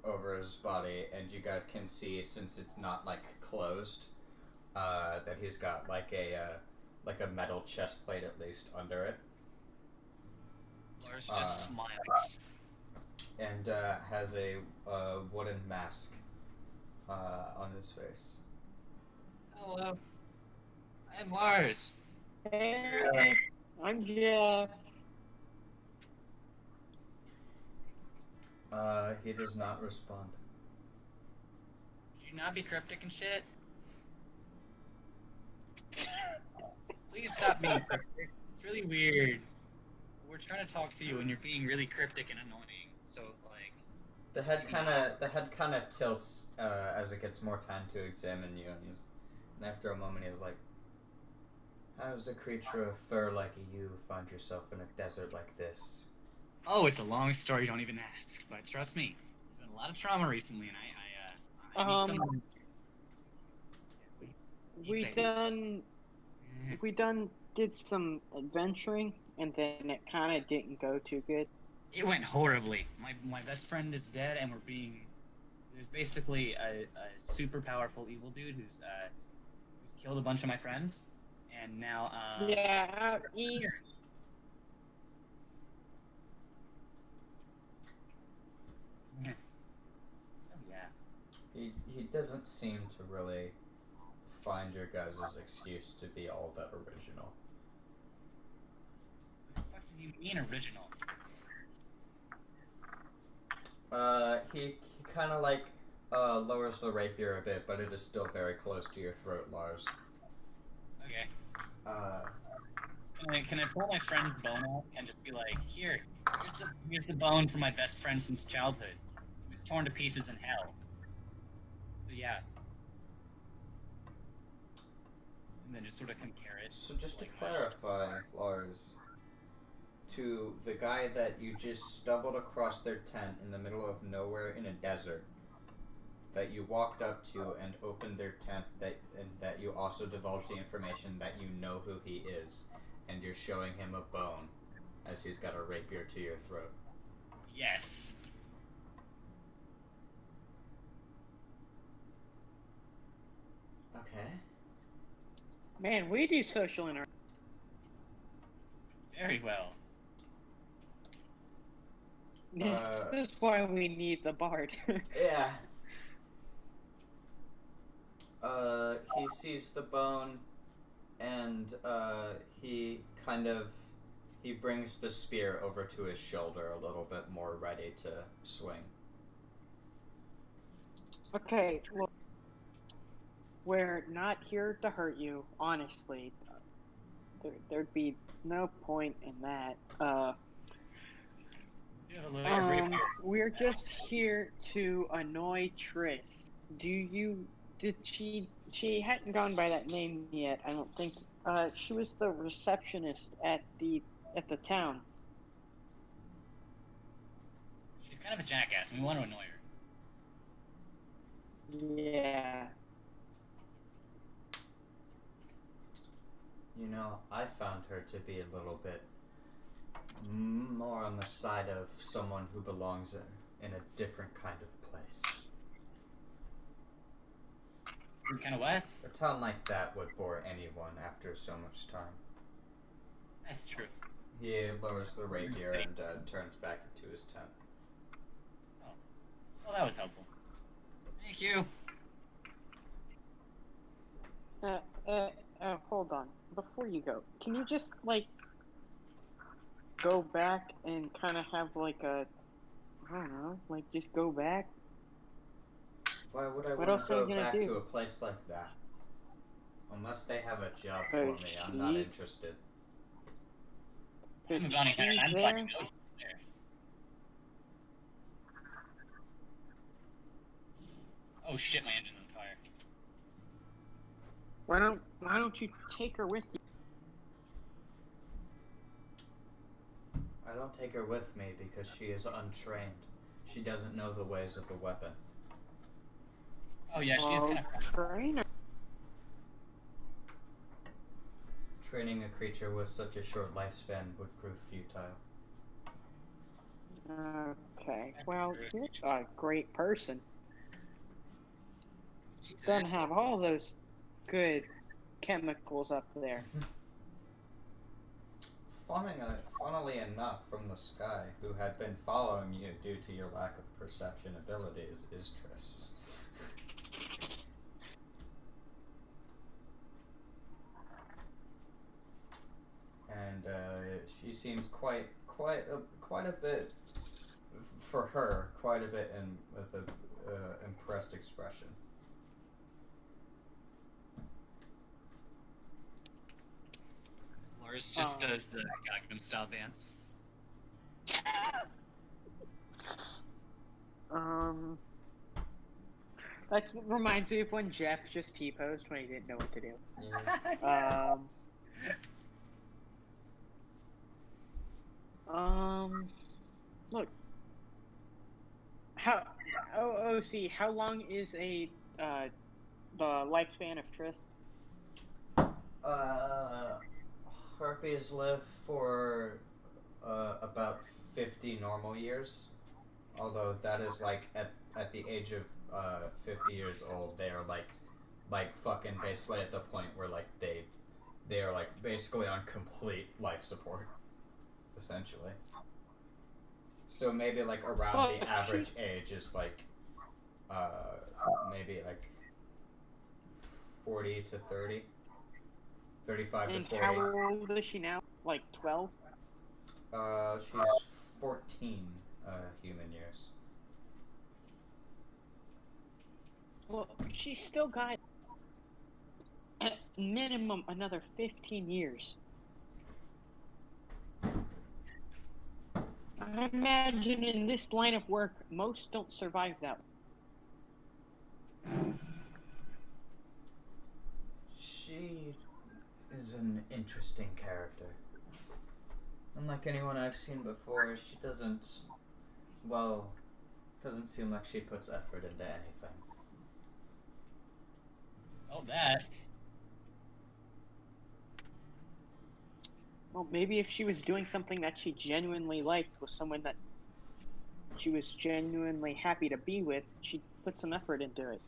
over his body, and you guys can see, since it's not like closed, that he's got like a metal chest plate at least under it, Lars just smiles. and has a wooden mask on his face. Hello. I'm Lars. Hey, I'm Jeff. He does not respond. Can you not be cryptic and shit? Please stop being cryptic. It's really weird. We're trying to talk to you and you're being really cryptic and annoying. So like. The head kind of tilts as it gets more time to examine you, and after a moment he's like, "How does a creature of fur like you find yourself in a desert like this?" Oh, it's a long story. You don't even ask. But trust me, there's been a lot of trauma recently, and I need someone. We did some adventuring, and then it kind of didn't go too good. It went horribly. My best friend is dead, and there's basically a super powerful evil dude who's killed a bunch of my friends, and now Yeah, out east. So yeah. He doesn't seem to really find your guys' excuse to be all that original. What the fuck did you mean original? He kind of like lowers the rapier a bit, but it is still very close to your throat, Lars. Okay. Uh, Can I pull my friend's bone out and just be like, here's the bone from my best friend since childhood. He was torn to pieces in hell. So yeah. And then just sort of compare it. so just to clarify, Lars, to the guy that you just stumbled across their tent in the middle of nowhere in a desert, that you walked up to and opened their tent, and that you also divulged the information that you know who he is, and you're showing him a bone as he's got a rapier to your throat. Yes. Okay. Man, we do social interaction. Very well. This is why we need the bard. Yeah. He sees the bone, and he brings the spear over to his shoulder a little bit more ready to swing. Okay, look. We're not here to hurt you, honestly. There'd be no point in that. You have a little rapier. We're just here to annoy Triss. She hadn't gone by that name yet, I don't think. She was the receptionist at the town. She's kind of a jackass, and we want to annoy her. Yeah. You know, I found her to be a little bit more on the side of someone who belongs in a different kind of place. Kind of what? A town like that would bore anyone after so much time. That's true. He lowers the rapier and turns back into his tent. Oh. Well, that was helpful. Thank you. Hold on. Before you go, can you just, go back and kind of have, I don't know, just go back? Why would I What want else to are go you gonna back do? to a place like that? Unless they have a job for me, I'm not jeez. interested. I'm Bonnie Hunt. I'm there? fucking there. Oh shit, my engine's on fire. Why don't you take her with you? I don't take her with me because she is untrained. She doesn't know the ways of a weapon. Oh yeah, she is kind of. Train her. Training a creature with such a short lifespan would prove futile. Okay, well, you're a great person. She Don't does. have all those good chemicals up there. Funnily enough, from the sky, who had been following you due to your lack of perception abilities, is Triss. And she seems quite a bit, for her, quite a bit with a impressed expression. Loris just does the Gangnam Style dance. That reminds me of when Jeff just T-posed when he didn't know what to do. Yeah. Look. See, how long is the lifespan of Triss? Harpies live for about 50 normal years. Although that is at the age of 50 years old, they are like fucking basically at the point where they are basically on complete life support, essentially. So maybe around the average age is maybe 40 to 30. 35 And to 40. how old is she now? 12? She's 14 human years. Well, she's still got at minimum another 15 years. I imagine in this line of work, most don't survive that. She is an interesting character. Unlike anyone I've seen before, she doesn't seem like she puts effort into anything. Oh, that. Well, maybe if she was doing something that she genuinely liked with someone that she was genuinely happy to be with, she'd put some effort into it.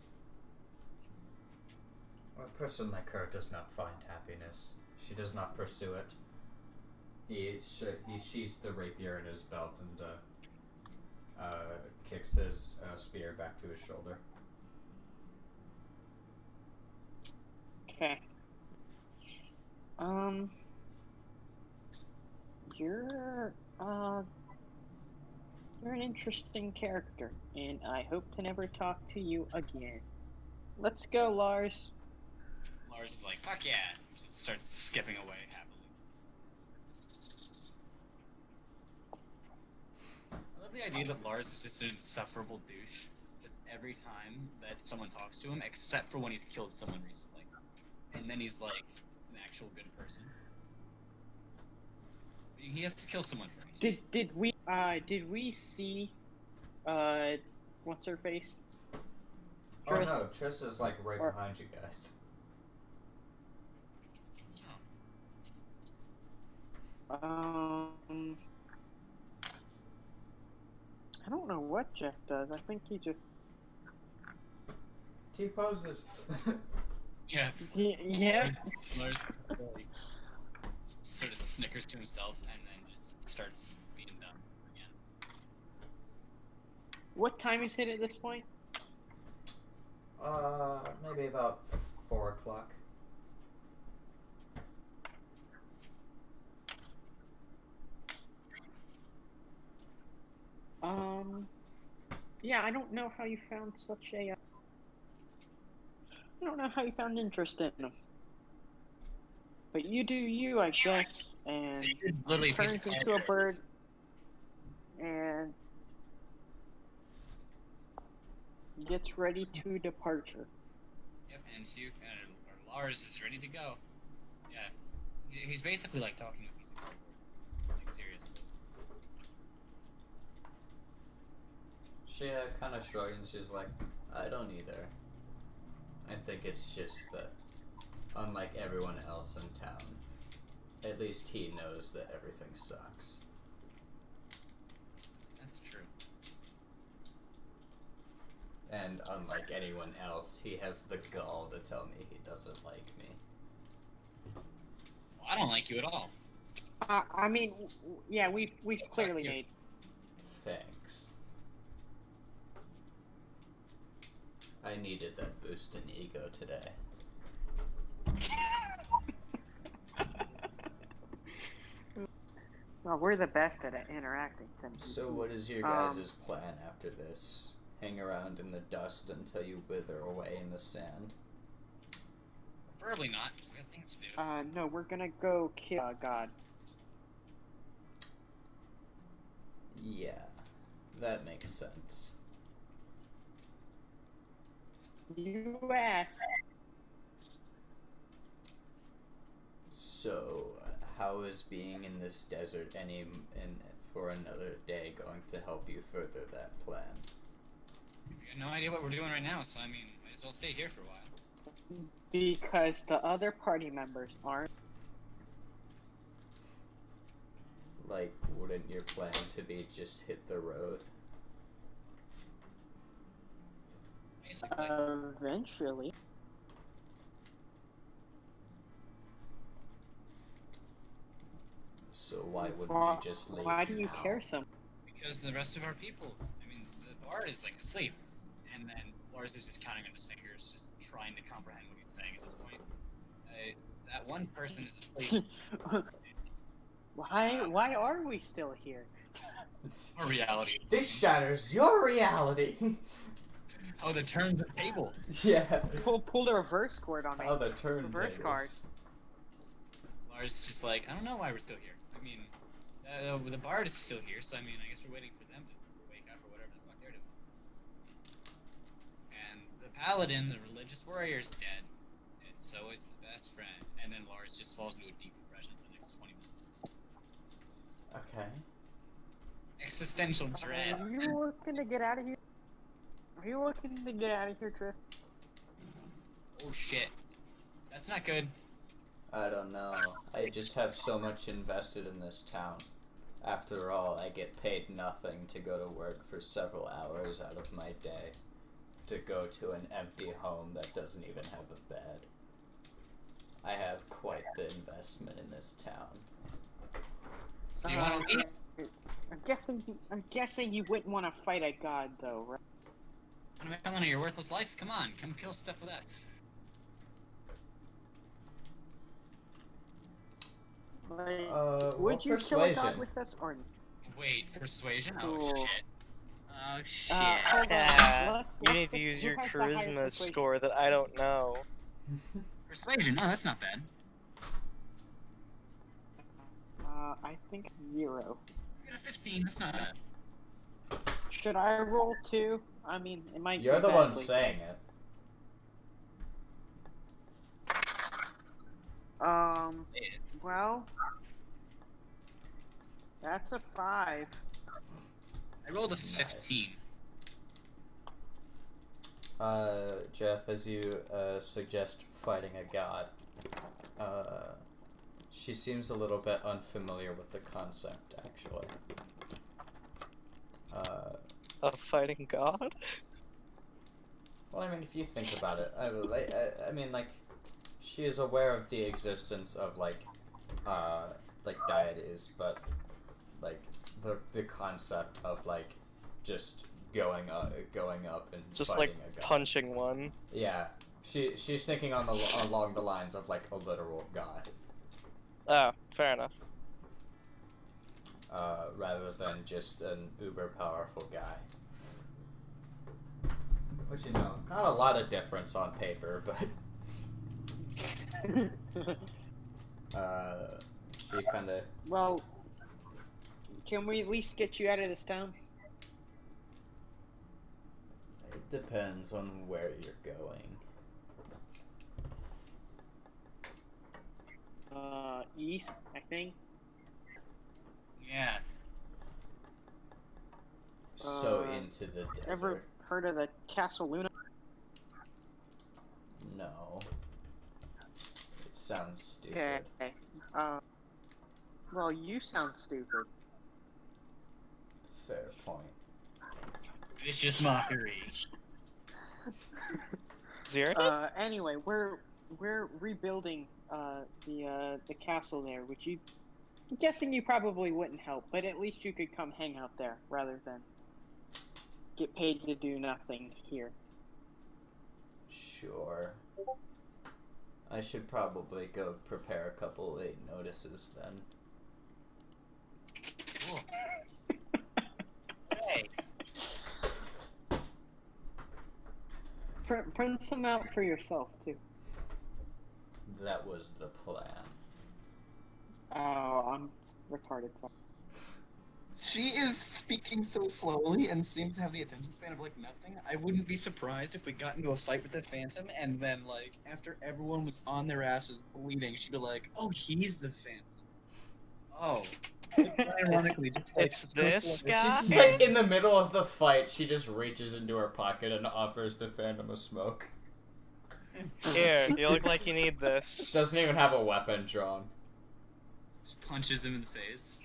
A person like her does not find happiness. She does not pursue it. He sheaths the rapier in his belt and kicks his spear back to his shoulder. Okay. You're an interesting character, and I hope to never talk to you again. Let's go, Lars. Lars is like, fuck yeah. Just starts skipping away happily. I love the idea that Lars is just an insufferable douche. Just every time that someone talks to him, except for when he's killed someone recently. And then he's like an actual good person. He has to kill someone first. Did we see what's her face? Oh no, Triss is like right behind you guys. Oh. I don't know what Jeff does. I think he just T-poses. Yeah. yeah. Lars like, sort of snickers to himself and then just starts being done again. What time is it at this point? Maybe about 4 o'clock. Yeah, I don't know how you found such a. I don't know how you found interest in him. But you do you, I guess, and Literally a piece turns of into a bird, and gets ready to departure. Yep, and Lars is ready to go. Yeah, he's basically like talking to a piece of cardboard. Like, seriously. She kind of shrugs and she's like, I don't either. I think it's just that, unlike everyone else in town, at least he knows that everything sucks. That's true. And unlike anyone else, he has the gall to tell me he doesn't like me. Well, I don't like you at all. I mean, yeah, we've clearly you. made. Thanks. I needed that boost in ego today. Well, we're the best at interacting. So what is your guys' plan after this? Hang around in the dust until you wither away in the sand? Preferably not. We have things to do. No, we're gonna go kill God. Yeah, that makes sense. You asked. So, how is being in this desert for another day going to help you further that plan? We have no idea what we're doing right now, so I mean, might as well stay here for a while. Because the other party members aren't. Like, wouldn't your plan to be just hit the road? Basically. Eventually. So why wouldn't you just leave Why do you now? care so much? Because the rest of our people, I mean, the bard is like asleep, and then Lars is just counting on his fingers, just trying to comprehend what he's saying at this point. That one person is asleep. Why are we still here? Our reality. This shatters your reality! Oh, the turns of the table. Yeah. Pull the reverse cord on me. Oh, the turn Reverse tables. card. Lars is just like, I don't know why we're still here. I mean, the bard is still here, so I mean, I guess we're waiting for them to wake up or whatever the fuck they're doing. And the paladin, the religious warrior, is dead. And so is his best friend. And then Lars just falls into a deep depression for the next 20 minutes. Okay. Existential dread. Are you looking to get out of here? Are you looking to get out of here, Tristan? Oh shit. That's not good. I don't know. I just have so much invested in this town. After all, I get paid nothing to go to work for several hours out of my day to go to an empty home that doesn't even have a bed. I have quite the investment in this town. So you wanna leave? I'm guessing you wouldn't want to fight a god, though, right? Wanna make fun of your worthless life? Come on, come kill stuff with us. Like, Well, would you kill a god persuasion. with us, or Wait, persuasion? Cool. Oh shit. Oh shit. hold on. Yeah, Let's- you let's need to just- use who your has the highest charisma persuasion? score that I don't know. Persuasion? Oh, that's not bad. I think 0. You got a 15, that's not bad. Should I roll 2? I mean, it might. You're go the one badly. saying it. Well, that's a 5. I rolled a 15. Jeff, as you suggest fighting a god, she seems a little bit unfamiliar with the concept, actually. A fighting god? Well, I mean, if you think about it, I mean, like, she is aware of the existence of, like deities, but, like, the concept of, like, just going up and Just fighting like a god. punching one. Yeah, she's thinking along the lines of, like, a literal god, Oh, fair enough. rather than just an uber powerful guy. Which, you know, not a lot of difference on paper, but she kind of. Well, can we at least get you out of this town? It depends on where you're going. East, I think. Yeah. So Uh, into the desert. Ever heard of the Castle Luna? No. It sounds stupid. Okay. Well, you sound stupid. Fair point. Vicious mockery. Zero? Anyway, we're rebuilding the castle there, which I'm guessing you probably wouldn't help, but at least you could come hang out there rather than get paid to do nothing here. Sure. I should probably go prepare a couple late notices then. Cool. Hey. Print some out for yourself too. That was the plan. Oh, I'm retarded. So. She is speaking so slowly and seems to have the attention span of like nothing. I wouldn't be surprised if we got into a fight with the Phantom and then like after everyone was on their asses bleeding, she'd be like, "Oh, he's the Phantom." Oh. Ironically, just like It's so this slow. guy? She's just like in the middle of the fight, she just reaches into her pocket and offers the Phantom a smoke. Here, you look like you need this. Doesn't even have a weapon drawn. Just punches him in the face.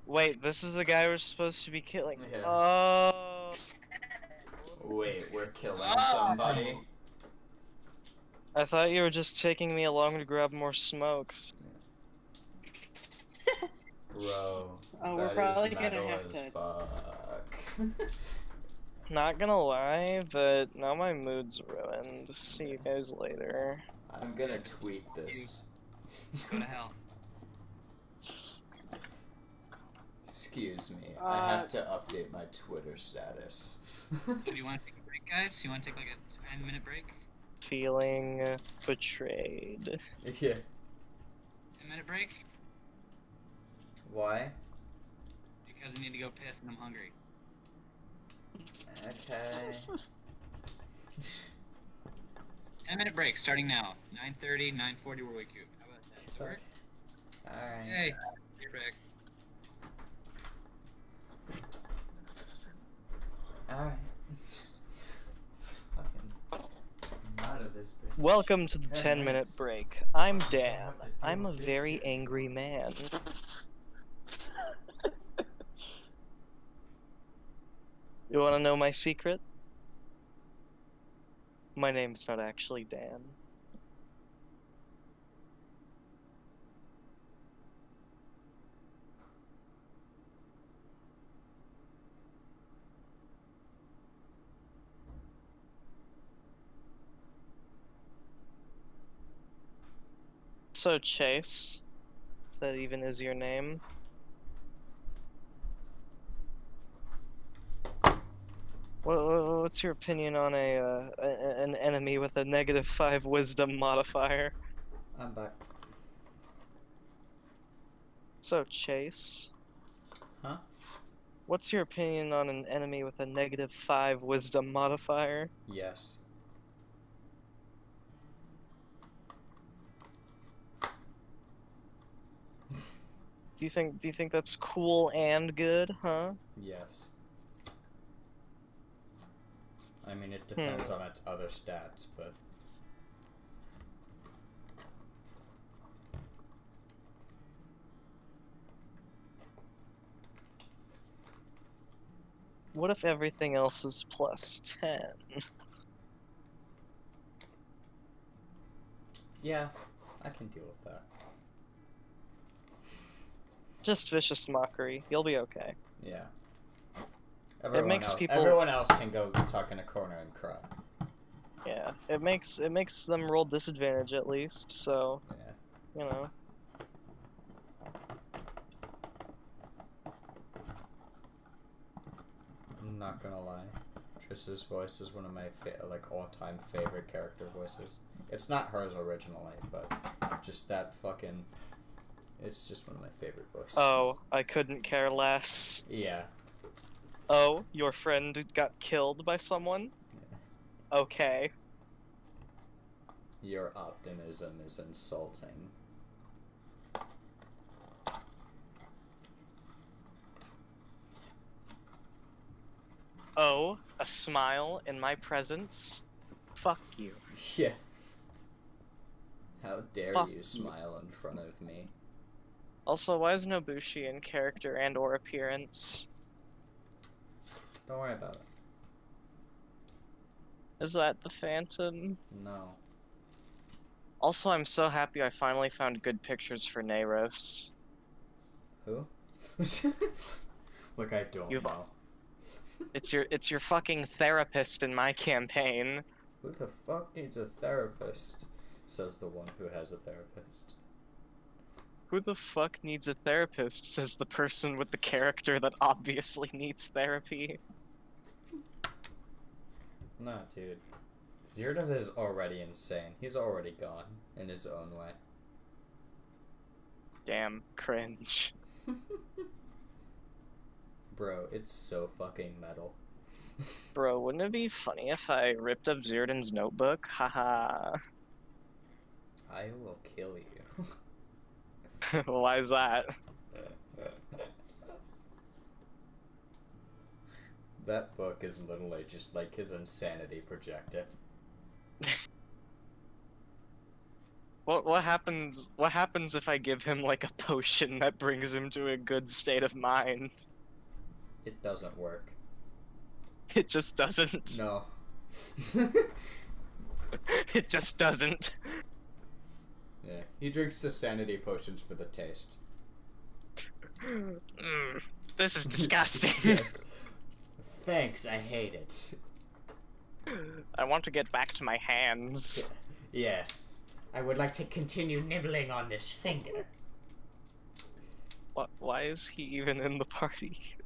Wait, this is the guy we're supposed to be killing. Yeah. Oh. Wait, we're killing Oh. somebody? I thought you were just taking me along to grab more smokes. Bro, Oh, we're that probably is gonna metal have as to- fuck. Not gonna lie, but now my mood's ruined. See you guys later. I'm gonna tweet this. Go to hell. Excuse me, I have to update my Twitter status. Do you want to take a break, guys? You want to take like a 10-minute break? Feeling betrayed. Yeah. 10-minute break? Why? Because I need to go piss and I'm hungry. Okay. 10-minute break starting now. 9:30, 9:40 we'll wake you. How about that? Does that work? Alright. Yay. You're Craig. Alright. Fucking. I'm out of this bitch. Welcome to the 10 10-minute minutes. break. I'm Dan. I'm a very angry man. You wanna know my secret? My name's not actually Dan. So Chase, if that even is your name. What's your opinion on an enemy with a -5 wisdom modifier? I'm back. So Chase, Huh? what's your opinion on an enemy with a -5 wisdom modifier? Yes. Do you think that's cool and good, huh? Yes. I mean, it depends on its other stats, but. What if everything else is +10? Yeah, I can deal with that. Just vicious mockery. You'll be okay. Yeah. makes people- Everyone else can go tuck in a corner and cry. Yeah, it makes them roll disadvantage at least. So Yeah. you know. I'm not gonna lie. Triss's voice is one of my all-time favorite character voices. It's not hers originally, but just that fucking. It's just one of my favorite voices. Oh, I couldn't care less. Yeah. Oh, your friend got killed by someone? Okay. Your optimism is insulting. Oh, a smile in my presence? Fuck you. Yeah. How dare Fuck you you. smile in front of me? Also, why is Nobushi in character and or appearance? Don't worry about it. Is that the Phantom? No. Also, I'm so happy I finally found good pictures for Neiros. Who? Look, I don't You've- know. It's your fucking therapist in my campaign. Who the fuck needs a therapist? Says the one who has a therapist. Who the fuck needs a therapist? Says the person with the character that obviously needs therapy. Nah, dude. Zirda is already insane. He's already gone in his own way. Damn, cringe. Bro, it's so fucking metal. Bro, wouldn't it be funny if I ripped up Zirdan's notebook? Haha. I will kill you. Why is that? That book is literally just like his insanity projected. What happens if I give him like a potion that brings him to a good state of mind? It doesn't work. It just doesn't. No. It just doesn't. Yeah, he drinks the sanity potions for the taste. This is disgusting. Yes. Thanks, I hate it. I want to get back to my hands. Yes. I would like to continue nibbling on this finger. Why is he even in the party?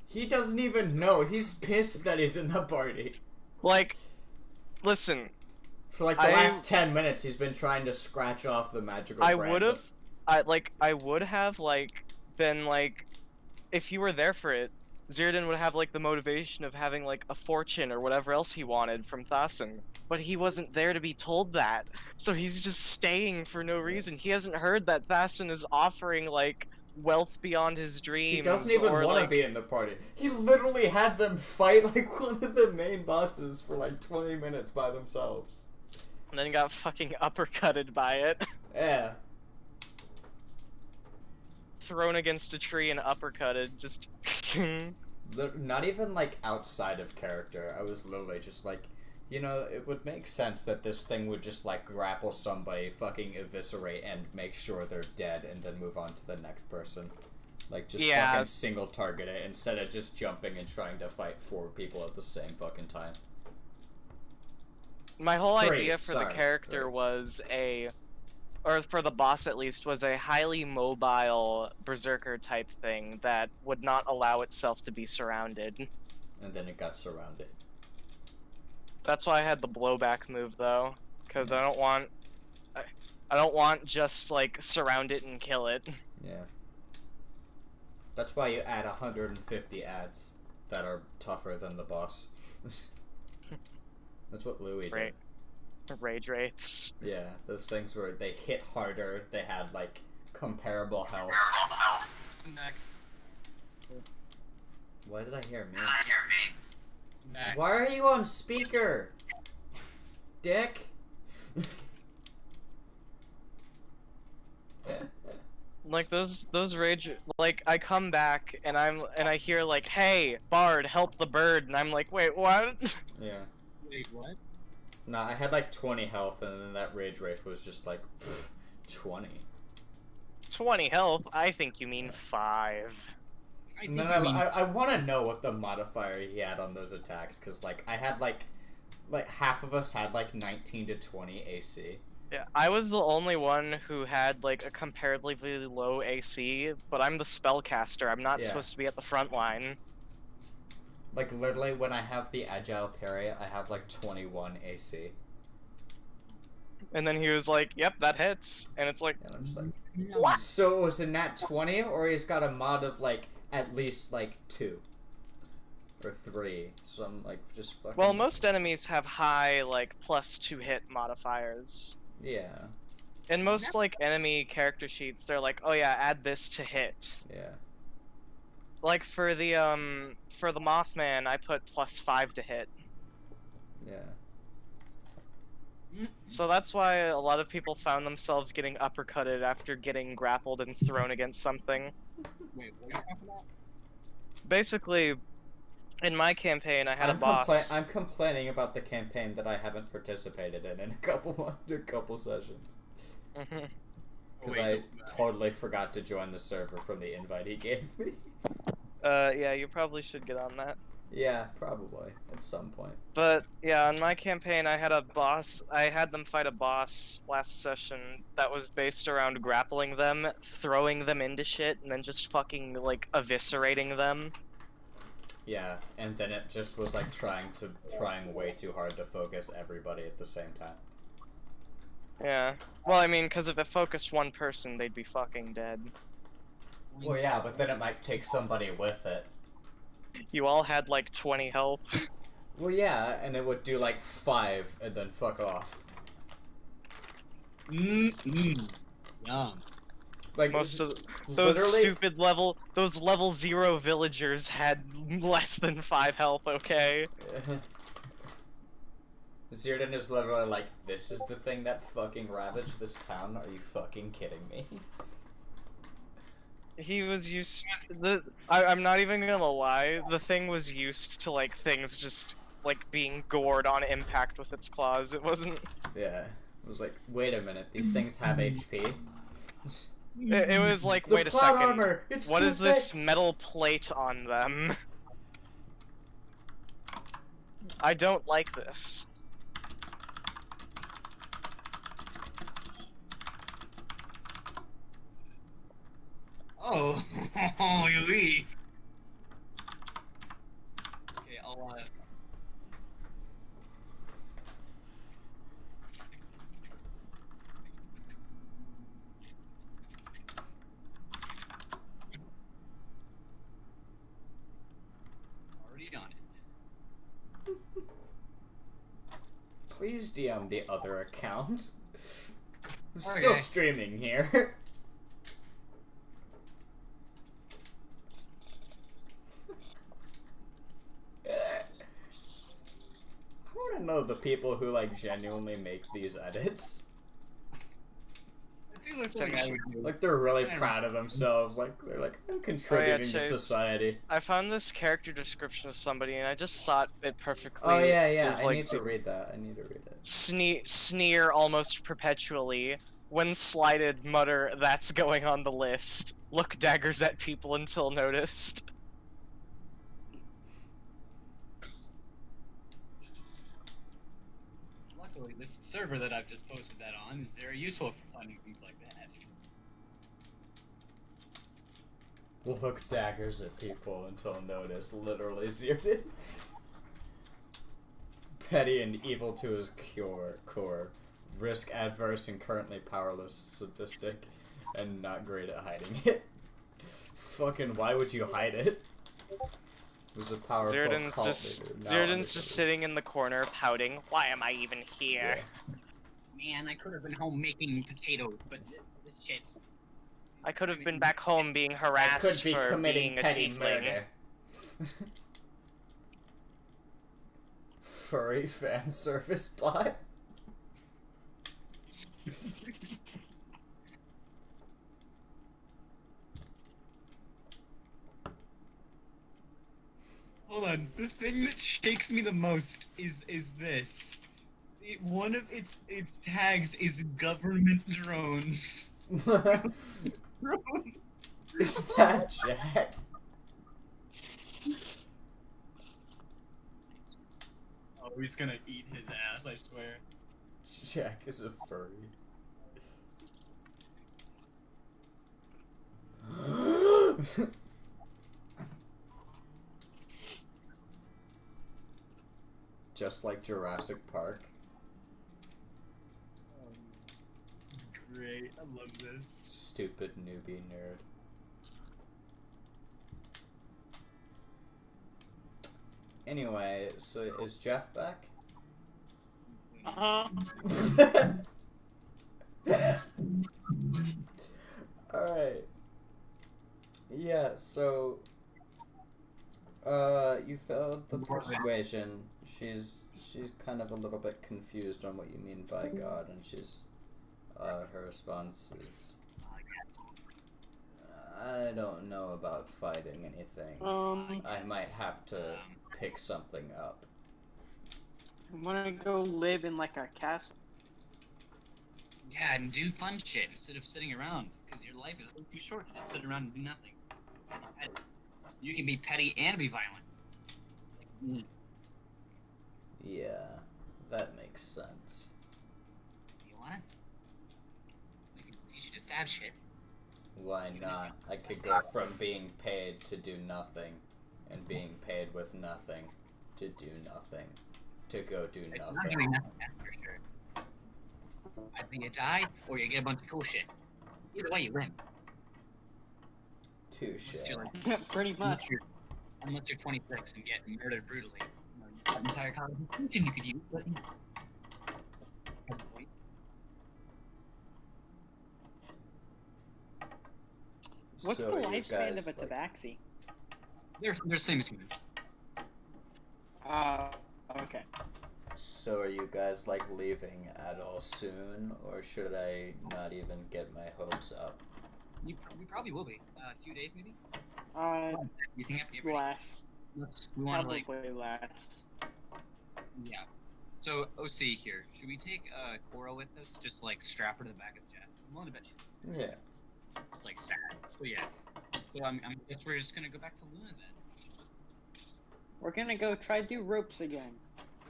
He doesn't even know. He's pissed that he's in the party. Like, listen, For like the last 10 minutes, he's been trying to scratch off the magical I brand. would have been like, if you were there for it, Zirdan would have like the motivation of having like a fortune or whatever else he wanted from Thassen. but he wasn't there to be told that. So he's just staying for no reason. He hasn't heard that Thassin is offering, like, wealth beyond his dreams. He doesn't even or, want to like, be in the party. He literally had them fight like one of the main bosses for like 20 minutes by themselves. and then got fucking uppercutted by it. Yeah. Thrown against a tree and uppercutted, just... Not even like outside of character. I was literally just like, you know, it would make sense that this thing would just like grapple somebody, fucking eviscerate, and make sure they're dead, and then move on to the next person. Like, just Yeah. fucking single target it instead of just jumping and trying to fight 4 people at the same fucking time. My whole 3, idea for the sorry, character 3. was or for the boss at least, was a highly mobile berserker type thing that would not allow itself to be surrounded. And then it got surrounded. That's why I had the blowback move though, because I don't want just like surround it and kill it. Yeah. That's why you add 150 ads that are tougher than the boss. That's what Louis did. Rage wraiths. Yeah, those things where they hit harder, they had like comparable health. I'm back. Why did I hear me? I'm back. Why are you on speaker? Dick? Like those rage, like I come back and I hear like, hey Bard, help the bird, and I'm like, wait, what? Yeah. Wait, what? Nah, I had like 20 health, and then that rage wraith was just like 20. 20 health? I think you mean 5. I think No, you no, mean I want to know what the modifier he had on those attacks, because like I had like half of us had like 19 to 20 AC. Yeah, I was the only one who had like a comparatively low AC, but I'm the spellcaster. I'm not Yeah. supposed to be at the front line. Like literally, when I have the agile parry, I have like 21 AC, And then he was like, "Yep, that hits," and it's like, and I'm just like, no. so it was a nat 20, or he's got a mod of like at least like 2 or 3. So I'm like just fucking. well, most enemies have high like +2 hit modifiers. Yeah, In most like enemy character sheets, they're like, "Oh yeah, add this to hit." yeah. Like for the Mothman, I put +5 to hit. Yeah. So that's why a lot of people found themselves getting uppercutted after getting grappled and thrown against something. Wait, what are you talking about? Basically, in my campaign, I had a boss. I'm complaining about the campaign that I haven't participated in a couple sessions. Mhm. Because Oh, I wait, totally forgot to join the server from the invite he gave me. Yeah, you probably should get on that. Yeah, probably. At some point. But yeah, in my campaign, I had a boss. I had them fight a boss last session that was based around grappling them, throwing them into shit, and then just fucking like eviscerating them. Yeah, and then it just was like trying way too hard to focus everybody at the same time. Yeah. Well, I mean, because if it focused one person, they'd be fucking dead. Well, yeah, but then it might take somebody with it. You all had like 20 health. Well, yeah, and it would do like 5 and then fuck off. Yum. Like Most of those literally, those level 0 villagers had less than 5 health, okay? Zirdan is literally like, this is the thing that fucking ravaged this town? Are you fucking kidding me? He was used I'm not even gonna lie, the thing was used to like things just like being gored on impact with its claws. It wasn't Yeah. It was like, wait a minute, these things have HP? it was like, The wait a plot second. armor! It's What too is this thick! metal plate on them? I don't like this. Oh, oui. Okay, I'll already on it. please DM the other account. I'm still Okay. streaming here. I want to know the people who like genuinely make these edits. I think that's something I would do. Like they're really I don't proud of themselves. Like they're like, I'm contributing to Chase. society. I found this character description of somebody, and I just thought it perfectly. Oh yeah. was I like need to read that. I need to read it. sneer almost perpetually. When slighted, mutter, "That's going on the list." Look daggers at people until noticed. Luckily, this server that I've just posted that on is very useful for finding things like that. Look daggers at people until noticed. Literally zeroed. Petty and evil to his core. Risk adverse and currently powerless, sadistic, and not great at hiding it. Fucking, why would you hide it? Who's a powerful Zirdan's cult just leader, now Zirdan's undercover. just sitting in the corner pouting. Why am I even here? Yeah. Man, I could have been home making potatoes, but this shit. I could have been back home being I harassed could be for committing being a petty tiefling. murder. Furry fan service bot. Hold on. The thing that shakes me the most is this. One of its tags is government drones. Drones. Is that Jack? Oh, he's gonna eat his ass, I swear. Jack is a furry. Just like Jurassic Park. This is great. I love this. Stupid newbie nerd. Anyway, so is Jeff back? Uh-huh. Alright. Yeah, so you failed the persuasion. She's kind of a little bit confused on what you mean by God, and her response is, I don't know about fighting anything. I might have to pick something up. I wanna go live in like a castle. Yeah, and do fun shit instead of sitting around, because your life is too short to just sit around and do nothing. You can be petty and be violent. Yeah, that makes sense. You want it? I can teach you to stab shit. Why not? I could go from being paid to do nothing, and being paid with nothing to do nothing, to go do It's not nothing. doing nothing, that's for sure. Either you die, or you get a bunch of cool shit. Either way, you win. Touche. Unless you're, Pretty much. unless you're 26 and get murdered brutally. You know, you've got an entire college education you could use, but that's the point. What's So the you lifespan guys, of a like- tabaxi? They're the same as humans. Okay. So are you guys like leaving at all soon, or should I not even get my hopes up? We probably will be. A few days, maybe? You think after you get ready? Less. We want to, like, Probably less. yeah. So, OC here. Should we take Cora with us? Just, like, strap her to the back of the jet? I'm willing to bet she's Yeah. just, like, sad. So, yeah. So, I guess we're just gonna go back to Luna then. We're gonna go try to do ropes again.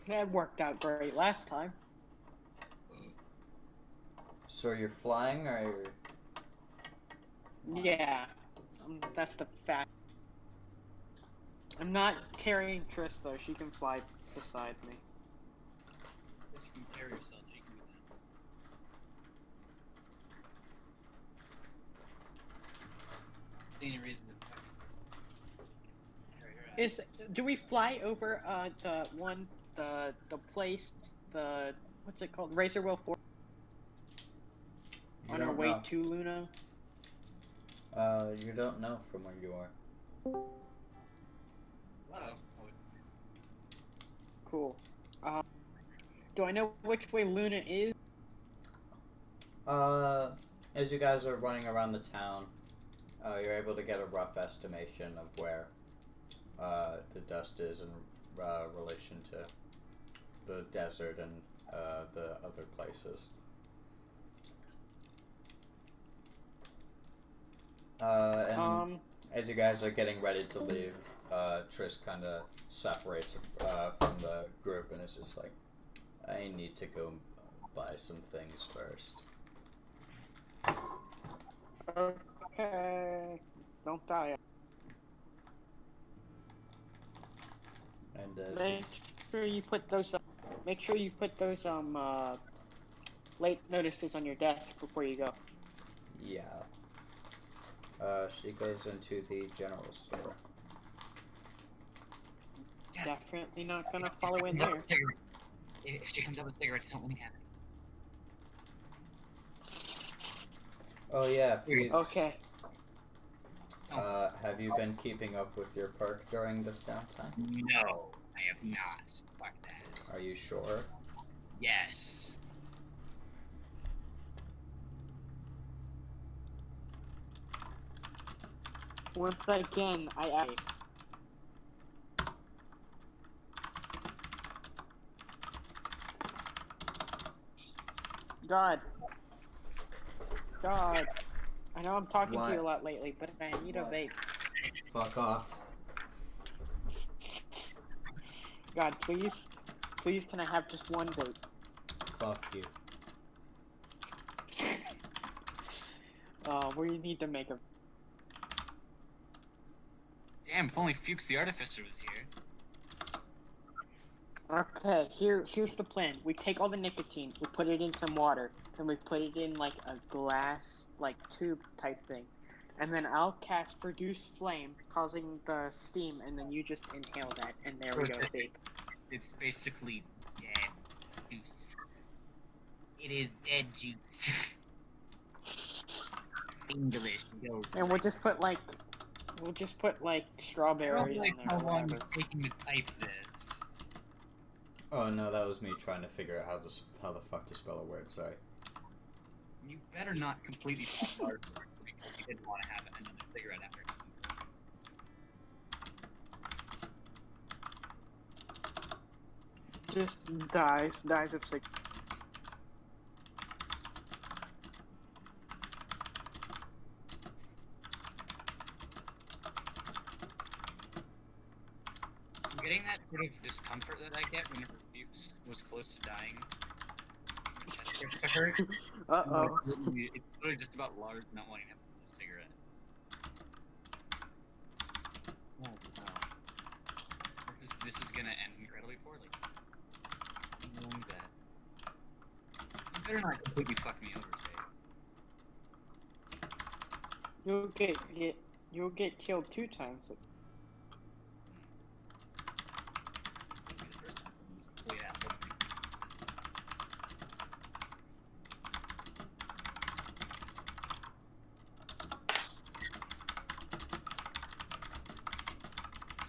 That worked out great last time. So you're flying, or you're... Yeah. That's the fact. I'm not carrying Triss though. She can fly beside me. But you can carry yourself, so you can do that. See any reason to carry her out? Do we fly over the place the what's it called? Razor Wheel 4 You on our don't way know. to Luna. You don't know from where you are. Uh-oh. Cool. Do I know which way Luna is? As you guys are running around the town, you're able to get a rough estimation of where the dust is in relation to the desert and the other places. And as you guys are getting ready to leave, Trish kind of separates from the group and is just like, I need to go buy some things first. Okay. Don't die. And Make sure you put those. Make sure you put those late notices on your desk before you go. yeah. She goes into the general store. Definitely not gonna follow in there. If she comes up with cigarettes, don't let me have it. Oh yeah, Feeks. Okay. Have you been keeping up with your perk during this downtime? No, I have not. Fuck that. Are you sure? Yes. Once again, I God. God. I know I'm talking to you a lot lately, but I need a What? vape. Fuck off. God, please. Please, can I have just one vape? Fuck you. We need to make a... Damn, if only Fuchs the Artificer was here. Okay, here's the plan. We take all the nicotine, we put it in some water, and we put it in like a glass, like tube type thing. And then I'll cast Produce Flame, causing the steam, and then you just inhale that, and there we go, vape. It's basically dead juice. It is dead juice. English, go. And we'll just put like I strawberries don't like in how there or long whatever. it's taking to type this. Oh no, that was me trying to figure out how the fuck to spell a word. Sorry. You better not completely fall apart because you didn't want to have another cigarette after. Just dies of sick. I'm getting that sort of discomfort that I get whenever Fuchs was close to dying. My chest starts to hurt. Uh-oh. It's literally just about Lars not wanting to have a cigarette. Oh, wow. This is gonna end incredibly poorly. I'm knowing that. You better not completely fuck me over, Chase. You'll get killed 2 times. Maybe the first time. Wait, asshole.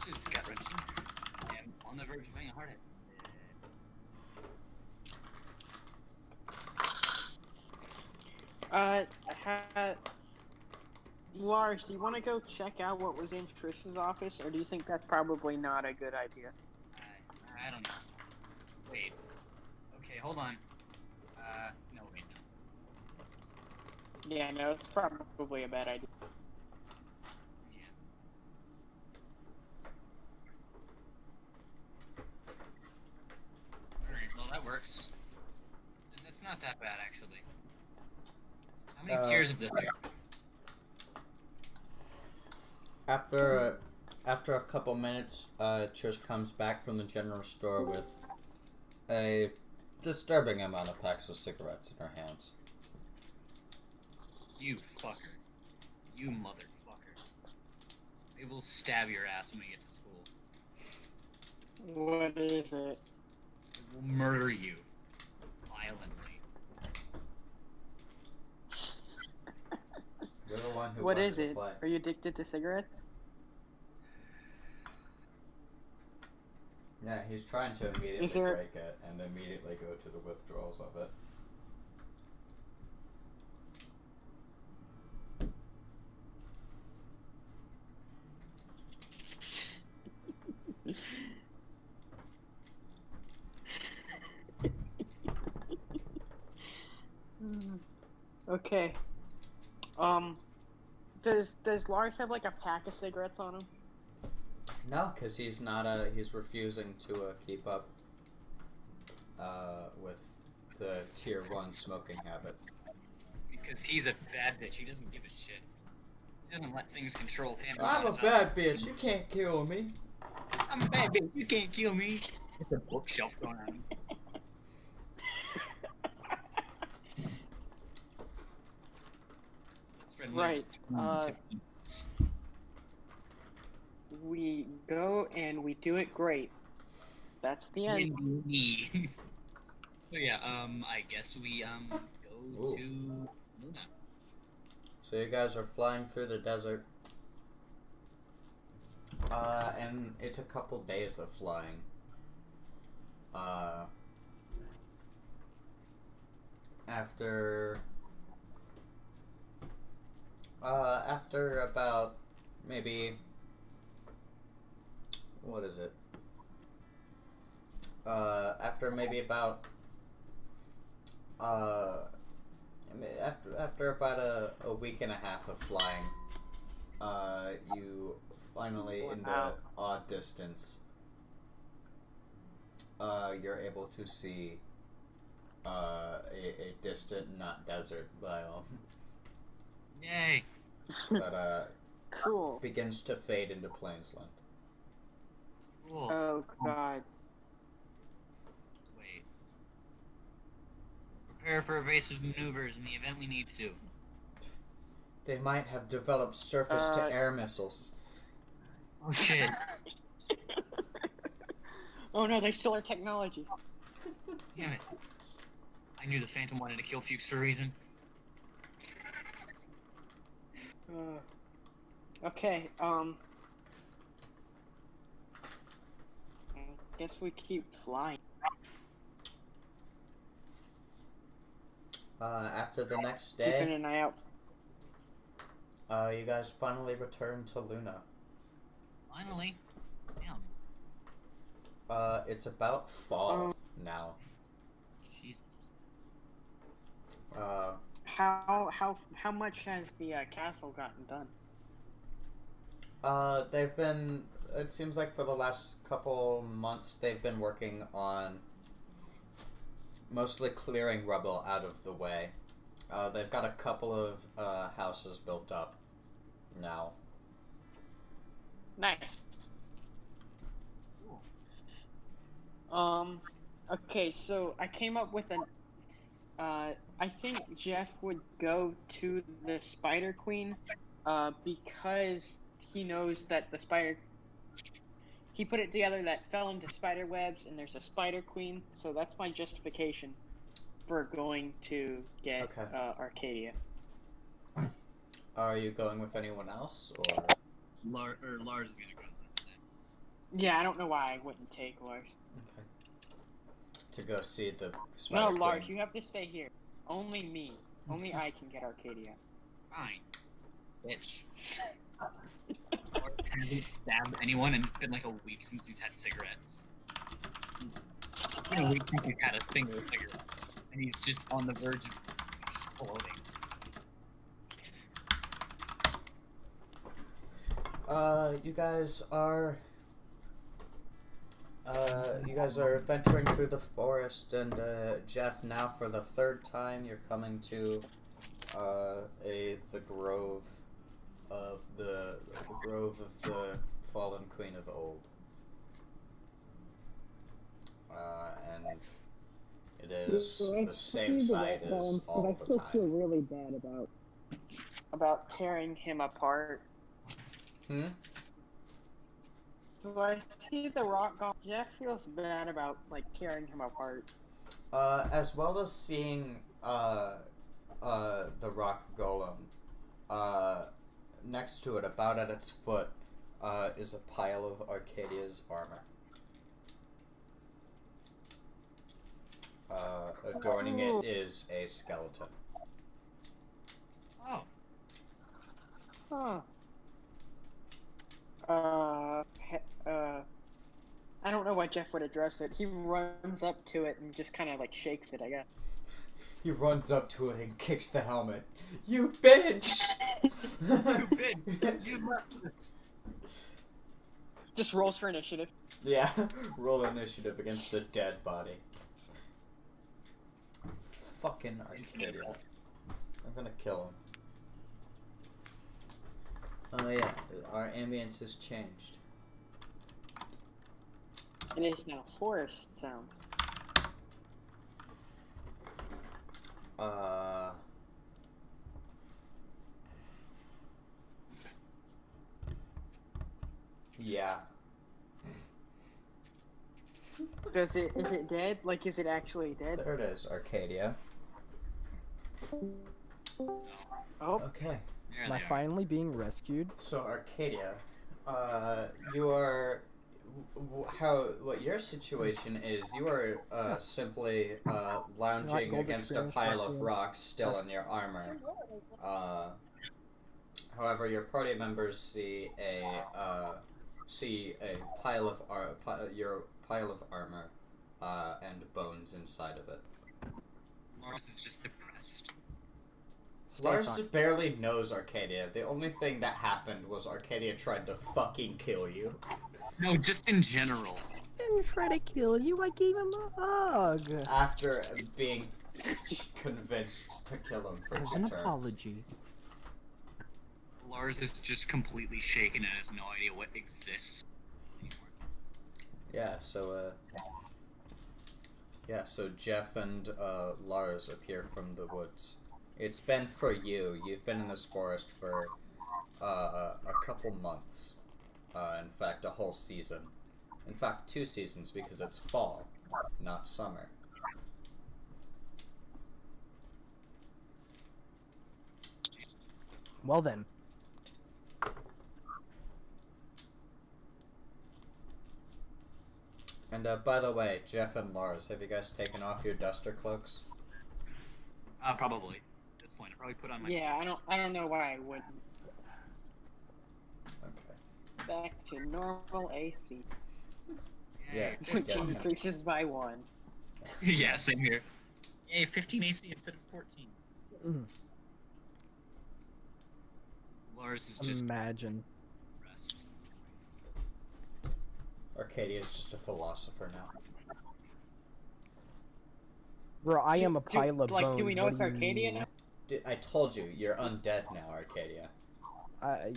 This is gut-wrenching. I'm on the verge of having a heart attack. Lars, do you want to go check out what was in Trish's office, or do you think that's probably not a good idea? I don't know. Wait. Okay, hold on. No, wait, no. Yeah, no, it's probably a bad idea. Yeah. Alright, well, that works. That's not that bad, actually. How many tiers of this? After a couple minutes, Trish comes back from the general store with a disturbing amount of packs of cigarettes in her hands. You fucker. You motherfucker. They will stab your ass when we get to school. What is it? They will murder you. one who What wanted is to it? play. Are you addicted to cigarettes? Yeah, he's trying to immediately Is there- break it and immediately go to the withdrawals of it. Okay. Does Lars have like a pack of cigarettes on him? No, because he's not he's refusing to keep up with the tier 1 smoking habit. Because he's a bad bitch. He doesn't give a shit. He doesn't let things control him. He's I'm on a his own. bad bitch, you can't kill me. I'm a bad bitch. You can't kill me. It's a bookshelf going on. Best friend Right, lives to pieces. We go and we do it great. That's the end. Indeed. So yeah, I guess we go Ooh. to Luna. So you guys are flying through the desert. And it's a couple days of flying. After about maybe, what is it? After maybe about, after about a week and a half of flying, you finally, in the Wow. odd distance, you're able to see a distant, not desert biome Yay! that Cool. begins to fade into Plainsland. Cool. Oh god. Wait. Prepare for evasive maneuvers in the event we need to. They might have developed surface-to-air missiles. Oh shit. Oh no, they stole our technology. Damn it. I knew the Phantom wanted to kill Fuchs for a reason. Okay, I guess we keep flying. After the next Keeping day, an eye out. you guys finally return to Luna. Finally. Damn. It's about fall now. Jesus. How much has the castle gotten done? They've been, it seems like for the last couple months, they've been working on mostly clearing rubble out of the way. They've got a couple of, houses built up now. Nice. Okay, so I came up with an. I think Jeff would go to the Spider Queen, because he knows that the spider. He put it together that fell into spider webs, and there's a Spider Queen, so that's my justification for going to get Okay. Arcadia. Are you going with anyone else, or? Lars is gonna go to that. Yeah, I don't know why I wouldn't take Lars. Okay. To go see the Spider No, Queen. Lars, you have to stay here. Only me. Only I can get Arcadia. Fine. Bitch. Lars hasn't stabbed anyone, and it's been like a week since he's had cigarettes. It's been a week since he's had a single cigarette. And he's just on the verge of exploding. You guys are venturing through the forest, and Jeff, now for the third time, you're coming to the grove of the fallen queen of old, and it is the same site as all the time. really bad about tearing him apart. Hmm. Do I see the rock golem? Jeff feels bad about like tearing him apart. As well as seeing the rock golem, Next to it, about at its foot, is a pile of Arcadia's armor. Adorning it is a skeleton. Oh. Huh. I don't know why Jeff would address it. He runs up to it and just kind of like shakes it, I guess. He runs up to it and kicks the helmet. You bitch! You bitch! You left us. Just rolls for initiative. Yeah, roll initiative against the dead body. Fucking Arcadia. I'm gonna kill him. Oh yeah, our ambience has changed. It is now forest sounds. Yeah. Is it dead? Like, is it actually dead? There it is, Arcadia. Oh, Okay. There Am I they are. finally being rescued? So Arcadia, you are what your situation is, you are simply lounging gold against a experience pile back of in. rocks still in your armor. However, your party members see a pile of your pile of armor and bones inside of it. Lars is just depressed. Lars Stay just barely knows Arcadia. The only thing that happened was Arcadia tried to fucking kill you. No, just in general. Didn't try to kill you. I gave him a hug. After being convinced to kill him for There's 2 an turns. apology. Lars is just completely shaken and has no idea what exists anymore. Yeah, so Jeff and Lars appear from the woods. It's been for you. You've been in this forest for a couple months. In fact, a whole season. In fact, 2 seasons because it's fall, not summer. Well then, And by the way, Jeff and Lars, have you guys taken off your duster cloaks? Probably. At this point, I probably put on my. yeah. I don't know why I wouldn't. Okay. Back to normal AC, Yeah. which Yes, ma'am. increases by 1. Yeah, same here. Yay, 15 AC instead of 14. Lars is just imagine. depressed. Arcadia is just a philosopher now. Bro, I am a pile of bones. Do we know what it's do you Arcadia mean? now? I told you, you're undead now, Arcadia. Yeah.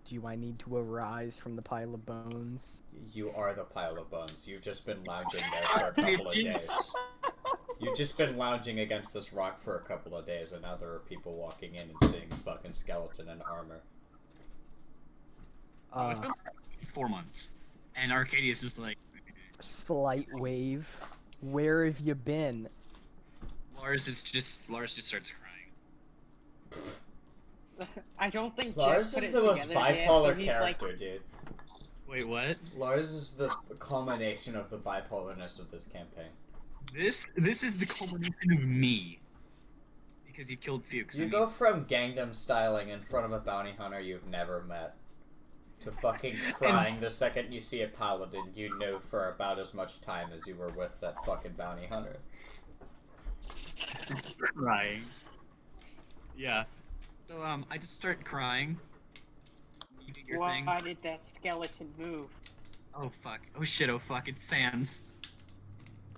Do I need to arise from the pile of bones? You are the pile of bones. You've just been lounging there for a couple of days. You've just been lounging against this rock for a couple of days, and now there are people walking in and seeing a fucking skeleton in armor. It's been like 4 months, and Arcadia's just like. Slight wave. Where have you been? Lars just starts crying. I don't think Lars Jeff put is it the most together yet, bipolar so he's like, character, dude. Wait, what? Lars is the culmination of the bipolarness of this campaign. This is the culmination of me. Because you killed Fuchs. You go from Gangnam styling in front of a bounty hunter you've never met to fucking crying the second you see a paladin you knew for about as much time as you were with that fucking bounty hunter. crying. Yeah. So I just start crying. You do your thing. why did that skeleton move? Oh fuck. Oh shit. Oh fuck. It's Sans.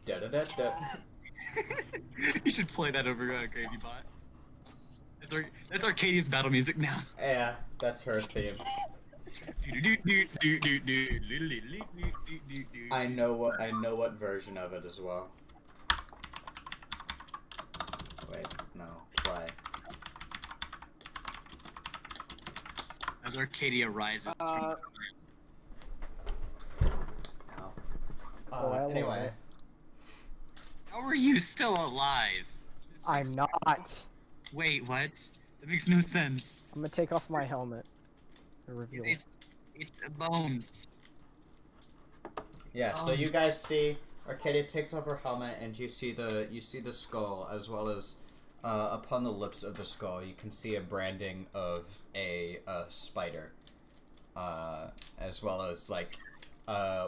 Da da da da. You should play that over Gravy Bot. That's Arcadia's battle music now. Yeah, that's her theme. I know what version of it as well. Wait, no, play. As Arcadia rises. Ow. Well, Anyway, How are you still alive? I'm not. Wait, what? That makes no sense. I'm gonna take off my helmet. To reveal. It's bones. Yeah, so you guys see Arcadia takes off her helmet, and you see the skull, as well as upon the lips of the skull you can see a branding of a spider, as well as like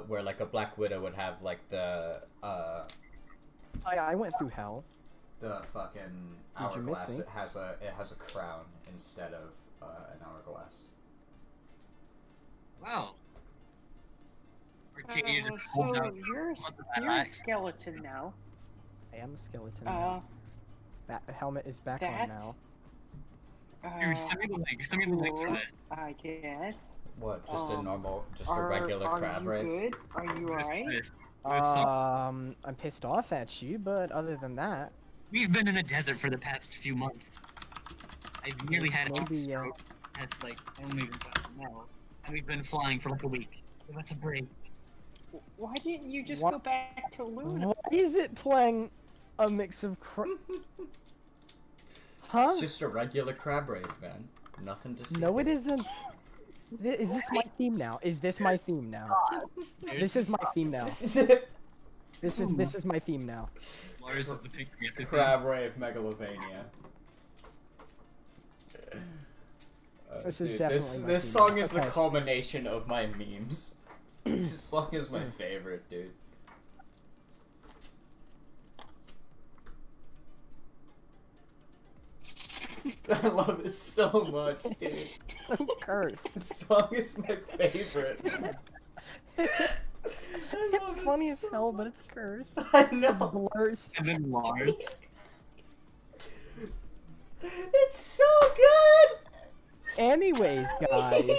where like a Black Widow would have like the I went through hell. the fucking Did you miss hourglass. me? It has a crown instead of an hourglass. Wow. Arcadia just So holds out. you're a skeleton now. I am a skeleton now. That helmet is back on That's now. Dude, send me the link. Send me the link for cool, this. I guess. What? Just a normal, just a Are regular crab you rave? good? Are you alright? This. I'm pissed off at you, but other than that, We've been in a desert for the past few months. I've nearly had maybe, a stroke. That's like, I don't even fucking know. And we've been flying for like a week. So that's a break. Why didn't you just What- go back to Luna? why is it playing a mix of Huh? It's just a regular crab rave, man. Nothing to see. No, it isn't. Is this my theme now? Is this my theme now? This is my theme now. This is my theme now. Lars is the picture. Crab rave megalovania. This is dude, definitely this my theme. song is the Okay. culmination of my memes. This song is my favorite, dude. I love it so much, dude. Don't curse. This song is my favorite. It's funny as hell, but it's curse. I It's know. blurs. And then Lars. It's so good. Anyways, guys,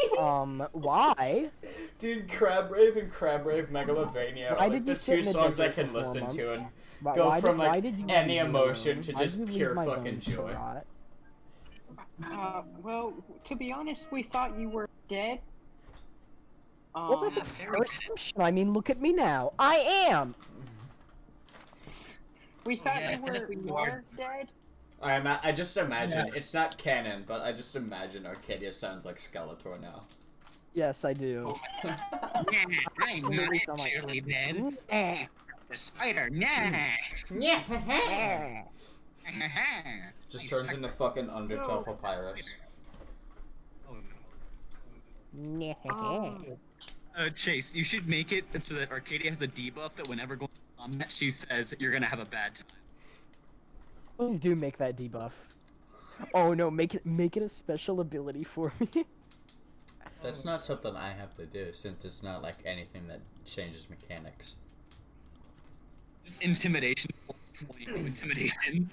why? Dude, Crab Rave and Crab Rave Megalovania Why are like did the you sit two in a songs I desert can for 4 listen to months? and go from why like did you any leave me emotion alone? to Why just did you leave pure my fucking bones to joy. rot? Well, to be honest, we thought you were dead. Well, that's a very fair assumption. I mean, look at me now. I am! We thought Yeah, you were you are. more dead. I just imagine, it's not canon, but I just imagine Arcadia sounds like Skeletor now. Yes, I do. Yeah, I'm not Absolutely sound like- actually dead. The spider, nah. Yeah. Just I turns stuck into the- fucking Undertale Papyrus. Oh, no. Chase, you should make it so that Arcadia has a debuff that whenever going on that she says you're gonna have a bad time. Please do make that debuff. Oh no, make it a special ability for me. That's not something I have to do, since it's not like anything that changes mechanics. Just intimidation. 20 intimidation.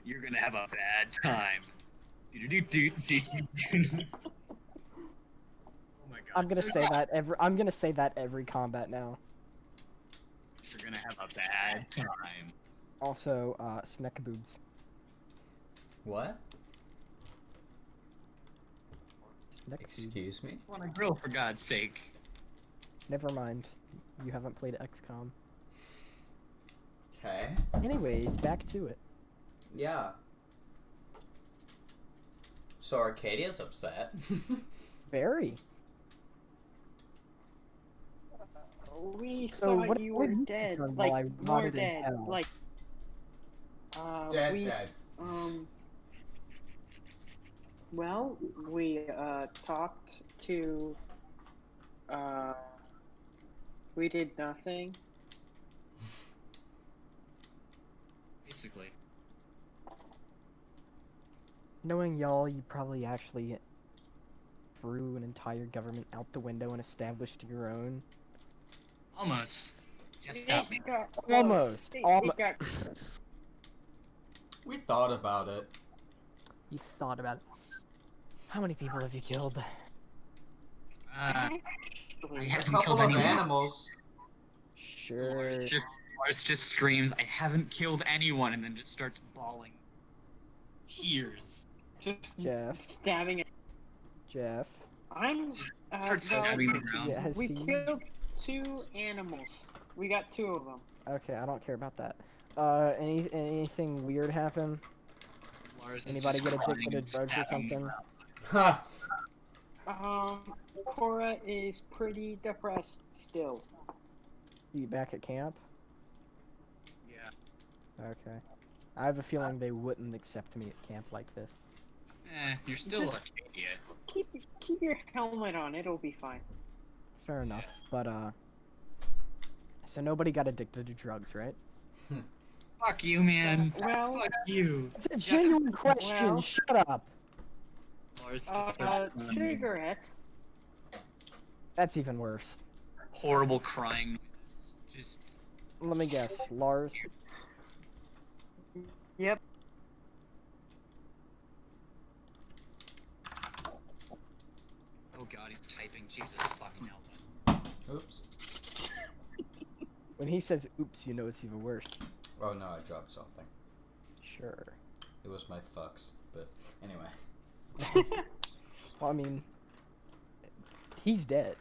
You're gonna have a bad time. Oh my god. I'm gonna so say yeah, that every combat now. You're gonna have a bad time. Also, snack boobs. What? Snack boobs. Excuse me? On a grill, for God's sake. Never mind. You haven't played XCOM. Okay. Anyways, back to it. Yeah. So Arcadia's upset. Very. We So thought what you have were you dead, done while I like more rotted in dead, hell? like. Dead, we dead. Well, we talked to. We did nothing. Basically. Knowing y'all, you probably actually threw an entire government out the window and established your own. Almost. Just stop me. It got close. Almost. It Almo- got We thought about it. You thought about it. How many people have you killed? I actually. A haven't couple killed of anyone. animals. Sure. Lars just screams, I haven't killed anyone, and then just starts bawling. Tears. Just Jeff. stabbing it. Jeff. I'm. Starts well, stabbing the ground. Yeah, has we he? killed 2 animals. We got 2 of them. Okay, I don't care about that. Anything weird happen? Lars is Anybody just get crying addicted to and drugs or stabbing. something? Ha! Cora is pretty depressed still. You back at camp? Yeah. Okay. I have a feeling they wouldn't accept me at camp like this. You're still Just- an idiot. Keep your helmet on, it'll be fine. Fair enough, but so nobody got addicted to drugs, right? Fuck you, man. Well, Fuck you. It's a Yes, genuine question, well- shut up! Lars just starts crying. cigarettes. That's even worse. Horrible crying noises. Just Let me guess, Lars? Yep. oh god, he's typing. Jesus fucking hell. Oops. When he says oops, you know it's even worse. Oh no, I dropped something. Sure. It was my fucks, but anyway. Well, I mean, he's dead.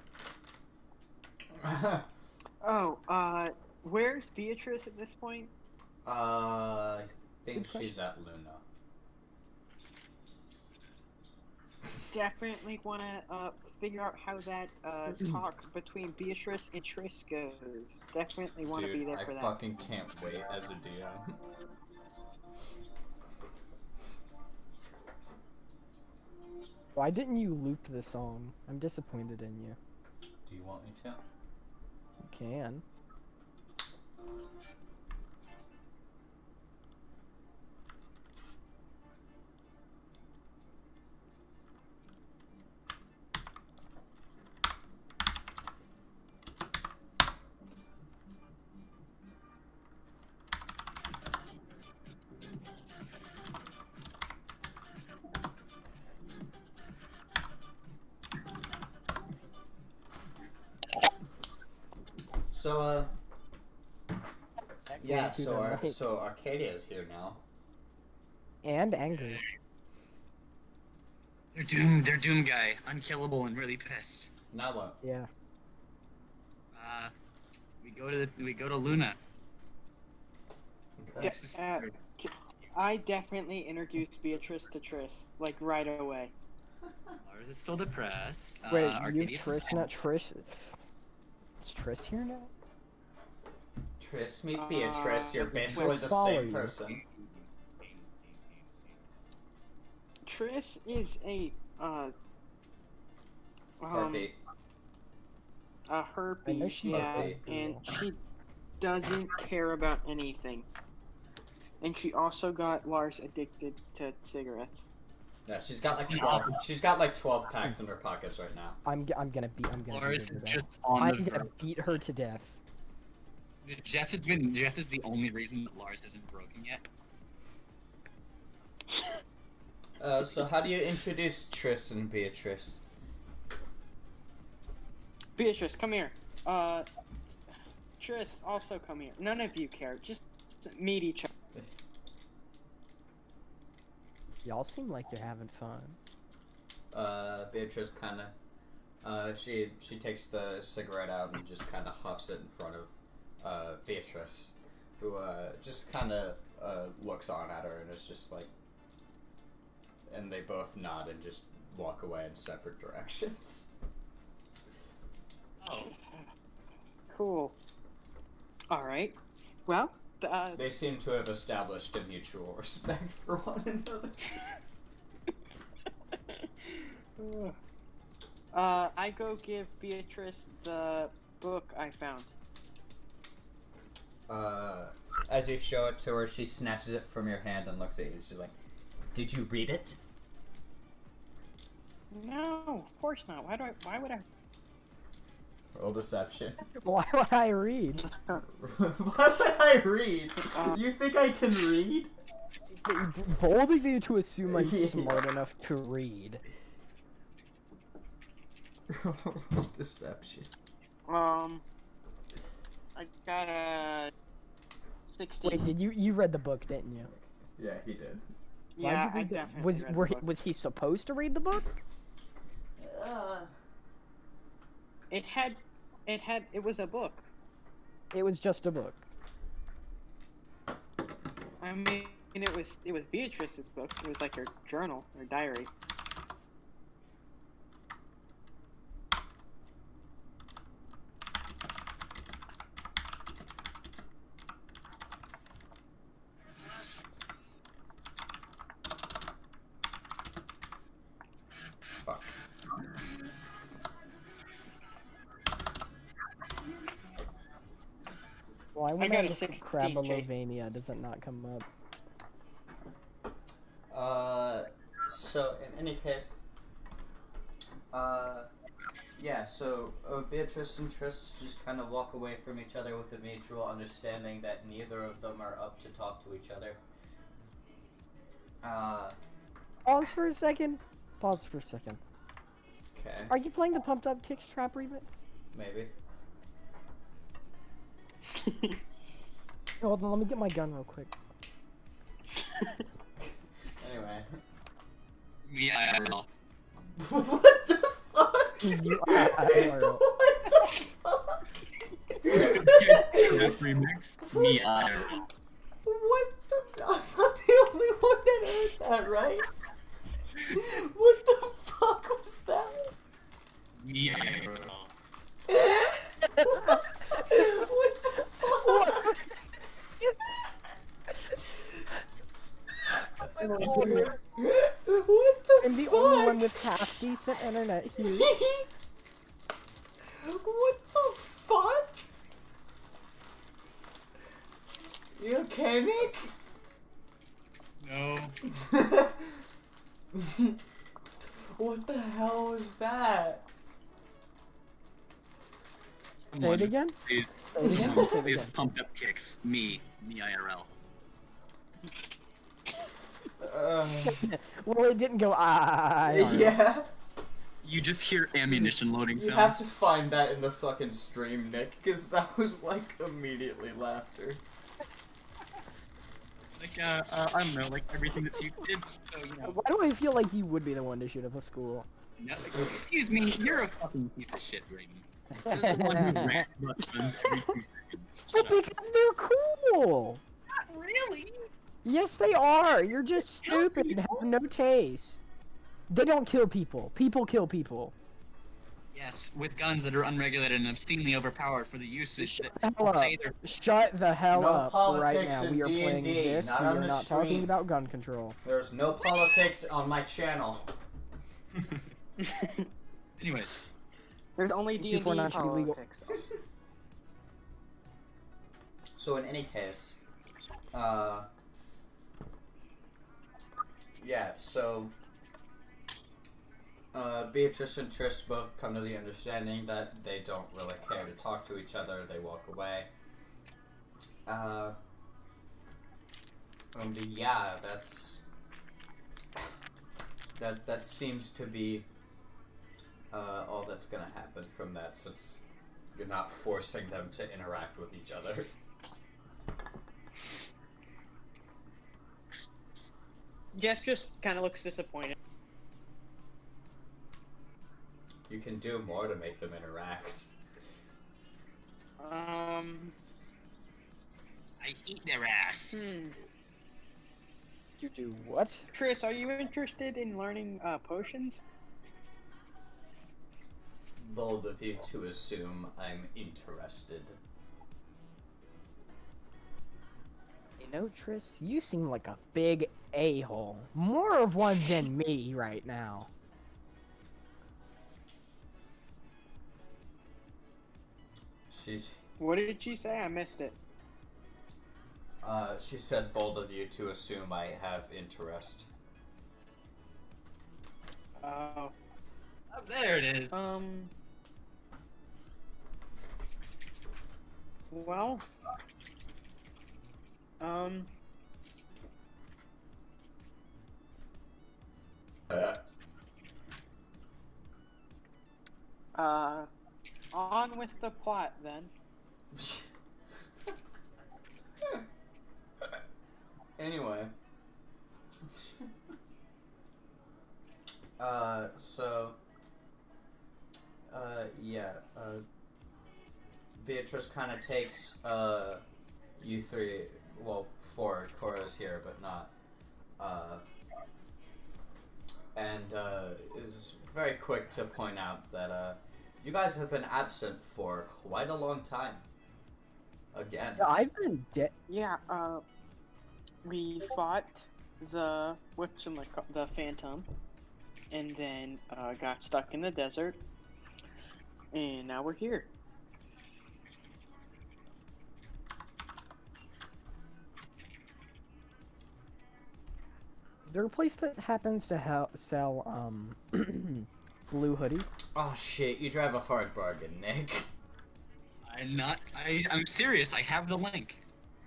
Oh, where's Beatrice at this point? I think Good she's at Luna. Definitely wanna figure out how that talk between Beatrice and Triss goes. Definitely wanna be Dude, there I for that. fucking can't wait as a DM. Why didn't you loop the song? I'm disappointed in you. Do you want me to? You can. So, yeah, Going to the mic. so Arcadia's here now. And angry. They're Doom guy. Unkillable and really pissed. Now what? Yeah. We go to Luna. Okay. I definitely introduced Beatrice to Triss, like right away. Lars is still depressed. Wait, you Arcadius is Triss, not Trish? Is Triss here now? Triss, meet Beatrice. You're basically let's the follow same you. person. Triss is a Heartbeat. a I know herpes, she's a yeah, herpes and girl. she doesn't care about anything. And she also got Lars addicted to cigarettes. Yeah, she's got like 12. She's got like 12 packs in her pockets right now. I'm gonna beat her Lars to is death. just on I'm the gonna verge. beat her to death. Jeff is the only reason that Lars hasn't broken yet. So how do you introduce Triss and Beatrice? Beatrice, come here. Triss, also come here. None of you care. Just meet each other. Y'all seem like you're having fun. Beatrice kind of, she takes the cigarette out and just kind of huffs it in front of, Beatrice, who, just kind of, looks on at her and is just like, and they both nod and just walk away in separate directions. Oh, Cool. Alright. Well, They seem to have established a mutual respect for one another. I go give Beatrice the book I found. As you show it to her, she snatches it from your hand and looks at you. She's like, "Did you read it?" No, of course not. Why would I? Roll deception. Why would I read? Why would I read? You think I can read? Bold of you to assume I'm Yeah. smart enough to read. Roll deception. I got a 16. Wait, did you read the book, didn't you? Yeah, he did. Why'd Yeah, you I read the- definitely was read the were he, book. was he supposed to read the book? It was a book. It was just a book. I mean, And it was Beatrice's book. It was like her journal, her diary. Fuck. Why when got I a look 16, at Chase. Crabalovania does it not come up? So in any case, yeah, so Beatrice and Triss just kind of walk away from each other with the mutual understanding that neither of them are up to talk to each other. Pause for a second. Pause for a second. Okay, Are you playing the Pumped Up Kicks Trap remix? maybe. Hold on, let me get my gun real quick. Anyway. Yeah, I will. What the fuck? You What the fuck? Trap remix. Yeah. What the? I'm not the only one that heard that, right? What the fuck was that? Yeah. What the fuck? What the I'm the fuck? only one with half decent internet here. What the fuck? You okay, Nick? No. What the hell was that? Say it again? Please, Say it again? Say it please again. pumped up kicks. Me IRL. Well, it didn't go Yeah. You just hear ammunition loading You have sounds. to find that in the fucking stream, Nick, because that was like immediately laughter. Like, I don't know, like everything that you did. So, you know. Why do I feel like you would be the one to shoot up a school? No, excuse me, you're a fucking piece of shit, Brayden. Just the one who ran about guns every 2 seconds. Well, Shut up. because they're cool! Not really. Yes, they are! You're just stupid and have no taste. They don't kill people. People kill people. Yes, with guns that are unregulated and obscenely overpowered for the usage Shut that the hell up. say they're Shut the hell No up right politics now. in We are playing D&D, this. not We on are the not talking stream. about gun control. There's no politics on my channel. Anyway, There's only Thank you D&D for not shooting legal. politics. So in any case, yeah, so, Beatrice and Trish both come to the understanding that they don't really care to talk to each other, they walk away. And yeah, that seems to be, all that's gonna happen from that, since you're not forcing them to interact with each other. Jeff just kind of looks disappointed. You can do more to make them interact. I eat their ass. You do what? Chris, are you interested in learning potions? Bold of you to assume I'm interested. You know, Triss, you seem like a big a-hole. More of one than me right now. What did she say? I missed it. She said bold of you to assume I have interest. Oh. Oh, there it is. Well. On with the plot then. Anyway. Yeah, Beatrice kind of takes, you three, well, 4 Korras here, but not. And it was very quick to point out that you guys have been absent for quite a long time. Again. Yeah, I've been dead. Yeah, we fought the the Phantom, and then got stuck in the desert, and now we're here. Is there a place that happens to sell blue hoodies? Oh shit, you drive a hard bargain, Nick. I'm serious. I have the link.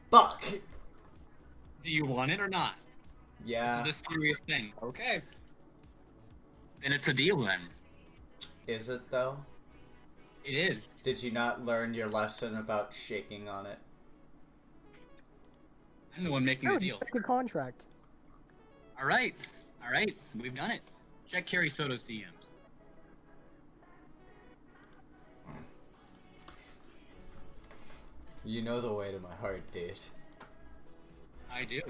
Fuck! Do you want it or not? Yeah. This is a serious thing. Okay. Then it's a deal then. Is it though? It is. Did you not learn your lesson about shaking on it? I'm the one making Oh, the deal. good contract. Alright. Alright. We've done it. Check Carrie Soto's DMs. You know the way to my heart, dude. I do.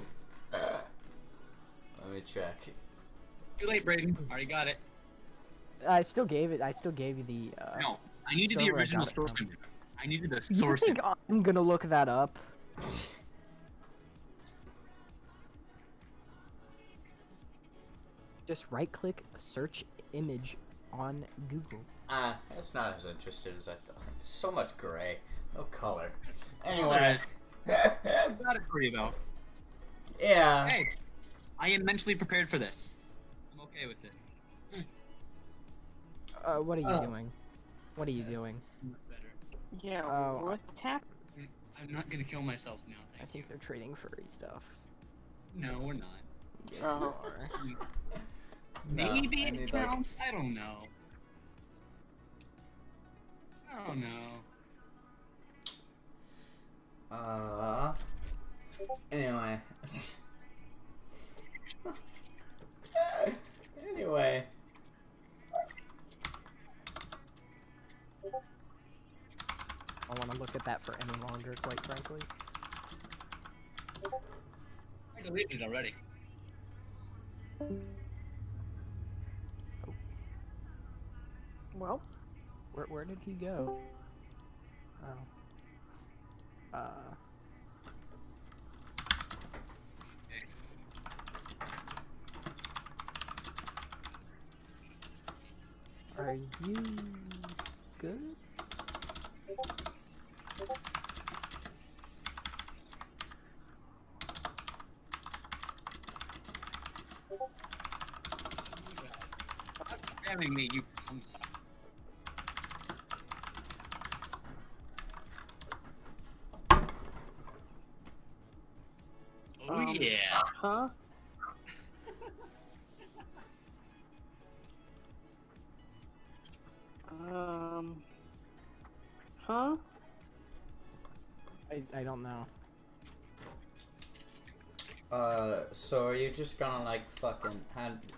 Let me check. Too late, Brayden. Already got it. I still gave you the. No. I needed the server, I original got it source now. code. I needed the You source. think I'm gonna look that up? Just right-click, search image on Google. It's not as interested as I thought. So much gray. No color. There Anyway. is. I got it for you though. Yeah. Hey, I am mentally prepared for this. I'm okay with this. What are you doing? What are you doing? Better. Yeah, Oh. what's happening? I'm not gonna kill myself now. I Thank think they're trading furry stuff. you. No, we're not. Yes, Oh. you are. No, Maybe I it need, like- counts. I don't know. I don't know. Anyway. Anyway. I want to look at that for any longer, quite frankly. I deleted it already. Well, Where did he go? Oh. Are you good? Stop spamming me, you cunt. Oh yeah. huh? Huh? I don't know. So are you just gonna like fucking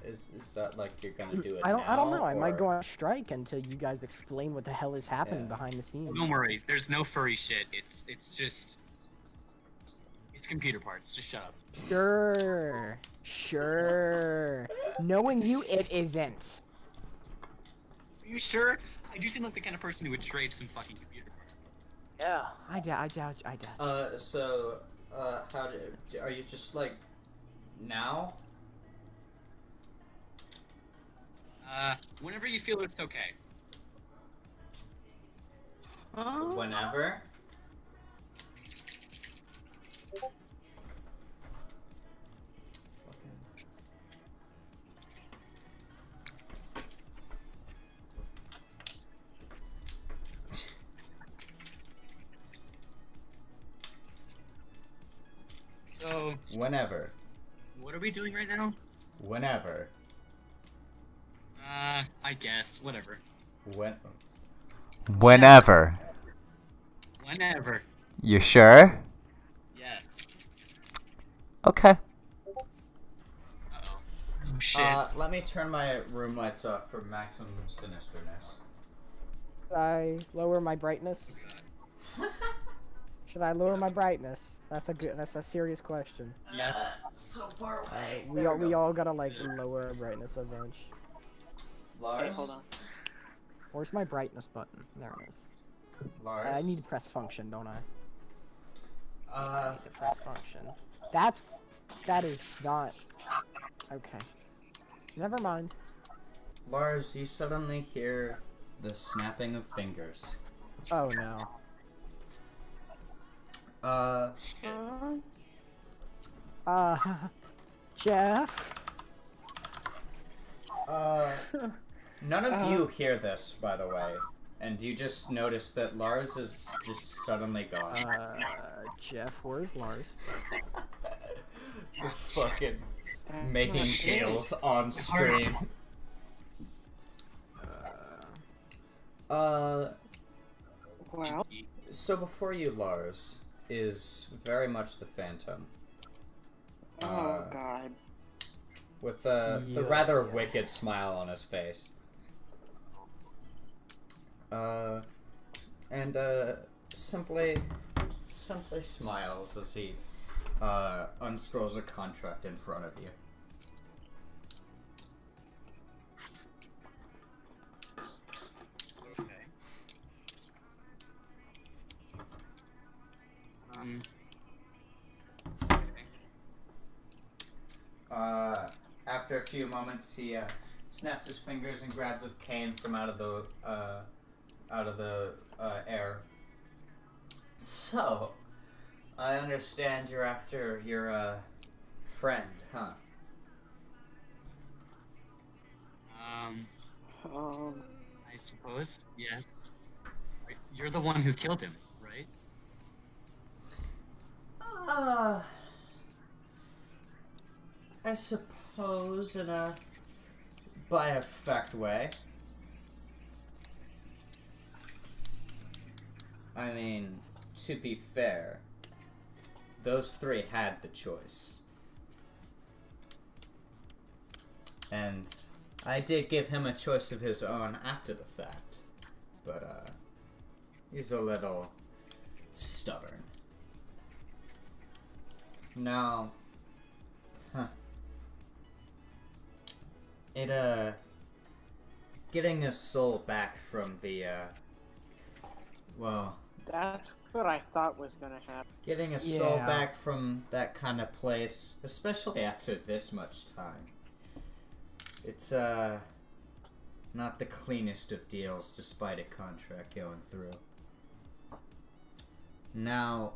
is that like you're gonna do it I don't know. now, I might or- go on strike until you guys explain what the hell is happening Yeah. behind the scenes. Don't worry, there's no furry shit. It's just it's computer parts. Just shut up. Sure. Sure. Knowing you, it isn't. Are you sure? I do seem like the kind of person who would trade some fucking computer parts. Yeah. I doubt. So how are you just like now? Whenever you feel it's okay. Huh? Whenever? So, Whenever. what are we doing right now? Whenever. I guess, whatever. Whenever. Whenever. You sure? Yes. Okay. Uh-oh. Oh, shit. Let me turn my room lights off for maximum sinisterness. I lower my brightness. Should I lower my brightness? That's a serious question. So far away. We all gotta like lower our brightness a bunch. Lars? Hey, hold on. Where's my brightness button? There it is. Lars? I need to press function, don't I? I Uh, need to press function. That is not okay. Never mind. Lars, you suddenly hear the snapping of fingers. Oh no. Jeff. None of you hear this, by the way, and you just notice that Lars is just suddenly gone. Jeff, where's Lars? You're fucking That's making not good. deals on stream. Well, So before you, Lars, is very much the Phantom. oh god. With the rather wicked smile on his face. And simply smiles as he unscrolls a contract in front of you. Okay. After a few moments, he snaps his fingers and grabs his cane from out of the air. So, I understand you're after your friend, huh? I suppose, yes. You're the one who killed him, right? I suppose in a by effect way. I mean, to be fair, those three had the choice. And I did give him a choice of his own after the fact. But, he's a little stubborn. Now, getting a soul back from the, well, That's what I thought was gonna happen. getting a soul Yeah. back from that kind of place, especially after this much time, it's, not the cleanest of deals despite a contract going through. Now,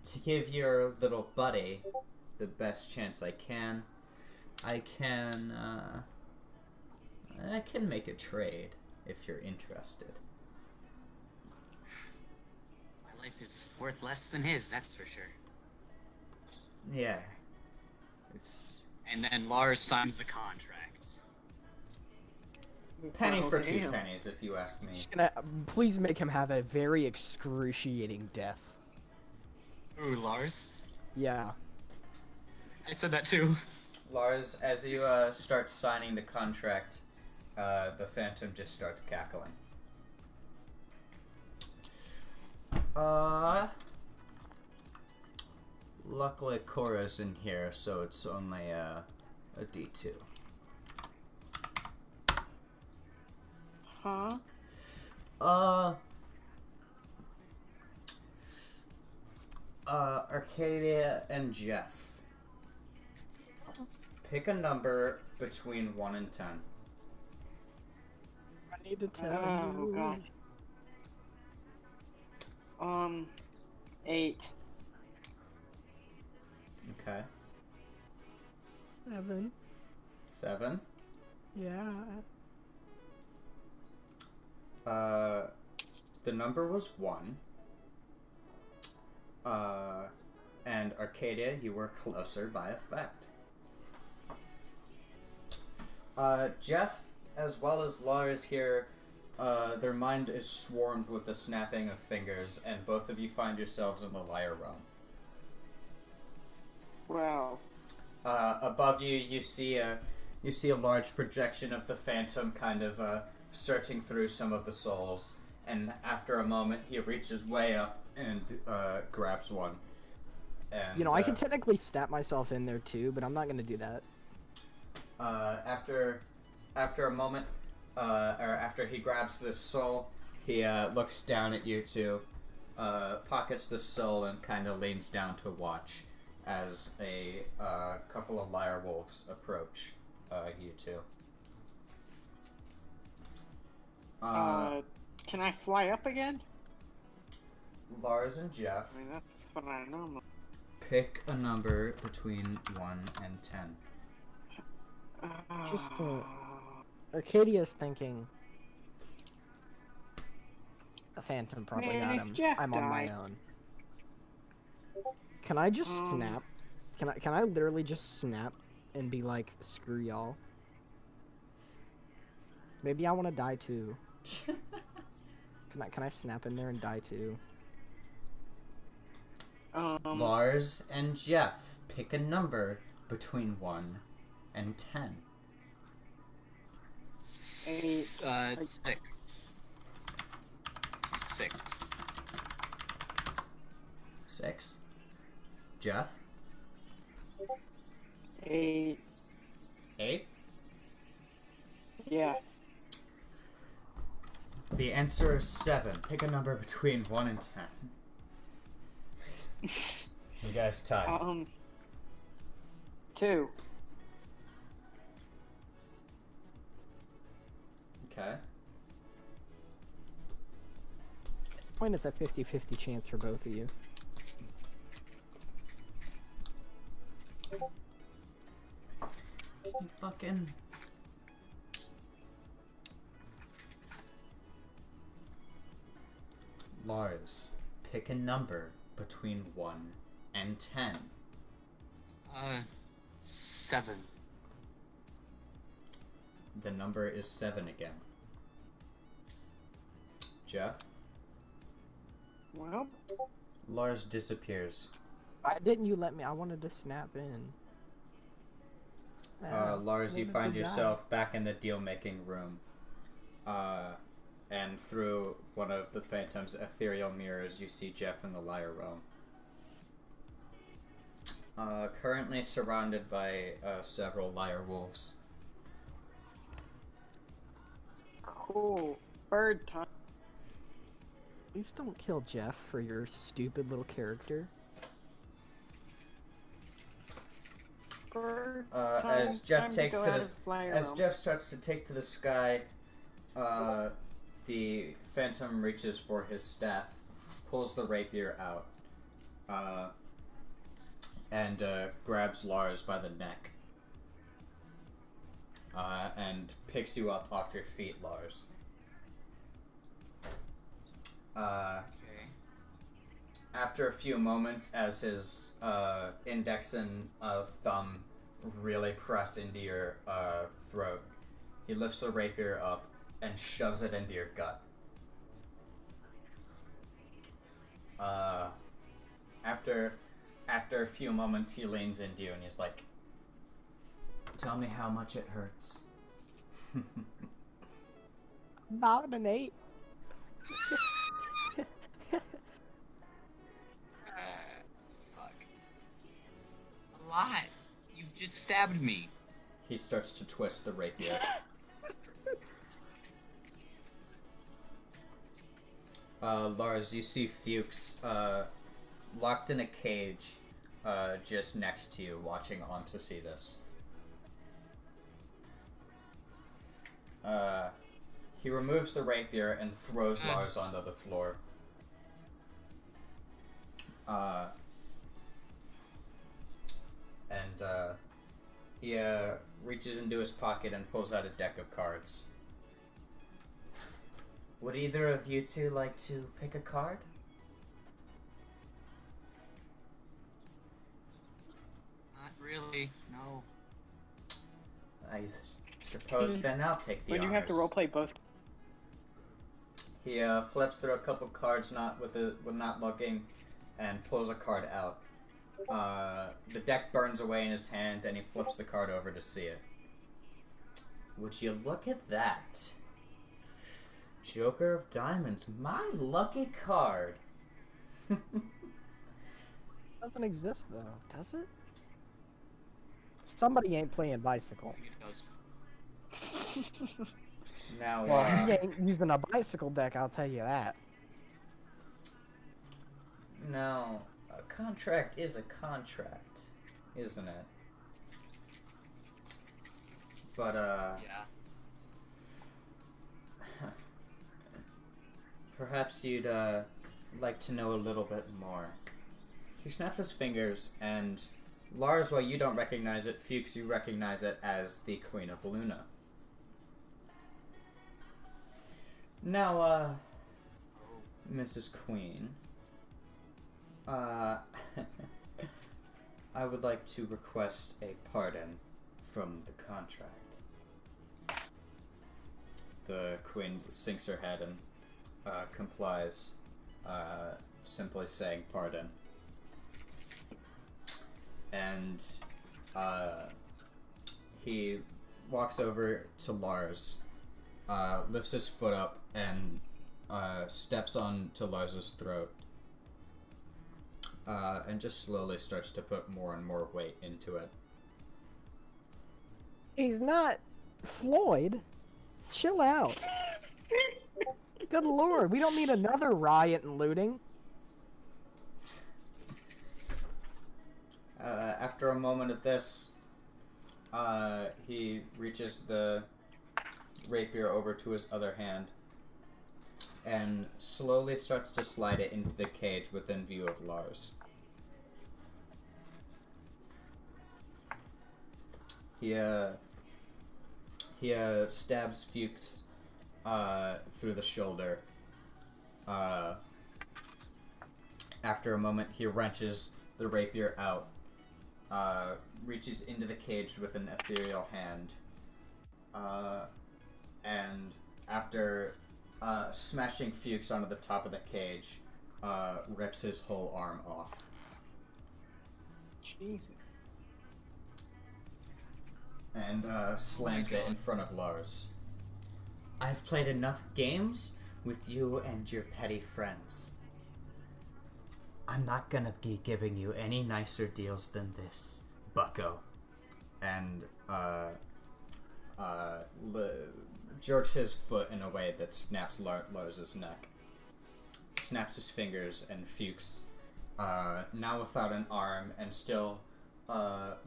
to give your little buddy the best chance I can make a trade if you're interested. My life is worth less than his, that's for sure. Yeah. It's And then Lars signs the contract. penny for Oh, two damn. pennies, if you ask me. Please make him have a very excruciating death. Ooh, Lars? Yeah. I said that too. Lars, as you start signing the contract, the Phantom just starts cackling. Luckily Cora's in here, so it's only a D2. Huh? Arcadia and Jeff. Pick a number between 1 and 10. I need to tell Oh you. god. 8. Okay. 7. 7. Yeah. The number was 1. And Arcadia, you were closer by effect. Jeff, as well as Lars here, their mind is swarmed with the snapping of fingers, and both of you find yourselves in the liar realm. Wow. Above you, you see a large projection of the Phantom kind of searching through some of the souls, and after a moment, he reaches way up and grabs one. And, You know, I can technically stab myself in there too, but I'm not gonna do that. After a moment, or after he grabs this soul, he looks down at you two, pockets the soul, and kind of leans down to watch as a couple of liar wolves approach you two. Can I fly up again? Lars and Jeff, I mean, that's what I normally. pick a number between 1 and 10. Just Arcadia's thinking. A phantom probably Man, got if him. Jeff I'm on my died- own. Can I just snap? Can I literally just snap and be like, screw y'all? Maybe I want to die too. Can I snap in there and die too? Lars and Jeff, pick a number between 1 and 10. 6. 6. 6. Jeff? 8. 8. Yeah. The answer is 7. Pick a number between 1 and 10. You guys tied. 2. Okay. At this point, it's a 50-50 chance for both of you. You fucking... Lars, pick a number between 1 and 10. 7. The number is 7 again. Jeff? Well, Lars disappears. Why didn't you let me? I wanted to snap in. Lars, you maybe find good yourself back in the deal-making room. And through one of the Phantom's ethereal mirrors, you see Jeff in the Liar Realm. Currently surrounded by several Liar Wolves. cool. Bird time. Please don't kill Jeff for your stupid little character. Bird As time. Jeff Time takes to, to go out the, of flyer as realm. Jeff starts to take to the sky, the Phantom reaches for his staff, pulls the rapier out, and grabs Lars by the neck, and picks you up off your feet, Lars. Okay. After a few moments, as his index and thumb really press into your throat, he lifts the rapier up and shoves it into your gut. After a few moments, he leans into you and he's like, "Tell me how much it hurts." About an 8. Fuck. A lot. You've just stabbed me. He starts to twist the rapier. Lars, you see Fuchs locked in a cage just next to you, watching on to see this. He removes the rapier and throws Lars onto the floor. He reaches into his pocket and pulls out a deck of cards. Would either of you two like to pick a card? Not really. No. I suppose then I'll take the When do you have to honors. roleplay both? He flips through a couple cards, not looking, and pulls a card out. The deck burns away in his hand, and he flips the card over to see it. Would you look at that? Joker of Diamonds, my lucky card. Doesn't exist though, does it? Somebody ain't playing bicycle. It goes. Now, Well, he ain't using a bicycle deck, I'll tell you that. now, a contract is a contract, isn't it? But, Yeah. perhaps you'd, like to know a little bit more. He snaps his fingers, and Lars, while you don't recognize it, Fuchs, you recognize it as the Queen of Luna. Now, Mrs. Queen, I would like to request a pardon from the contract. The Queen sinks her head and complies, simply saying pardon. And he walks over to Lars, lifts his foot up, and steps on to Lars's throat, and just slowly starts to put more and more weight into it. He's not Floyd. Chill out. Good lord, we don't need another riot and looting. After a moment of this, he reaches the rapier over to his other hand and slowly starts to slide it into the cage within view of Lars. He stabs Fuchs through the shoulder. After a moment, he wrenches the rapier out, reaches into the cage with an ethereal hand, and after smashing Fuchs onto the top of the cage, rips his whole arm off. Jesus. And slams it in front of Lars. I've played enough games with you and your petty friends. I'm not gonna be giving you any nicer deals than this, bucko. And, jerks his foot in a way that snaps Lars's neck. Snaps his fingers, and Fuchs, now without an arm and still,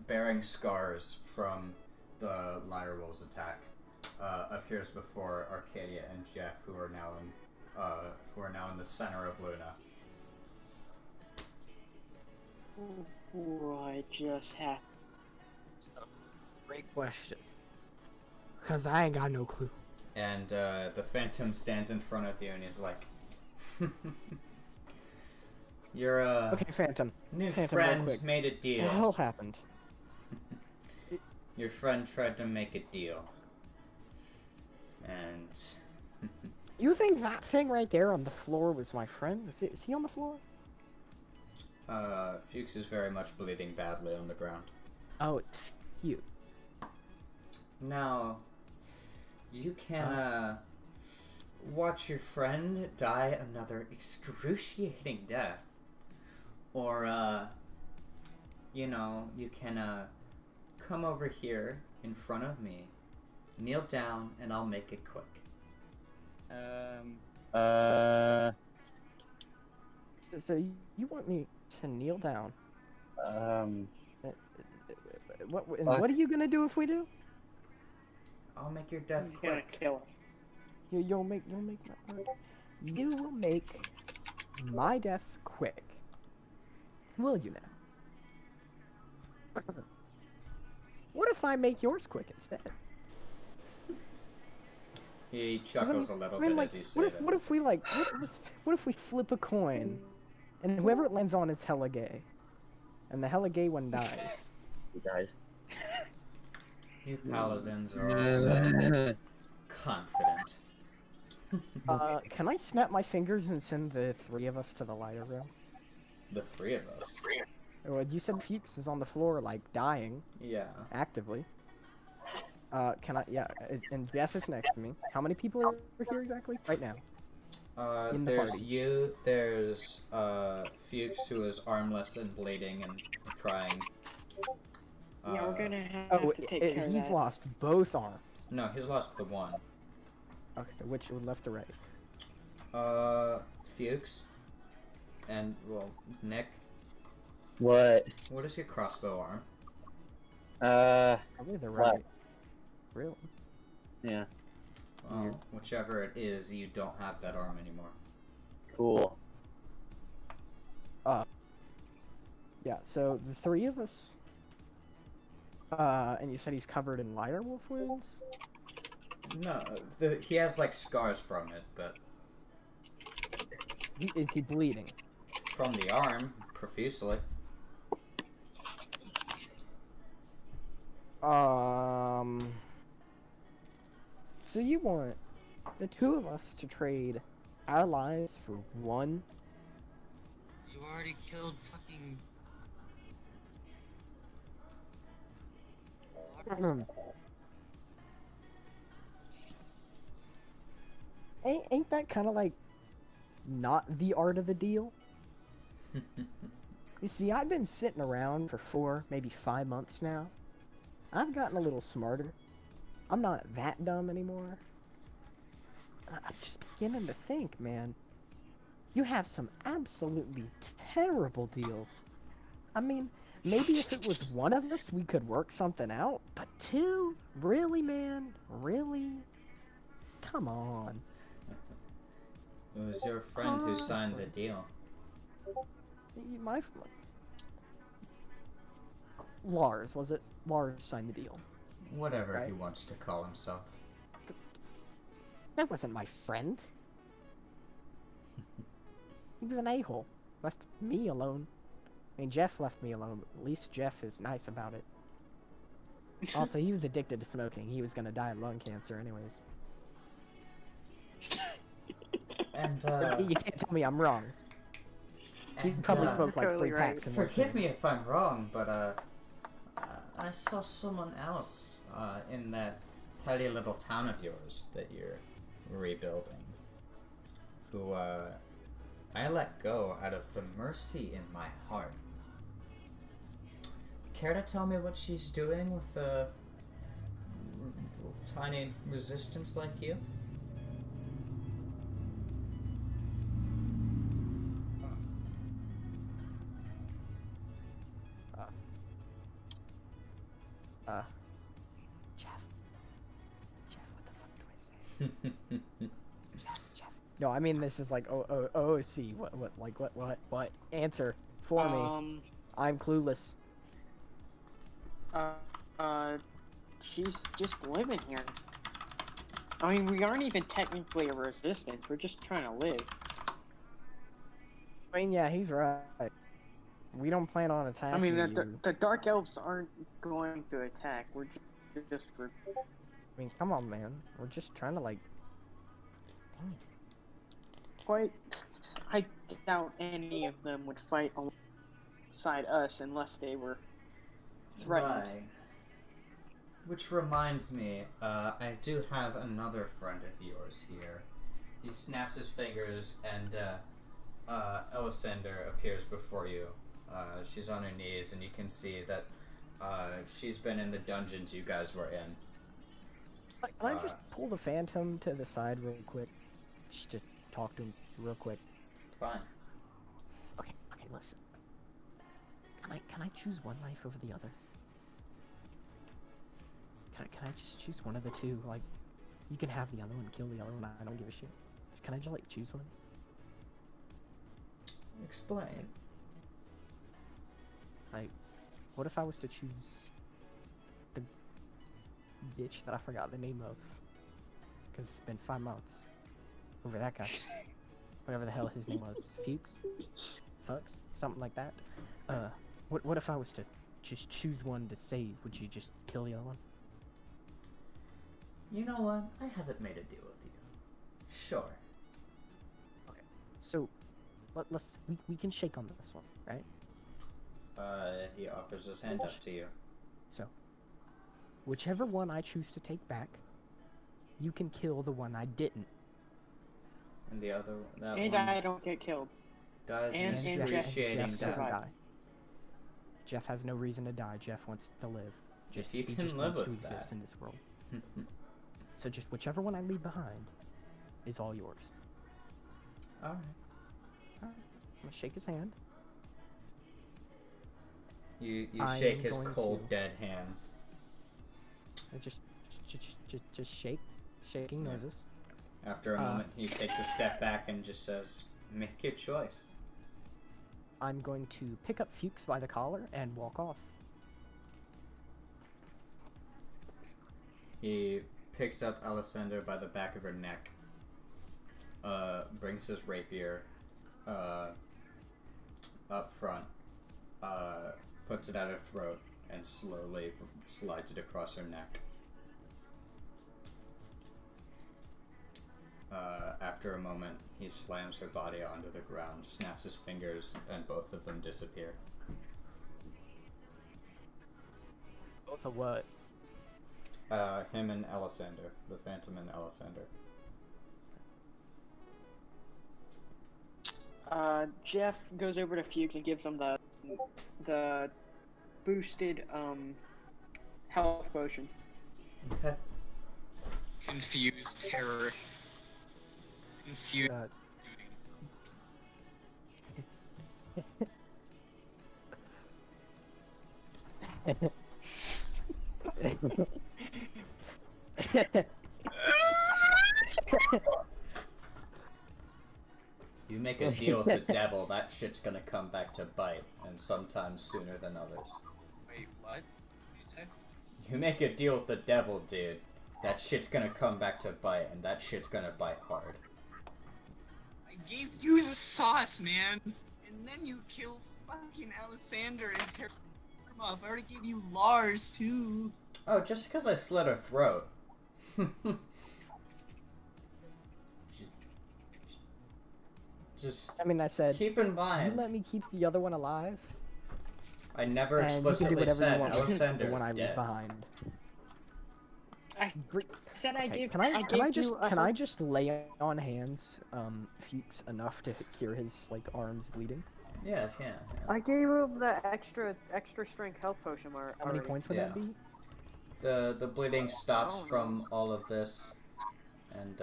bearing scars from the Lyrewolves attack, appears before Arcadia and Jeff, who are now in the center of Luna. What just happened? Great question. Cause I ain't got no clue. And the Phantom stands in front of you, and he's like, "Your Okay, Phantom. new Phantom, real friend quick. made a What deal. the hell happened? Your friend tried to make a deal, and You think that thing right there on the floor was my friend? Is he on the floor? Fuchs is very much bleeding badly on the ground. Oh, it's cute. Now, you can watch your friend die another excruciating death, or you can come over here in front of me, kneel down, and I'll make it quick. So you want me to kneel down? What are you gonna do if we do? I'll make your death He's gonna quick. kill us. You'll make you will make my death quick. Will you now? What if I make yours quick instead? He chuckles a little I mean, bit like, as he says it. what if we like, what if we flip a coin, and whoever it lands on is hella gay, and the hella gay one dies? You guys. You paladins are all so confident. Can I snap my fingers and send the three of us to the lighter room? The three of us. Well, you said Fuchs is on the floor, like, dying, Yeah. actively. Can I? Yeah. And Jeff is next to me. How many people are here exactly right now? In the There's party. you, there's, Fuchs, who is armless and bleeding and crying. Yeah, we're gonna have Oh, to take care of he's that. lost both arms. No, he's lost the one. Okay, which left or right? Fuchs. And, well, Nick, What? what is your crossbow arm? Probably the Right. right. Really? Yeah. Well, whichever it is, you don't have that arm anymore. Cool. Yeah. So the three of us. And you said he's covered in lighter wolf wounds. No, he has, like, scars from it, but Is he bleeding? from the arm, profusely. So you want the two of us to trade our lives for one? You already killed fucking. Ain't that kind of like not the art of the deal? You see, I've been sitting around for 4, maybe 5 months now. I've gotten a little smarter. I'm not that dumb anymore. I'm just beginning to think, man. You have some absolutely terrible deals. I mean, maybe if it was one of us, we could work something out. But two? Really, man? Really? Come on. It was your friend who signed the deal. My Lars, was it? Lars signed the deal. Whatever he Right. wants to call himself. That wasn't my friend. He was an a-hole. Left me alone. I mean, Jeff left me alone, but at least Jeff is nice about it. Also, he was addicted to smoking. He was gonna die of lung cancer anyways. And, You can't tell me I'm wrong. He and, probably uh, smoked like Totally 3 right. packs in one forgive sitting. me if I'm wrong, but, I saw someone else, in that tiny little town of yours that you're rebuilding, who, I let go out of the mercy in my heart. Care to tell me what she's doing with a tiny resistance like you? Jeff. Jeff, what the fuck do I say? Jeff. No, I mean this is like OOC. What? Answer for me. I'm clueless. She's just living here. I mean, we aren't even technically a resistance. We're just trying to live. I mean, yeah, he's right. We don't plan on attacking I mean, you. the Dark Elves aren't going to attack. We're just for. I mean, come on, man. We're just trying to like. Dang it. Quite. I doubt any of them would fight alongside us unless they were threatened. Right. Which reminds me, I do have another friend of yours here. He snaps his fingers and, Elisandra appears before you. She's on her knees and you can see that, she's been in the dungeons you guys were in. Can I just pull the Phantom to the side real quick? Just to talk to him real quick. Fine. Okay, listen. Can I choose one life over the other? Can I just choose one of the two? Like, you can have the other one, kill the other one, I don't give a shit. Can I just, like, choose one? Explain. Like, what if I was to choose the bitch that I forgot the name of? Because it's been 5 months. Over that guy. Whatever the hell his name was. Fuchs? Fucks? Something like that. What if I was to just choose one to save? Would you just kill the other one? You know what? I haven't made a deal with you. Sure. So, we can shake on this one, right? He offers his hand up to you. So, whichever one I choose to take back, you can kill the one I didn't. And the other, that And one I don't get killed. dies an and Jeff, excruciating Jeff doesn't death. die. Jeff has no reason to die. Jeff wants to live. If you He can just live wants to with exist that. in this world. So just whichever one I leave behind is all yours. Alright. I'm gonna shake his hand. You I shake am his going cold, to- dead hands. I just shaking Yeah. noises. After a moment, he takes a step back and just says, "Make your choice." I'm going to pick up Fuchs by the collar and walk off. He picks up Alessander by the back of her neck, brings his rapier up front, puts it at her throat, and slowly slides it across her neck. After a moment, he slams her body onto the ground, snaps his fingers, and both of them disappear. Both of what? Him and Alessander, the Phantom and Alessander. Jeff goes over to Fuchs and gives him the boosted health potion. Okay. Confused terror. Confused. You make a deal with the devil, that shit's gonna come back to bite, and sometimes sooner than others. Wait, what? You said? You make a deal with the devil, dude, that shit's gonna come back to bite, and that shit's gonna bite hard. I gave you the sauce, man! And then you kill fucking Alessander and tear him off. I already gave you Lars, too. Oh, just because I slit her throat. Just I mean, I said, keep in you mind, let me keep the other one alive, I never and you can do explicitly whatever said you want with the Alessander one I is leave dead. behind. I said I Okay, gave. can I just you a can I health- just lay on hands Fuchs enough to cure his like arms bleeding? Yeah. I gave him the extra strength health potion. How many points would that Yeah. be? The bleeding stops Oh, no. from all of this, and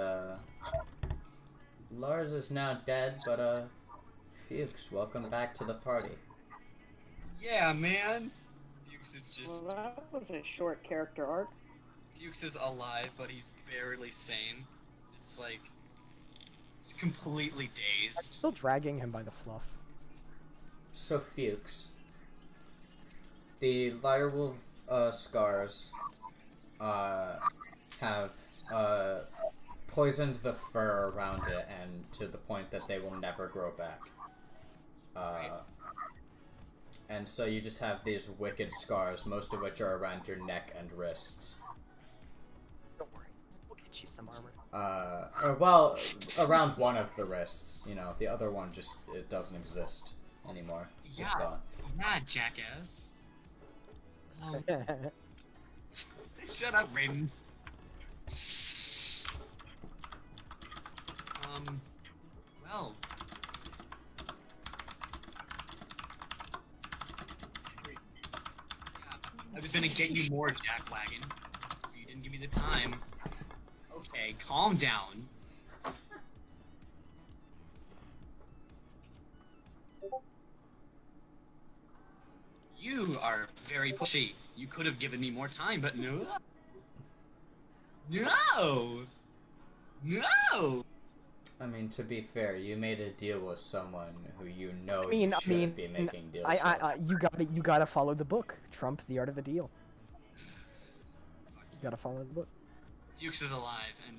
Lars is now dead, but Fuchs, welcome back to the party. Yeah, man! Fuchs is just... Well, that was a short character arc. Fuchs is alive, but he's barely sane. It's like... He's completely I'm dazed. still dragging him by the fluff. So Fuchs, the Direwolf scars have poisoned the fur around it, and to the point that they will never grow back. And so you just have these wicked scars, most of which are around your neck and wrists. Don't worry, we'll get you some armor. Well, around one of the wrists, you know, the other one just, it doesn't exist anymore. It's Yeah. gone. Yeah, jackass. Oh, shut up, Raiden. Well. Yeah, I was gonna get you more, Jackwagon. You didn't give me the time. Okay, calm down. You are very pushy. You could have given me more time, but no. No! No! I mean, to be fair, you made a deal with someone who you know I mean, you shouldn't be making deals with. you gotta follow the book. Trump, the art of the deal. You gotta follow the book. Fuchs is alive, and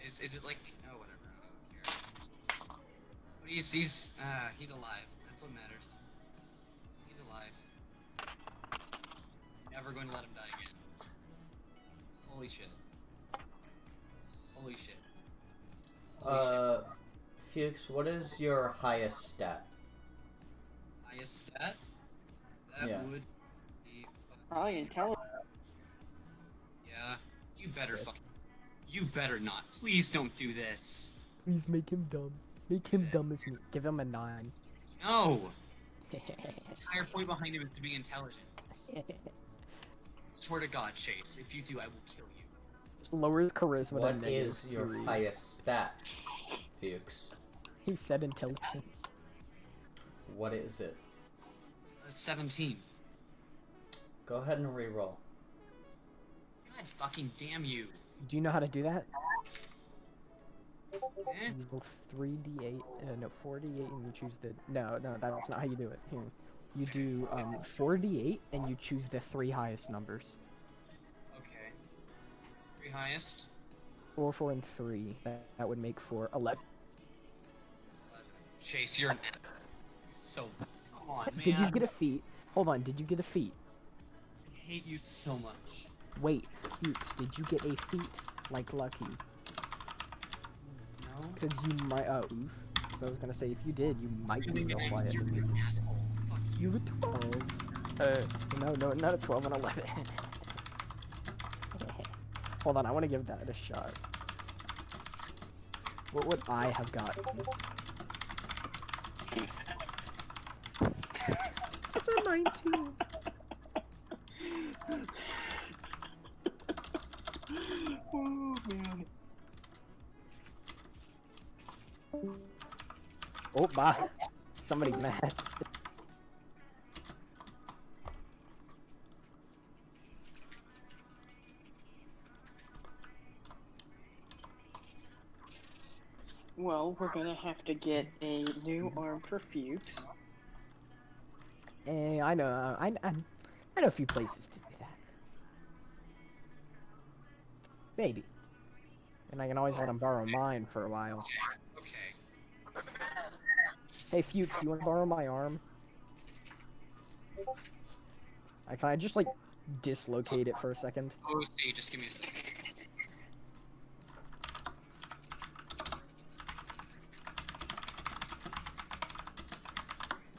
is it like oh whatever, I don't care. But he's alive. That's what matters. He's alive. Never going to let him die again. Holy shit. Holy shit. Holy shit. Fuchs, what is your highest stat? Highest stat? That Yeah. would be Probably intelligence. Yeah. You better fucking. You better not. Please don't do this. Please make him dumb. Make him dumb as me. Give him a 9. No. The entire point behind him is to be intelligent. Swear to God, Chase. If you do, I will kill you. Just lower his charisma What to is your -3. highest stat, Fuchs? He said intelligence. What is it? 17. Go ahead and re-roll. God fucking damn you. Do you know how to do that? Eh? You roll 3d8, no, 4d8, and you choose the. No, that's not how you do it. Here, you do 4d8, and you choose the 3 highest numbers. Okay. 3 highest. 4, 4, and 3. That would make for 11. 11. Chase, you're an. So. Come on, man. Did you get a feat? Hold on, did you get a feat? I hate you so much. Wait, Fuchs, did you get a feat like Lucky? No? Because you might. Oof. So I was gonna say, if you did, you might be real quiet. You're an asshole. Fuck You have a 12. No, not a 12, an 11. Hold on, I want to give that a shot. What would I have gotten? It's a 19. Oh man. Oh, bye. Somebody's mad. Well, we're gonna have to get a new arm for Fuchs. I know. I know a few places to do that. Maybe. And I can always let him borrow mine for a while. Okay. Hey, Fuchs, do you want to borrow my arm? Can I just, like, dislocate it for a second? Oh, see, just give me a second.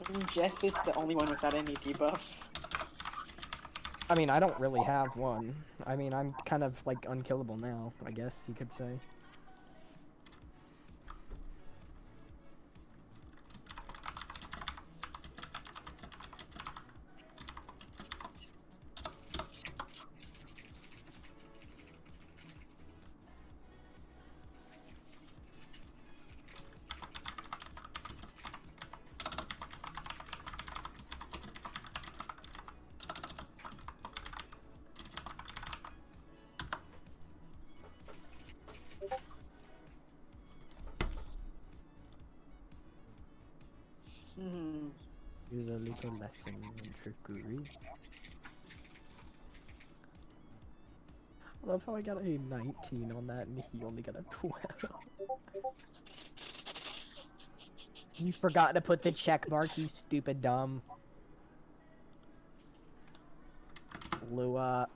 I mean, Jeff is the only one without any debuffs. I mean, I don't really have one. I mean, I'm kind of, like, unkillable now, I guess you could say. Use a little lesson in trickery. I love how I got a 19 on that and he only got a 12. You forgot to put the check mark, you stupid dumb. Lua.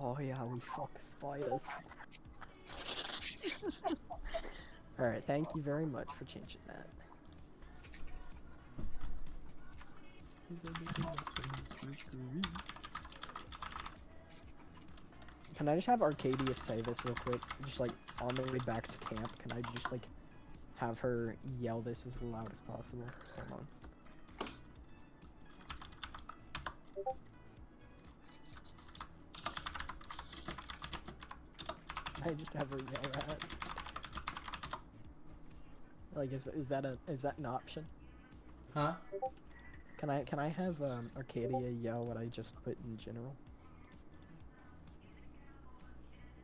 Oh yeah, we fuck spiders. Alright, thank you very much for changing that. Can I just have Arcadia say this real quick? Just like on the way back to camp, can I just like have her yell this as loud as possible? Hold on. I just have her yell that. Like, is that an option? Huh? Can I have Arcadia yell what I just put in general?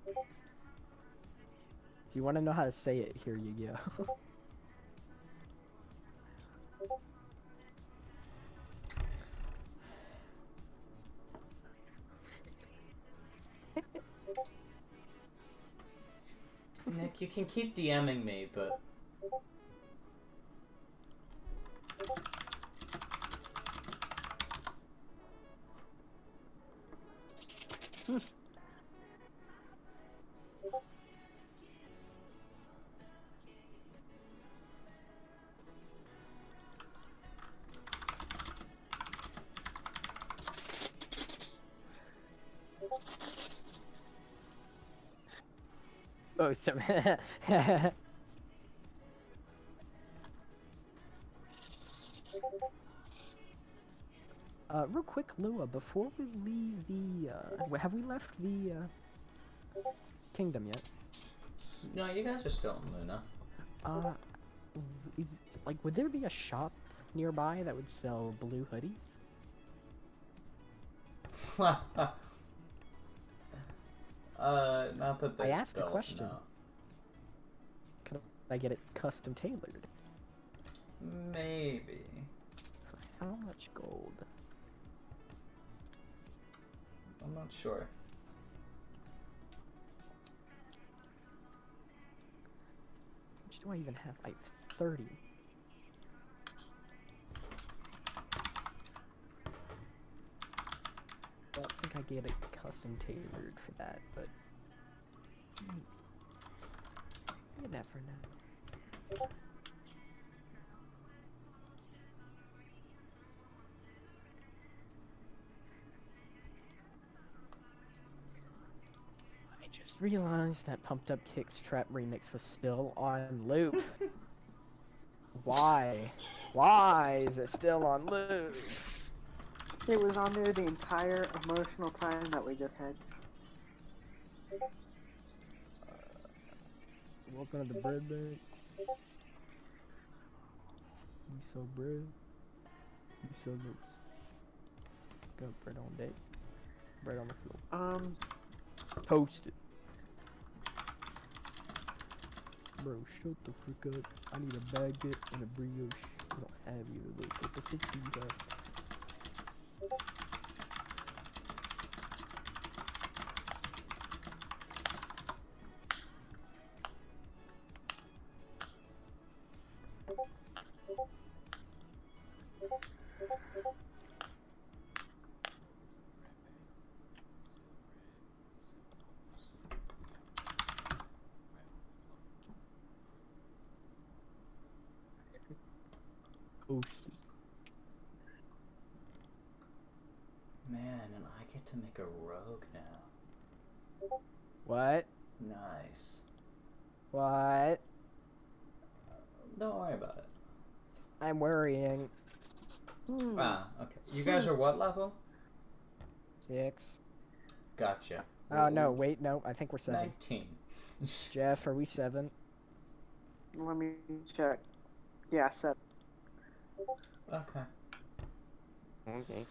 If you want to know how to say it, here you go. Nick, you can keep DMing me, but... Oh, so. Real quick, Lua, before we leave the, have we left the, kingdom yet? No, you guys are still in Luna. Would there be a shop nearby that would sell blue hoodies? Not that they I asked a don't, question. no. Can I get it custom tailored? Maybe. For how much gold? I'm not sure. How much do I even have? I have 30. I don't think I get it custom tailored for that, but maybe. You never know. I just realized that Pumped Up Kicks Trap remix was still on loop. Why? Why is it still on loop? It was on there the entire emotional time that we just had. Welcome to the bread bank. We sell bread. We sell loose. Got bread on deck. Bread on the floor. Toasted. Bro, shut the frick up. I need a baguette and a brioche. I don't have either of those. What the frick do you have? Toasted. Man, and I get to make a rogue now. What? Nice. What? Don't worry about it. I'm worrying. Ah, okay. You guys are what level? 6. Gotcha. Oh, no, wait, no. I think we're 7. 19. Jeff, are we 7? Let me check. Yeah, 7. Okay. Okay.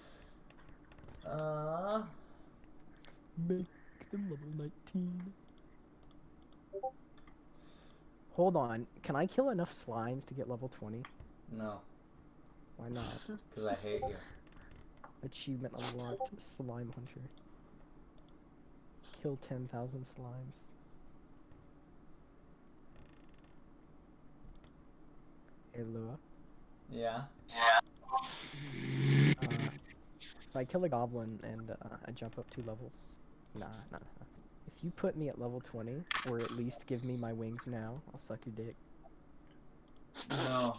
Make them level 19. Hold on. Can I kill enough slimes to get level 20? No, Why not? because I hate you. Achievement unlocked. Slime hunter. Kill 10,000 slimes. Hello. Yeah? If I kill a goblin and I jump up 2 levels. Nah. If you put me at level 20, or at least give me my wings now, I'll suck your dick. No.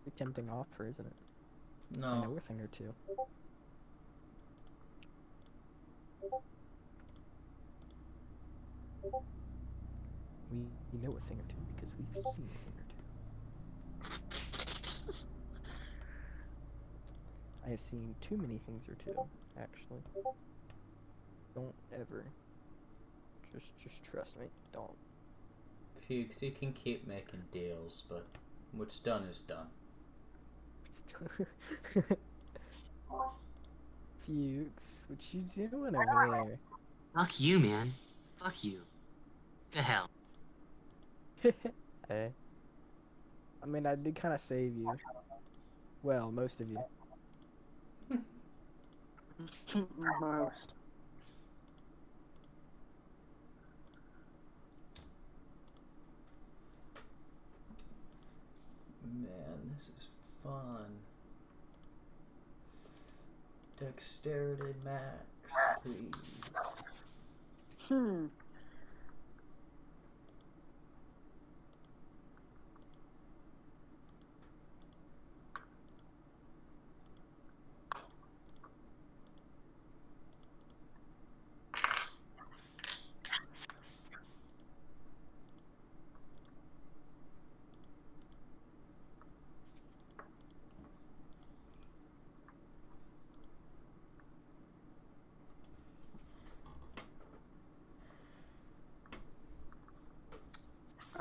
It's a tempting offer, isn't it? I know No. a thing or two. We know a thing or two because we've seen a thing or two. I have seen too many things or two, actually. Don't ever. Just trust me. Don't. Fuchs, you can keep making deals, but what's done is done. Fuchs, what you doing over there? Fuck you, man. Fuck you. To hell. Hey. I mean, I did kind of save you. Well, most of you. Most. Man, this is fun. Dexterity max, please.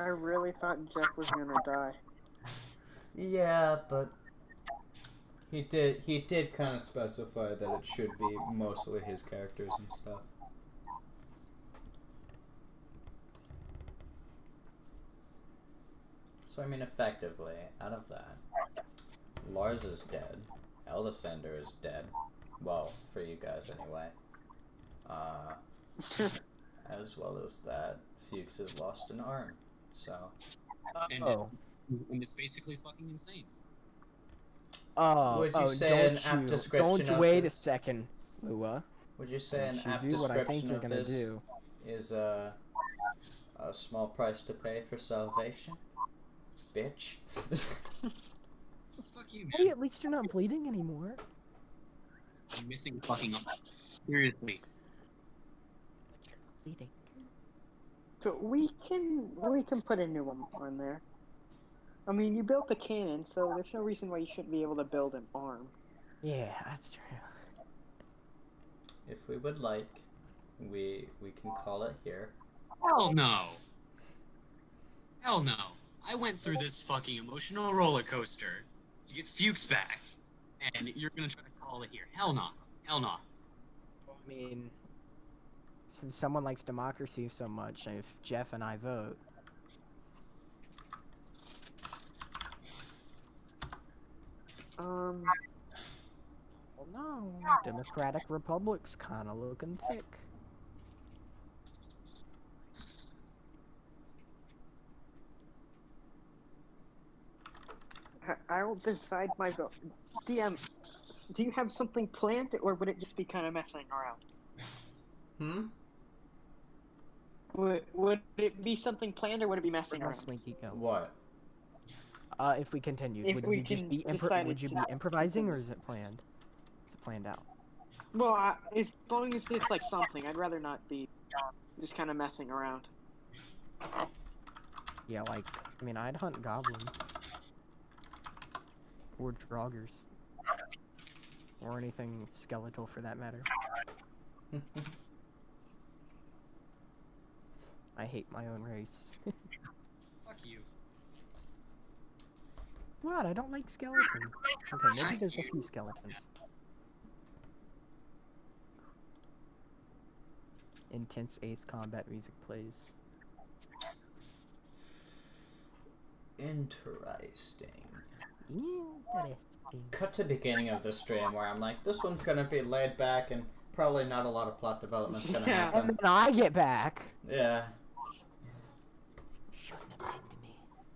I really thought Jeff was gonna die. Yeah, but he did kind of specify that it should be mostly his characters and stuff. So I mean, effectively, out of that, Lars is dead. Elisandar is dead. Well, for you guys anyway. As well as that, Fuchs has lost an arm. So. And, Oh. and it's basically fucking insane. Oh, Would you oh, say an don't apt you- description Don't of wait a this? second, Lua. Would you say an Don't you apt do what I think description you're of gonna this do. is a small price to pay for salvation? Bitch. Fuck you, Hey, man. at least you're not bleeding anymore. I'm missing fucking arm. Seriously. Bleeding. So we can put a new one on there. I mean, you built a cannon, so there's no reason why you shouldn't be able to build an arm. Yeah, that's true. If we would like, we can call it here. Hell no. Hell no. I went through this fucking emotional roller coaster to get Fuchs back, and you're gonna try to call it here. Hell no. Hell no. I mean, since someone likes democracy so much, if Jeff and I vote, well, no, Democratic Republic's kind of looking thick. I will decide my vote. DM, do you have something planned, or would it just be kind of messing around? Hmm? Would it be something planned, or would it be messing Where'd my around? Slinky go? What? If we continue, If would we you just can be decide would you to be improvising, or continue. is it planned? Is it planned out? Well, as long as it's like something, I'd rather not be just kind of messing around. Yeah, like, I mean, I'd hunt goblins. Or draugrs. Or anything skeletal for that matter. I hate my own race. Fuck you. What? I don't like skeletons. Okay, maybe there's a few skeletons. Intense Ace Combat music plays. Interesting. Interesting. Cut to beginning of the stream where I'm like, this one's gonna be laid back and probably not a lot of plot development's gonna Yeah. And happen. then I get back. Yeah. Shouldn't have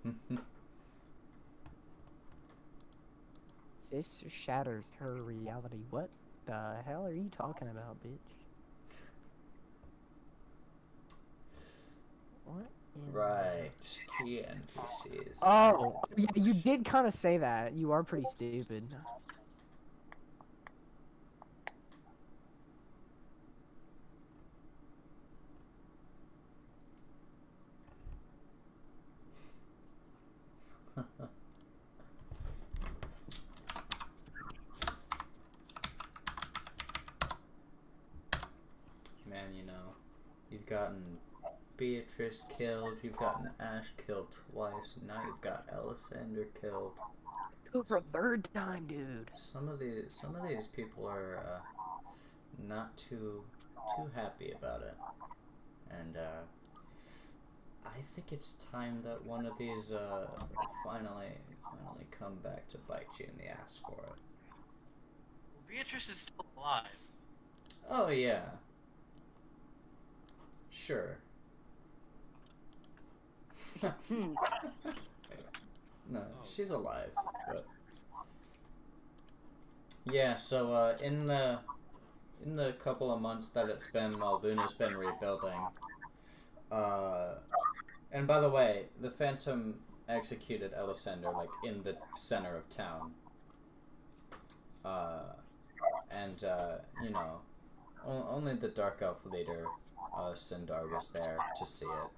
been to me. This shatters her reality. What the hell are you talking about, bitch? What? in- Right. Key NPCs. Oh, yeah, you did kind of say that. You are pretty stupid. Man, you know, you've gotten Beatrice killed, you've gotten Ash killed twice, now you've got Elisandar killed. For a third time, dude. Some of these people are not too happy about it, and I think it's time that one of these finally come back to bite you in the ass for it. Beatrice is still alive. Oh yeah, sure. Hmm. No, she's alive, but yeah. So in the couple of months that it's been while Luna's been rebuilding, and by the way, the Phantom executed Elisandar like in the center of town, and you know, only the Dark Elf leader, Sindar, was there to see it.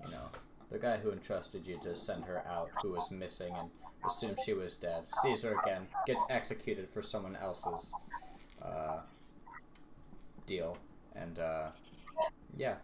You know, the guy who entrusted you to send her out, who was missing and assumed she was dead, sees her again, gets executed for someone else's deal, and yeah.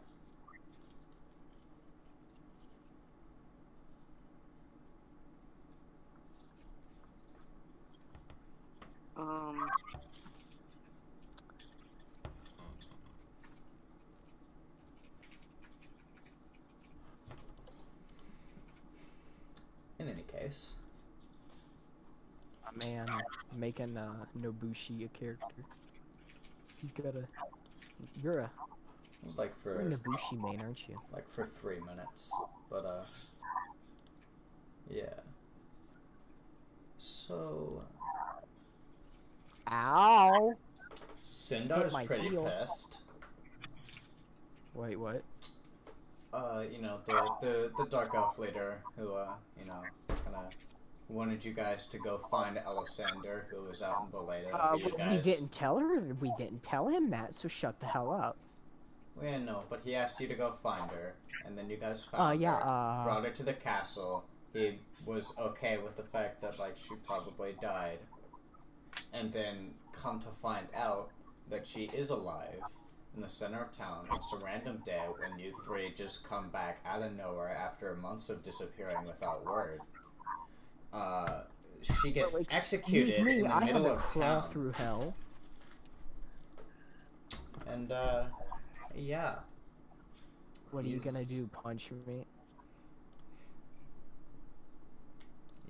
in any case. Man, making Nobushi a character. He's got a. You're a It was like you're a for Nobushi main, aren't you? like for 3 minutes, but yeah. So Ow! Sindar's my pretty heel. pissed. Wait, what? You know, the dark elf leader who you know, kinda wanted you guys to go find Alisander, who was out in Beleda. You We guys, didn't tell her. We didn't tell him that. So shut the hell up. well, no, but he asked you to go find her, and then you guys found Yeah. her, brought her to the castle. He was okay with the fact that like she probably died, and then come to find out that she is alive in the center of town. It's a random day when you three just come back out of nowhere after months of disappearing without word. She gets Well, excuse executed me, in the I middle had to of crawl town. through hell. And yeah. What are you gonna He's- do? Punch me?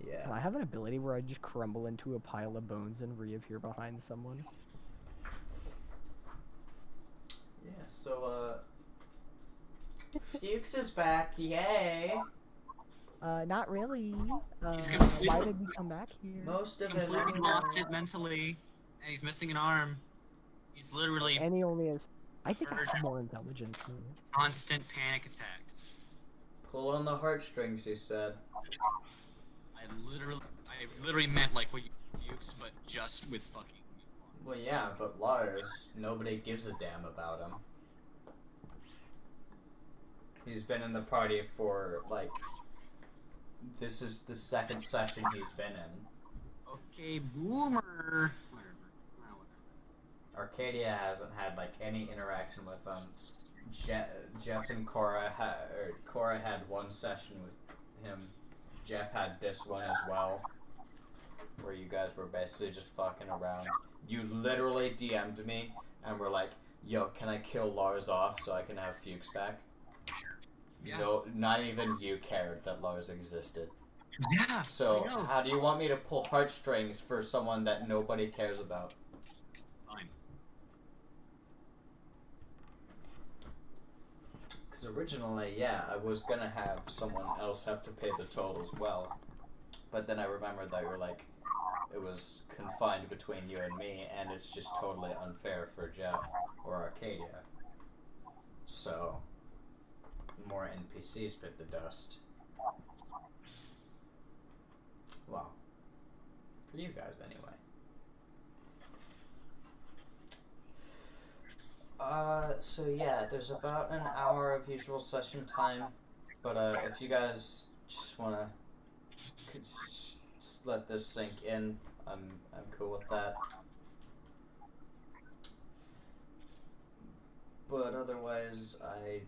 Yeah. I have an ability where I just crumble into a pile of bones and reappear behind someone. Yeah, so, Fuchs is back, yay! Not really. He's completely- Why did we come back here? Most of it Completely anyway. lost it mentally, and he's missing an arm. He's literally And he only has. I think I have Urgent. more intelligence than you. constant panic attacks. Pull on the heartstrings, he said. I literally meant like what you Fuchs, but just with fucking. Well, yeah, but Lars, nobody gives a damn about him. He's been in the party for, like, this is the second session he's been in. Okay, boomer. Whatever. Arcadia hasn't had, like, any interaction with him. Jeff and Cora Cora had one session with him. Jeff had this one as well, where you guys were basically just fucking around. You literally DM'd me and were like, yo, can I kill Lars off so I can have Fuchs back? Yeah. No, not even you cared that Lars existed. Yeah. So, I know. how do you want me to pull heartstrings for someone that nobody cares about? Fine. Because originally, yeah, I was gonna have someone else have to pay the toll as well. But then I remembered that you're like, it was confined between you and me, and it's just totally unfair for Jeff or Arcadia. So, more NPCs bit the dust. Well, for you guys anyway. So yeah, there's about an hour of usual session time, but if you guys just wanna just let this sink in, I'm cool with that. But otherwise, I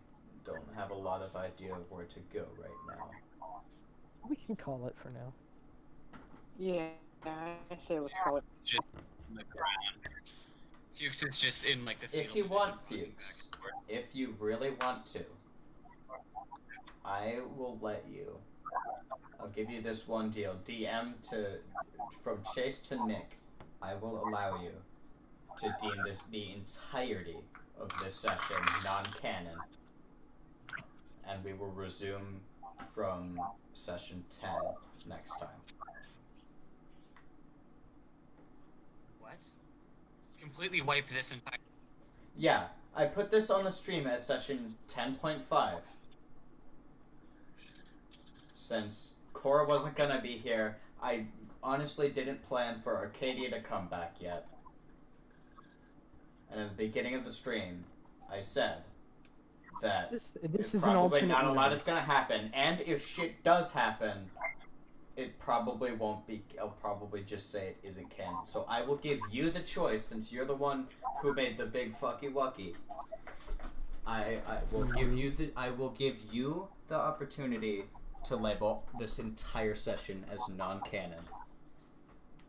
don't have a lot of idea of where to go right now. We can call it for now. Yeah, I say let's call it. Just in the ground. Fuchs is just in like the. If fetal you position, want looking Fuchs, back and forth. if you really want to, I will let you. I'll give you this one deal. DM from Chase to Nick, I will allow you to deem this the entirety of this session non-canon, and we will resume from session 10 next time. What? Completely wipe this entire. Yeah, I put this on the stream as session 10.5. Since Cora wasn't gonna be here, I honestly didn't plan for Arcadia to come back yet. And at the beginning of the stream, I said that This it's is an probably alternate not a lot is universe. gonna happen, and if shit does happen, it probably won't be. I'll probably just say it isn't canon. So I will give you the choice, since you're the one who made the big fucky wucky. I will give you the opportunity to label this entire session as non-canon,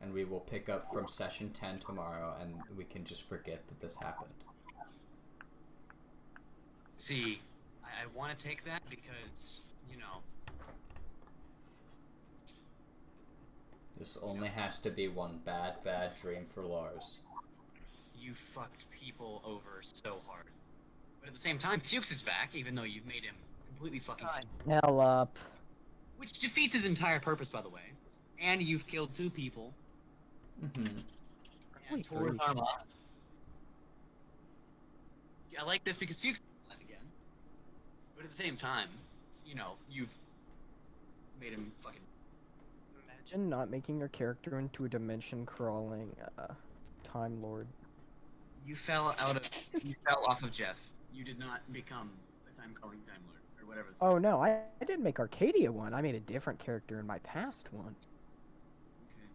and we will pick up from session 10 tomorrow, and we can just forget that this happened. See, I want to take that because, you know, This only has to be one bad dream for Lars. You fucked people over so hard. But at the same time, Fuchs is back, even though you've made him completely fucking Hell up. which defeats his entire purpose, by the way. And you've killed 2 people. Mm-hmm. And tore his arm off. I like this because Fuchs is alive again. But at the same time, you know, you've made him fucking... Imagine not making your character into a dimension-crawling, Time Lord. You fell off of Jeff. You did not become a time-crawling Time Lord, or whatever. Oh no, I didn't make Arcadia one. I made a different character in my past one. Okay.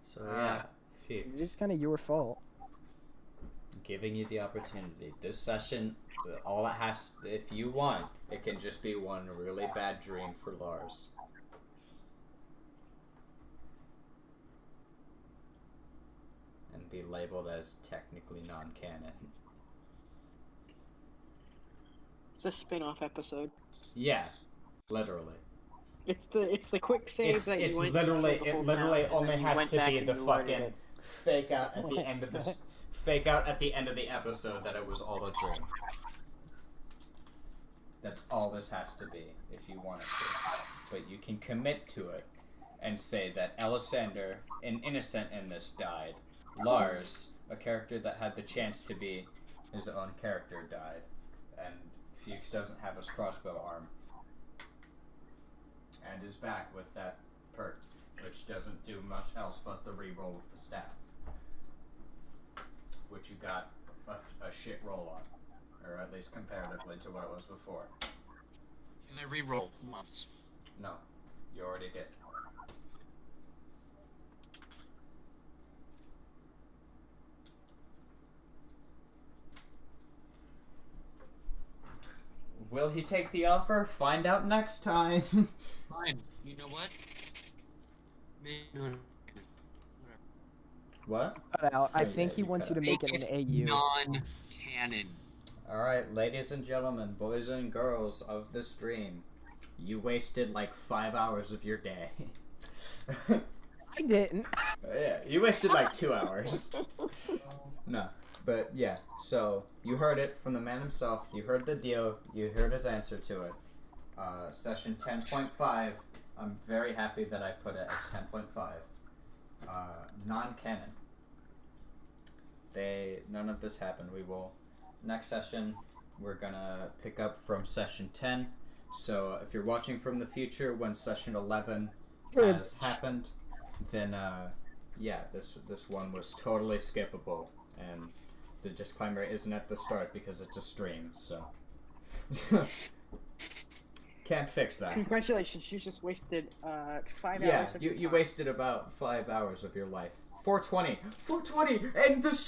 So yeah, It's Fuchs, kind of your fault. giving you the opportunity. This session, all it has, if you want, it can just be one really bad dream for Lars. And be labeled as technically non-canon. It's a spin-off episode. Yeah, literally. It's the quick save It's that you went literally through the it whole literally time, and only then you has went to back be and the you learned fucking it. fake out at the end of the fake out at the end of the episode that it was all a dream. That's all this has to be if you want it to. But you can commit to it and say that Elissander, an innocent in this, died. Lars, a character that had the chance to be his own character, died. And Fuchs doesn't have his crossbow arm. And is back with that perk, which doesn't do much else but the reroll with the staff. Which you got a shit roll on. Or at least comparatively to what it was before. And I re-roll once. No, you already did. Will he take the offer? Find out next time. Fine. You know what? No. What? Cut out. I Yeah, think he you wants you cut to make it an AU. non-canon. Alright, ladies and gentlemen, boys and girls of the stream, you wasted like 5 hours of your day. I didn't. Yeah, you wasted like 2 hours. No, but yeah, so you heard it from the man himself. You heard the deal. You heard his answer to it. Session 10.5. I'm very happy that I put it as 10.5. Non-canon. None of this happened. We will. Next session, we're gonna pick up from session 10. So if you're watching from the future when session 11 Good. has happened, then yeah, this one was totally skippable, and the disclaimer isn't at the start because it's a stream, so can't fix that. Congratulations, you just wasted 5 Yeah, hours of your you time. wasted about 5 hours of your life. 420, end the stream.